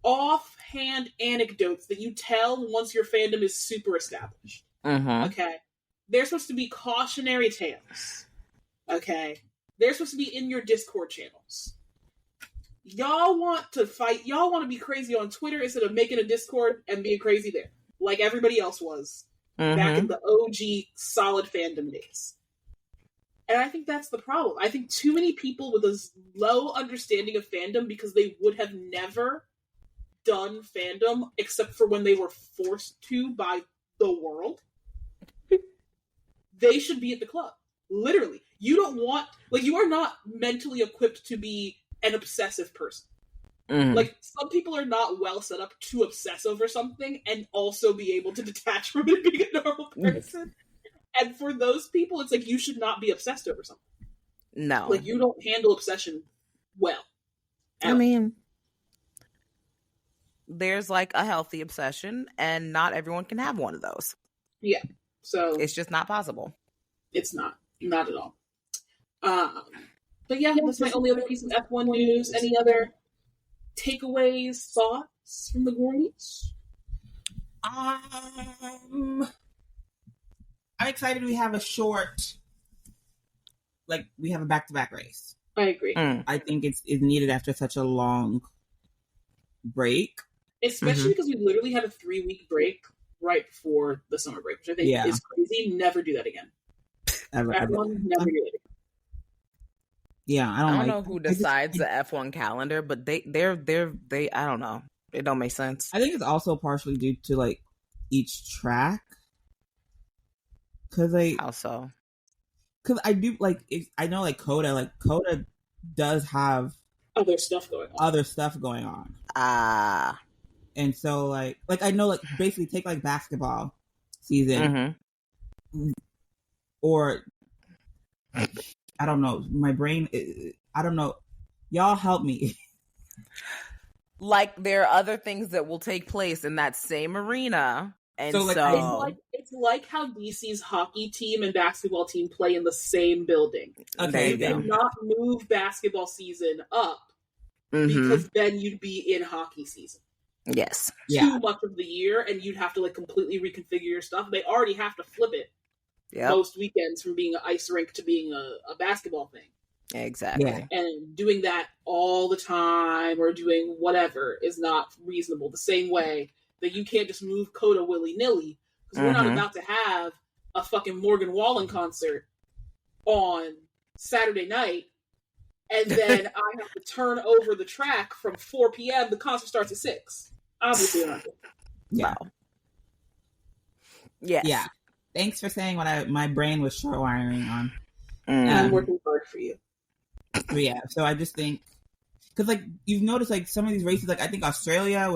Offhand anecdotes that you tell once your fandom is super established. Okay, they're supposed to be cautionary tales. Okay, they're supposed to be in your Discord channels. Y'all want to fight. Y'all want to be crazy on Twitter instead of making a Discord and being crazy there. Like everybody else was back in the OG solid fandom days. And I think that's the problem. I think too many people with a low understanding of fandom because they would have never done fandom except for when they were forced to by the world. They should be at the club. Literally. You are not mentally equipped to be an obsessive person. Like, some people are not well set up to obsess over something and also be able to detach from it being a normal person. And for those people, it's like, you should not be obsessed over something. No. Like, you don't handle obsession well. I mean, there's like a healthy obsession, and not everyone can have one of those. Yeah. So it's just not possible. It's not. Not at all. But yeah, that's my only other piece of F1 news. Any other takeaways, thoughts from the Gornies? I'm excited we have we have a back-to-back race. I agree. I think it's needed after such a long break. Especially because we literally had a 3-week break right before the summer break, which I think is crazy. Never do that again. Ever. Never do that again. Yeah, I don't know who decides the F1 calendar, but they I don't know. It don't make sense. I think it's also partially due to like each track. How so? Because I do I know Coda does have other stuff going on. And so like I know basically take basketball season or I don't know. My brain, I don't know. Y'all help me. Like, there are other things that will take place in that same arena. And it's like how DC's hockey team and basketball team play in the same building. Okay. They do not move basketball season up because then you'd be in hockey season. Yes. Too much of the year, and you'd have to completely reconfigure your stuff. They already have to flip it. Most weekends from being an ice rink to being a basketball thing. Exactly. Yeah. And doing that all the time or doing whatever is not reasonable. The same way that you can't just move Coda willy-nilly, because we're not about to have a fucking Morgan Wallen concert on Saturday night, and then I have to turn over the track from 4 p.m. The concert starts at 6. Obviously not. Yeah. No. Yes. Yeah. Thanks for saying what my brain was short wiring on. I'm working hard for you. But yeah, so I just think, because like you've noticed, like some of these races, like I think Australia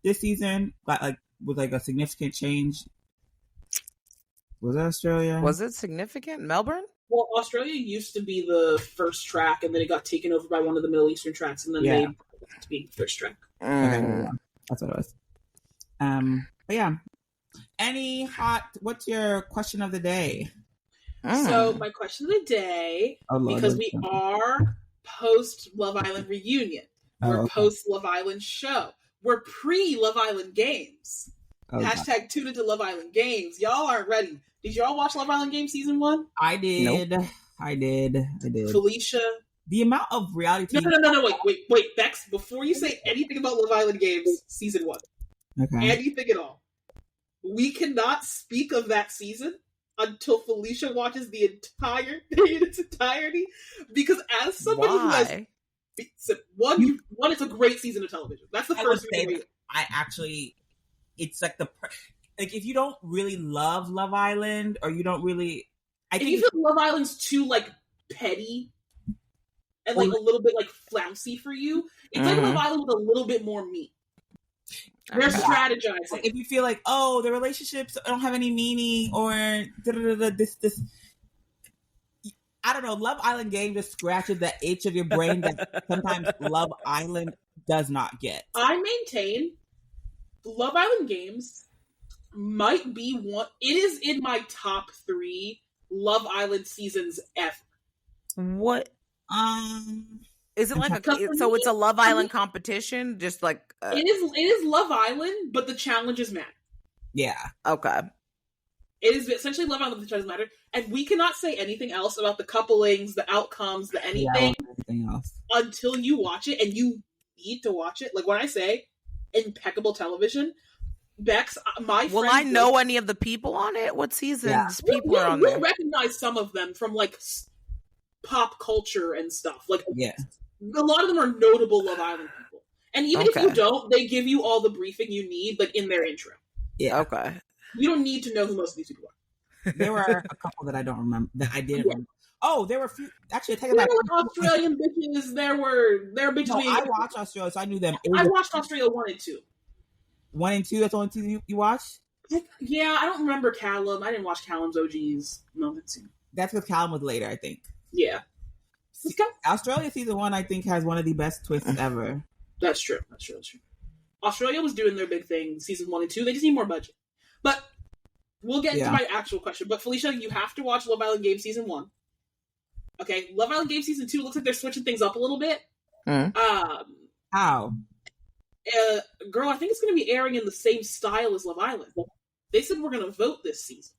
this season got like with like a significant change. Was it Australia? Was it significant? Melbourne? Well, Australia used to be the first track, and then it got taken over by one of the Middle Eastern tracks, and then they to be the first track. Okay, yeah. That's what it was. But yeah, what's your question of the day? So my question of the day, because we are post Love Island reunion, we're post Love Island show, we're pre Love Island games. Hashtag tune into Love Island games. Y'all aren't ready. Did y'all watch Love Island Games season 1? I did. Nope. I did. Felicia. The amount of reality TV. No. Wait. Bex, before you say anything about Love Island Games season 1, anything at all, we cannot speak of that season until Felicia watches the entire thing in its entirety. Because as somebody who has one, it's a great season of television. That's the first thing. I actually, it's like like if you don't really love Love Island, or you don't really, I think you feel Love Island's too like petty and like a little bit like flouncy for you, it's like Love Island with a little bit more meat. They're strategizing. Like if you feel like, oh, the relationships don't have any meaning, or this, I don't know, Love Island game just scratches that itch of your brain that sometimes Love Island does not get. I maintain Love Island games might be one. It is in my top 3 Love Island seasons ever. What? Is it like so it's a Love Island competition? Just like it is Love Island, but the challenges matter. Yeah. Okay. It is essentially Love Island, but the challenges matter, and we cannot say anything else about the couplings, the outcomes, the anything else until you watch it, and you need to watch it. Like when I say impeccable television, Bex, my friend. Will I know any of the people on it? What seasons people are on there? We'll recognize some of them from like pop culture and stuff. Like a lot of them are notable Love Island people. And even if you don't, they give you all the briefing you need, like in their intro. Yeah. Okay. You don't need to know who most of these people are. There were a couple that I don't remember, that I didn't remember. Oh, there were a few. Actually, there were like Australian bitches. There were bitches. No, I watched Australia, so I knew them. I watched Australia 1 and 2. 1 and 2. That's the only 2 you watched. Yeah, I don't remember Callum. I didn't watch Callum's OGs moments. That's because Callum was later, I think. Yeah. Australia season 1, I think, has one of the best twists ever. That's true. Australia was doing their big thing season 1 and 2. They just need more budget. But we'll get into my actual question. But Felicia, you have to watch Love Island Games season 1. Okay, Love Island Games season 2 looks like they're switching things up a little bit. How? Girl, I think it's going to be airing in the same style as Love Island. They said we're going to vote this season.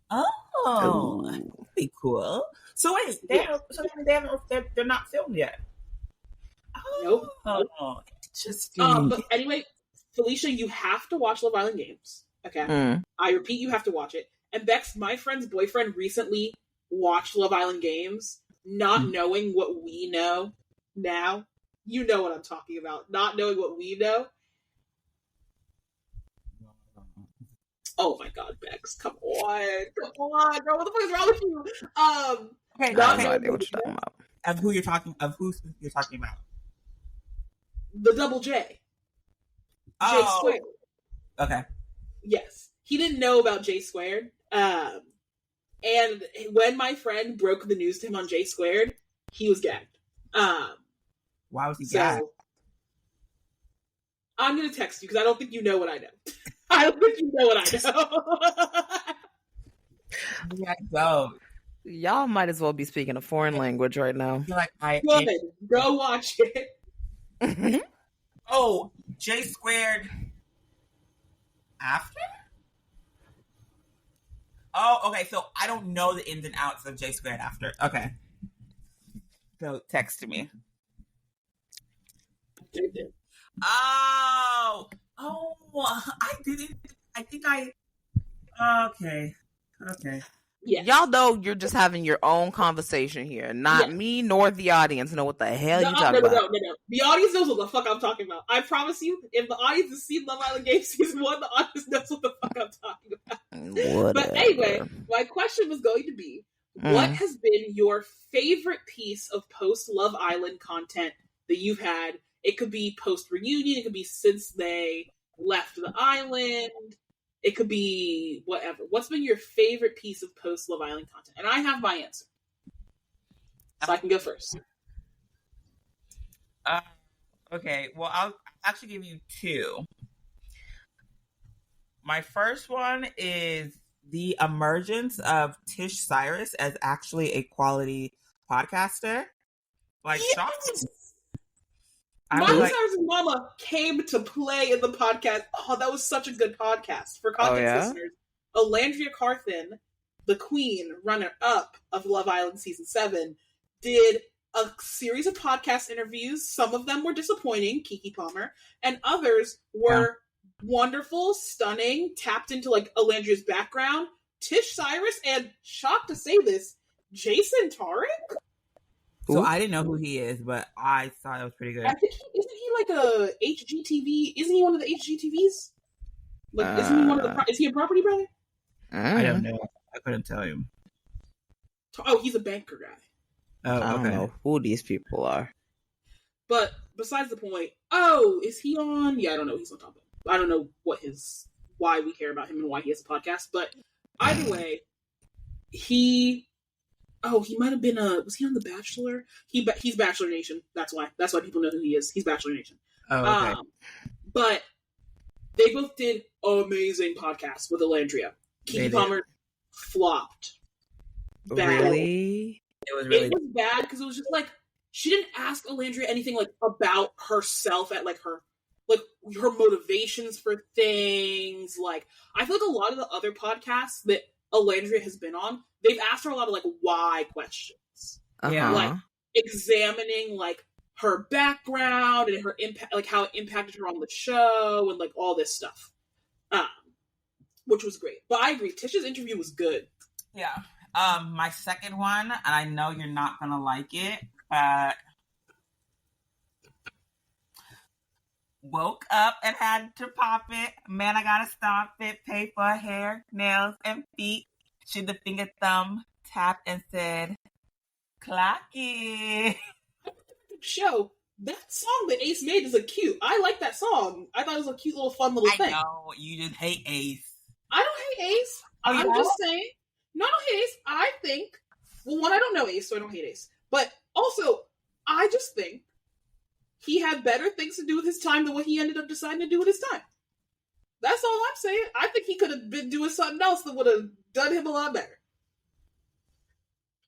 Oh, that'd be cool. So wait, they're not filmed yet. Nope. Oh, interesting. But anyway, Felicia, you have to watch Love Island Games. Okay, I repeat, you have to watch it. And Bex, my friend's boyfriend, recently watched Love Island Games, not knowing what we know now. You know what I'm talking about. Not knowing what we know. Oh my God, Bex! Come on, girl! What the fuck is wrong with you? Okay, I have no idea what you're talking about. Of who you're talking about? The double J. J squared. Okay. Yes, he didn't know about J squared. And when my friend broke the news to him on J squared, he was gagged. Why was he gagged? I'm gonna text you because I don't think you know what I know. I don't think you know what I know. Yeah, so y'all might as well be speaking a foreign language right now. I feel like Go ahead, go watch it. Oh, J squared after? Oh, okay. So I don't know the ins and outs of J squared after. Okay. So text me. I didn't. I think I. Okay. Yes. Y'all know you're just having your own conversation here. Not me nor the audience know what the hell you talking about. No. The audience knows what the fuck I'm talking about. I promise you, if the audience has seen Love Island Game Season 1, the audience knows what the fuck I'm talking about. Whatever. But anyway, my question was going to be, what has been your favorite piece of post-Love Island content that you've had? It could be post-reunion, it could be since they left the island, it could be whatever. What's been your favorite piece of post-Love Island content? And I have my answer. So I can go first. Okay, well, I'll actually give you two. My first one is the emergence of Tish Cyrus as actually a quality podcaster. Like, yes! Miley Cyrus's mama came to play in the podcast. Oh, that was such a good podcast. For context listeners, Alandria Carthen, the queen, runner-up of Love Island Season 7, did a series of podcast interviews. Some of them were disappointing, Keke Palmer, and others were wonderful, stunning, tapped into like Alandria's background. Tish Cyrus, and shocked to say this, Jason Tarek? So I didn't know who he is, but I thought it was pretty good. I think isn't he like a HGTV? Isn't he one of the HGTVs? Like, isn't he one of the? Is he a property brother? I don't know. I couldn't tell you. Oh, he's a banker guy. Oh, okay. I don't know who these people are. But besides the point, oh, is he on? Yeah, I don't know. He's on top of it. I don't know why we care about him and why he has a podcast. But either way, he might have been was he on The Bachelor? He's Bachelor Nation. That's why people know who he is. He's Bachelor Nation. Oh, okay. But they both did amazing podcasts with Alandria. Keke Palmer flopped. Bad. Really? It was bad because it was just like she didn't ask Alandria anything like about herself at like her motivations for things. Like, I feel like a lot of the other podcasts that Alandria has been on, they've asked her a lot of like why questions. Yeah. Like examining like her background and her impact, like how it impacted her on the show and like all this stuff. Which was great. But I agree, Tish's interview was good. Yeah. My second one, and I know you're not gonna like it, but woke up and had to pop it. Man, I gotta stop it. Pay for hair, nails, and feet. Shoot the finger thumb, tapped and said, "Clock it." Show that song that Ace made is a cute. I like that song. I thought it was a cute little fun little thing. I know you just hate Ace. I don't hate Ace. Oh, I'm just saying. No, I don't hate Ace. I think. Well, one, I don't know Ace, so I don't hate Ace. But also, I just think he had better things to do with his time than what he ended up deciding to do with his time. That's all I'm saying. I think he could have been doing something else that would have done him a lot better.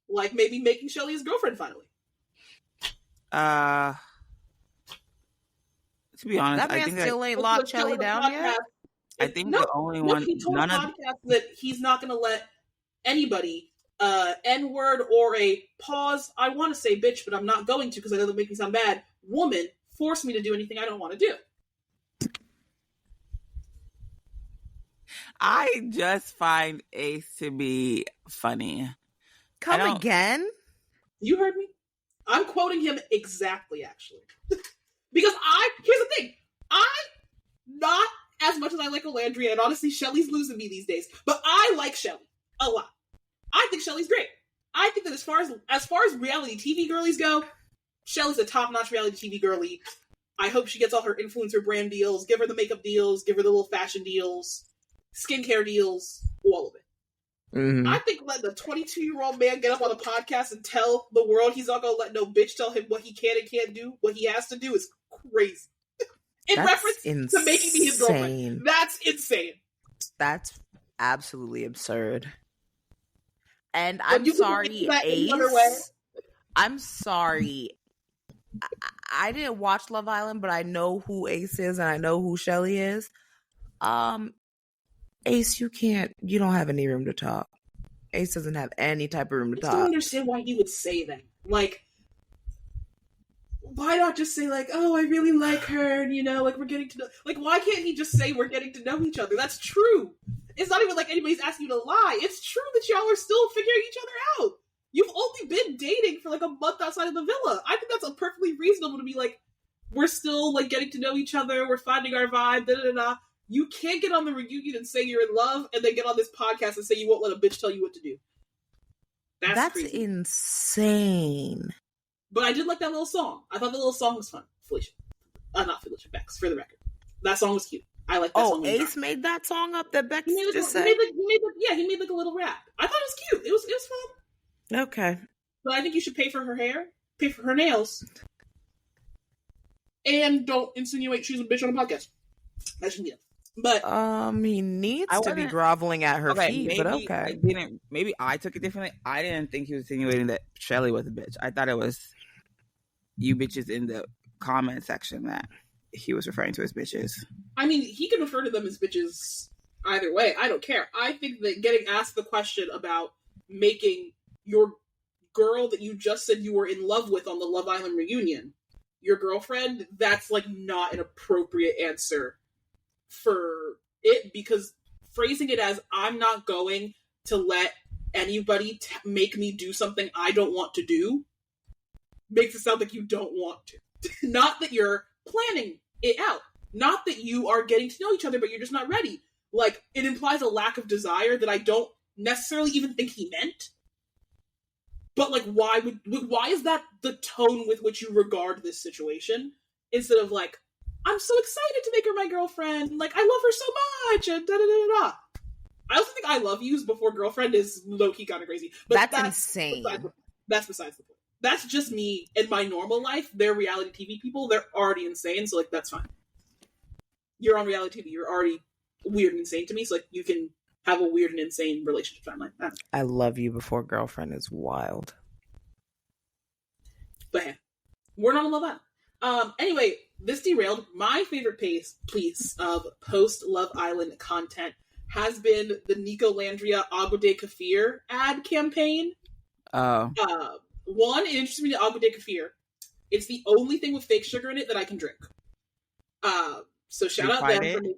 Like maybe making Shelly his girlfriend finally. To be honest, That man still ain't locked Shelly down yet. I think the only one. He told the podcast that he's not going to let anybody N-word or a pause. I want to say bitch, but I'm not going to because I know it'll make me sound bad. Woman force me to do anything I don't want to do. I just find Ace to be funny. Come again? You heard me? I'm quoting him exactly, actually. Because here's the thing. Not as much as I like Alandria, and honestly, Shelly's losing me these days, but I like Shelly a lot. I think Shelly's great. I think that as far as reality TV girlies go, Shelly's a top-notch reality TV girlie. I hope she gets all her influencer brand deals, give her the makeup deals, give her the little fashion deals, skincare deals, all of it. Mm-hmm. I think letting a 22-year-old man get up on a podcast and tell the world he's not going to let no bitch tell him what he can and can't do, what he has to do, is crazy. That's reference insane. to making me his girlfriend. That's insane. That's absolutely absurd. And I'm sorry, Ace. I'm sorry. I didn't watch Love Island, but I know who Ace is and I know who Shelly is. Ace, you don't have any room to talk. Ace doesn't have any type of room to talk. I don't understand why he would say that. Like, why not just say like, oh, I really like her, and like we're getting to know. Like, why can't he just say we're getting to know each other? That's true. It's not even like anybody's asking you to lie. It's true that y'all are still figuring each other out. You've only been dating for like a month outside of the villa. I think that's a perfectly reasonable to be like, we're still like getting to know each other. We're finding our vibe. Da da da. You can't get on the reunion and say you're in love, and then get on this podcast and say you won't let a bitch tell you what to do. That's crazy. Insane. But I did like that little song. I thought the little song was fun. Felicia. Not Felicia, Bex, for the record. That song was cute. I like that song. Oh, Ace made that song up that Bex just said? He made like a little rap. I thought it was cute. It was fun. Okay. But I think you should pay for her hair, pay for her nails, and don't insinuate she's a bitch on a podcast. That should be it. But he needs to be groveling at her feet, but okay. Maybe I took it differently. I didn't think he was insinuating that Shelly was a bitch. I thought it was you bitches in the comment section that he was referring to as bitches. I mean, he can refer to them as bitches either way. I don't care. I think that getting asked the question about making your girl that you just said you were in love with on the Love Island reunion your girlfriend, that's like not an appropriate answer for it, because phrasing it as I'm not going to let anybody make me do something I don't want to do makes it sound like you don't want to. Not that you're planning it out. Not that you are getting to know each other, but you're just not ready. Like, it implies a lack of desire that I don't necessarily even think he meant. But, like, why is that the tone with which you regard this situation? Instead of, like, I'm so excited to make her my girlfriend. Like, I love her so much. And da-da-da-da-da. I also think I love yous before girlfriend is low-key kind of crazy. But that's insane. That's besides the point. That's just me in my normal life. They're reality TV people. They're already insane. So, like, that's fine. You're on reality TV. You're already weird and insane to me. So, like, you can have a weird and insane relationship timeline. I love you before girlfriend is wild. But hey, we're not in Love Island. Anyway, this derailed. My favorite piece of post-Love Island content has been the Nico Landria Agua de Kefir ad campaign. Oh. One, it interests me to Agua de Kefir. It's the only thing with fake sugar in it that I can drink. So shout out them for me.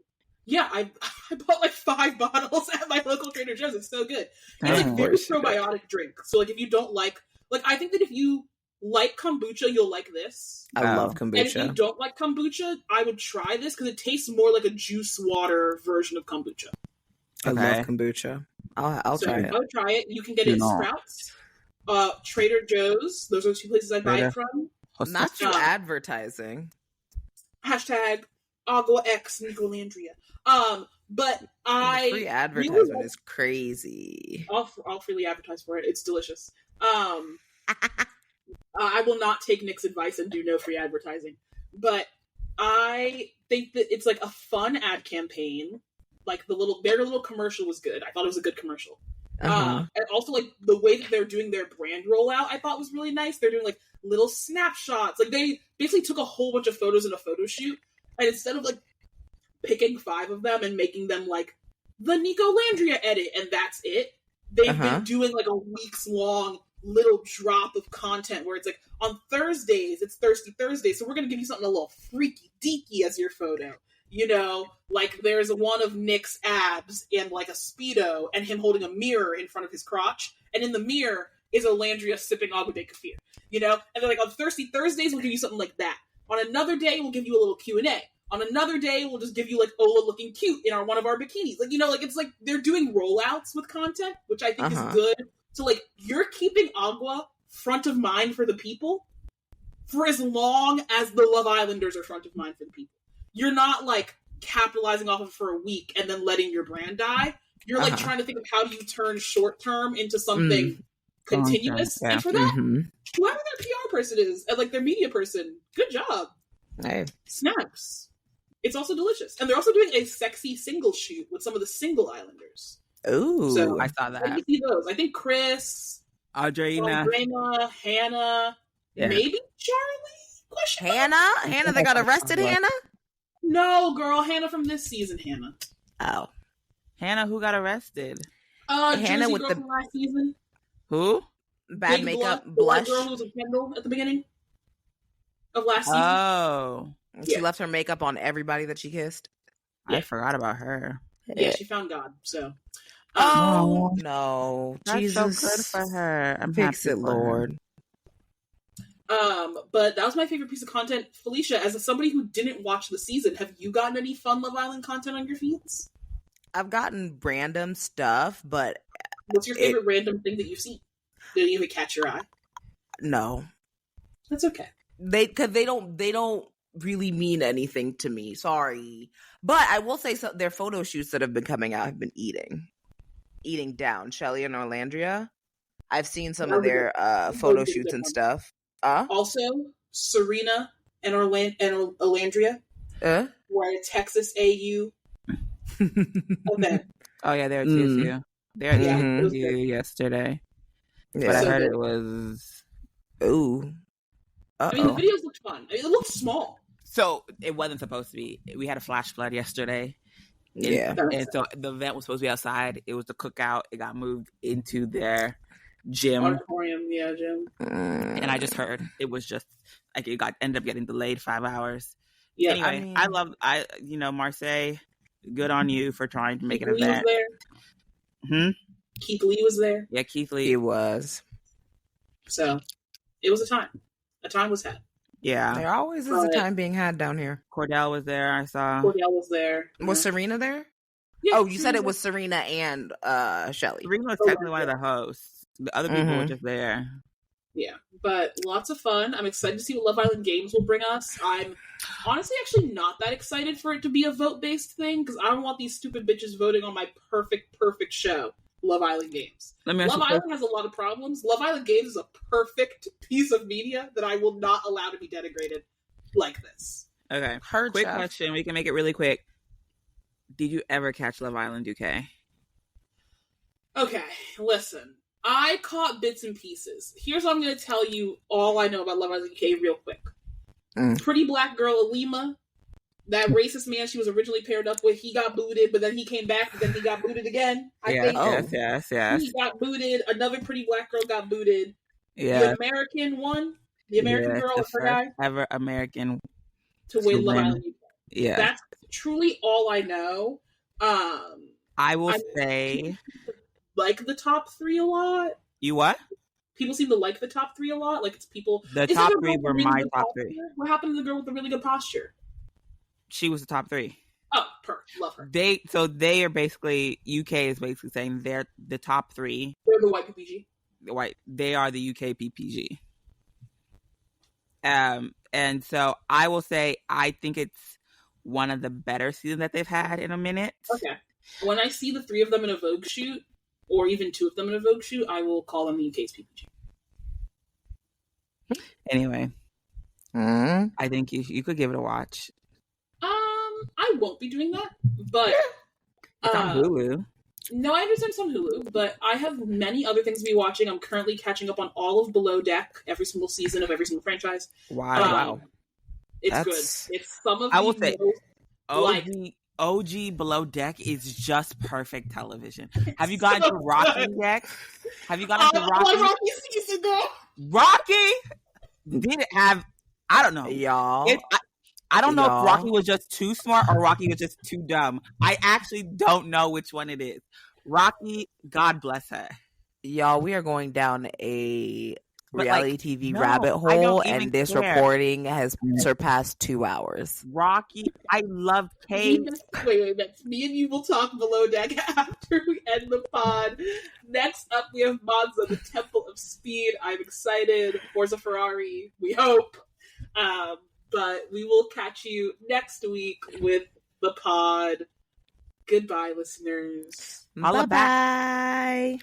Yeah, I bought like 5 bottles at my local Trader Joe's. It's so good. It's like very probiotic drink. So like if you don't like I think that if you like kombucha, you'll like this. I love kombucha. And if you don't like kombucha, I would try this because it tastes more like a juice water version of kombucha. I love kombucha. I'll try it. I would try it. You can get it at Sprouts, Trader Joe's. Those are the 2 places I buy it from. Not you advertising. Hashtag AguaX Nico Landria. But free advertisement is crazy. I'll freely advertise for it. It's delicious. I will not take Nick's advice and do no free advertising. But I think that it's like a fun ad campaign. Like their little commercial was good. I thought it was a good commercial. And also like the way that they're doing their brand rollout, I thought was really nice. They're doing like little snapshots. Like they basically took a whole bunch of photos in a photo shoot, and instead of like picking 5 of them and making them like the Nico Landria edit and that's it, they've been doing like a weeks long little drop of content where it's like on Thursdays it's Thirsty Thursday, so we're gonna give you something a little freaky deaky as your photo. Like there's one of Nick's abs and like a Speedo and him holding a mirror in front of his crotch, and in the mirror is a Landria sipping Agua de Kefir. And they're like, on Thirsty Thursdays we'll give you something like that. On another day we'll give you a little Q&A. On another day, we'll just give you, like, Ola looking cute in one of our bikinis. Like, it's like they're doing rollouts with content, which I think is good. So, like, you're keeping Agua front of mind for the people for as long as the Love Islanders are front of mind for the people. You're not, like, capitalizing off of it for a week and then letting your brand die. You're, like, trying to think of how do you turn short-term into something continuous. And for that, whoever their PR person is, and, like, their media person, good job. Hey. Snaps. It's also delicious. And they're also doing a sexy single shoot with some of the single Islanders. Ooh, so, I saw that. I see those. I think Chris, Audrina, Hannah, maybe Charlie? Hannah? They got arrested, Hannah? No, girl. Hannah from this season, Hannah. Oh. Hannah, who got arrested? Hannah Jersey with girl from last season. Who? Bad Big makeup, blush. blush. The girl who was a Kendall at the beginning. of last season. Oh. She left her makeup on everybody that she kissed. I forgot about her. Yeah, she found God, so. Oh, no. That's Jesus. so good for her. I'm Fix happy it, for her. Lord. But that was my favorite piece of content. Felicia, as somebody who didn't watch the season, have you gotten any fun Love Island content on your feeds? I've gotten random stuff, but what's your favorite random thing that you've seen? Did it even catch your eye? No. That's okay. They don't really mean anything to me. Sorry. But I will say their photo shoots that have been coming out have been eating down. Shelly and Orlandria. I've seen some of their photo shoots and stuff. Also, Serena and Orlandria were at a Texas AU event. Oh yeah, they were TSU. They were at TSU yesterday. Yeah, but I heard it was. Ooh. I mean, the videos looked fun. I mean, it looked small. So it wasn't supposed to be. We had a flash flood yesterday. Yeah. And so the event was supposed to be outside. It was the cookout. It got moved into their gym. Auditorium, yeah, gym. And I just heard it was just like it ended up getting delayed 5 hours. Yeah. Anyway, I love Marseille. Good on you for trying to make an event. Was there. Keith Lee was there. Yeah, Keith Lee. He was. So it was a time. A time was had. Yeah. There always is a time being had down here. Cordell was there, I saw. Cordell was there. Was Serena there? Yeah, oh, you said it was Serena and Shelly. Serena was technically one of the hosts. The other people were just there. Yeah, but lots of fun. I'm excited to see what Love Island Games will bring us. I'm honestly actually not that excited for it to be a vote-based thing, because I don't want these stupid bitches voting on my perfect show, Love Island Games. Love Island has a lot of problems. Love Island Games is a perfect piece of media that I will not allow to be denigrated like this. Okay, quick question. We can make it really quick. Did you ever catch Love Island UK? Okay, listen. I caught bits and pieces. Here's what I'm going to tell you all I know about Love Island UK real quick. Pretty black girl Alima, that racist man she was originally paired up with, he got booted, but then he came back, but then he got booted again. Yes. He got booted. Another pretty black girl got booted. Yeah. The American one, the American girl with her guy. Ever American to win Love Island UK. Yeah. That's truly all I know. I will say... like the top three a lot. You what? People seem to like the top three a lot. Like it's people. The top three were my top three. What happened to the girl with the really good posture? She was the top three. Oh, love her. They are basically UK is basically saying they're the top three. They're the white PPG. They are the UK PPG. And so I will say I think it's one of the better seasons that they've had in a minute. Okay. When I see the three of them in a Vogue shoot, or even two of them in a Vogue shoot, I will call them the UK's PPG. Anyway, I think you could give it a watch. I won't be doing that, but it's on Hulu. No, I understand it's on Hulu, but I have many other things to be watching. I'm currently catching up on all of Below Deck, every single season of every single franchise. Wow, it's good. It's some of I will say, OG Below Deck is just perfect television. Have you gotten to Rocky yet? Have you gotten to Rocky? Rocky season, though. Rocky didn't have. I don't know, y'all. I don't know if Rocky was just too smart or Rocky was just too dumb. I actually don't know which one it is. Rocky, God bless her. Y'all, we are going down a reality TV rabbit hole, and this recording has surpassed 2 hours. Rocky, I love Kate. Wait, me and you will talk Below Deck after we end the pod. Next up, we have Monza, the Temple of Speed. I'm excited. Forza Ferrari, we hope. But we will catch you next week with the pod. Goodbye, listeners. Bye-bye.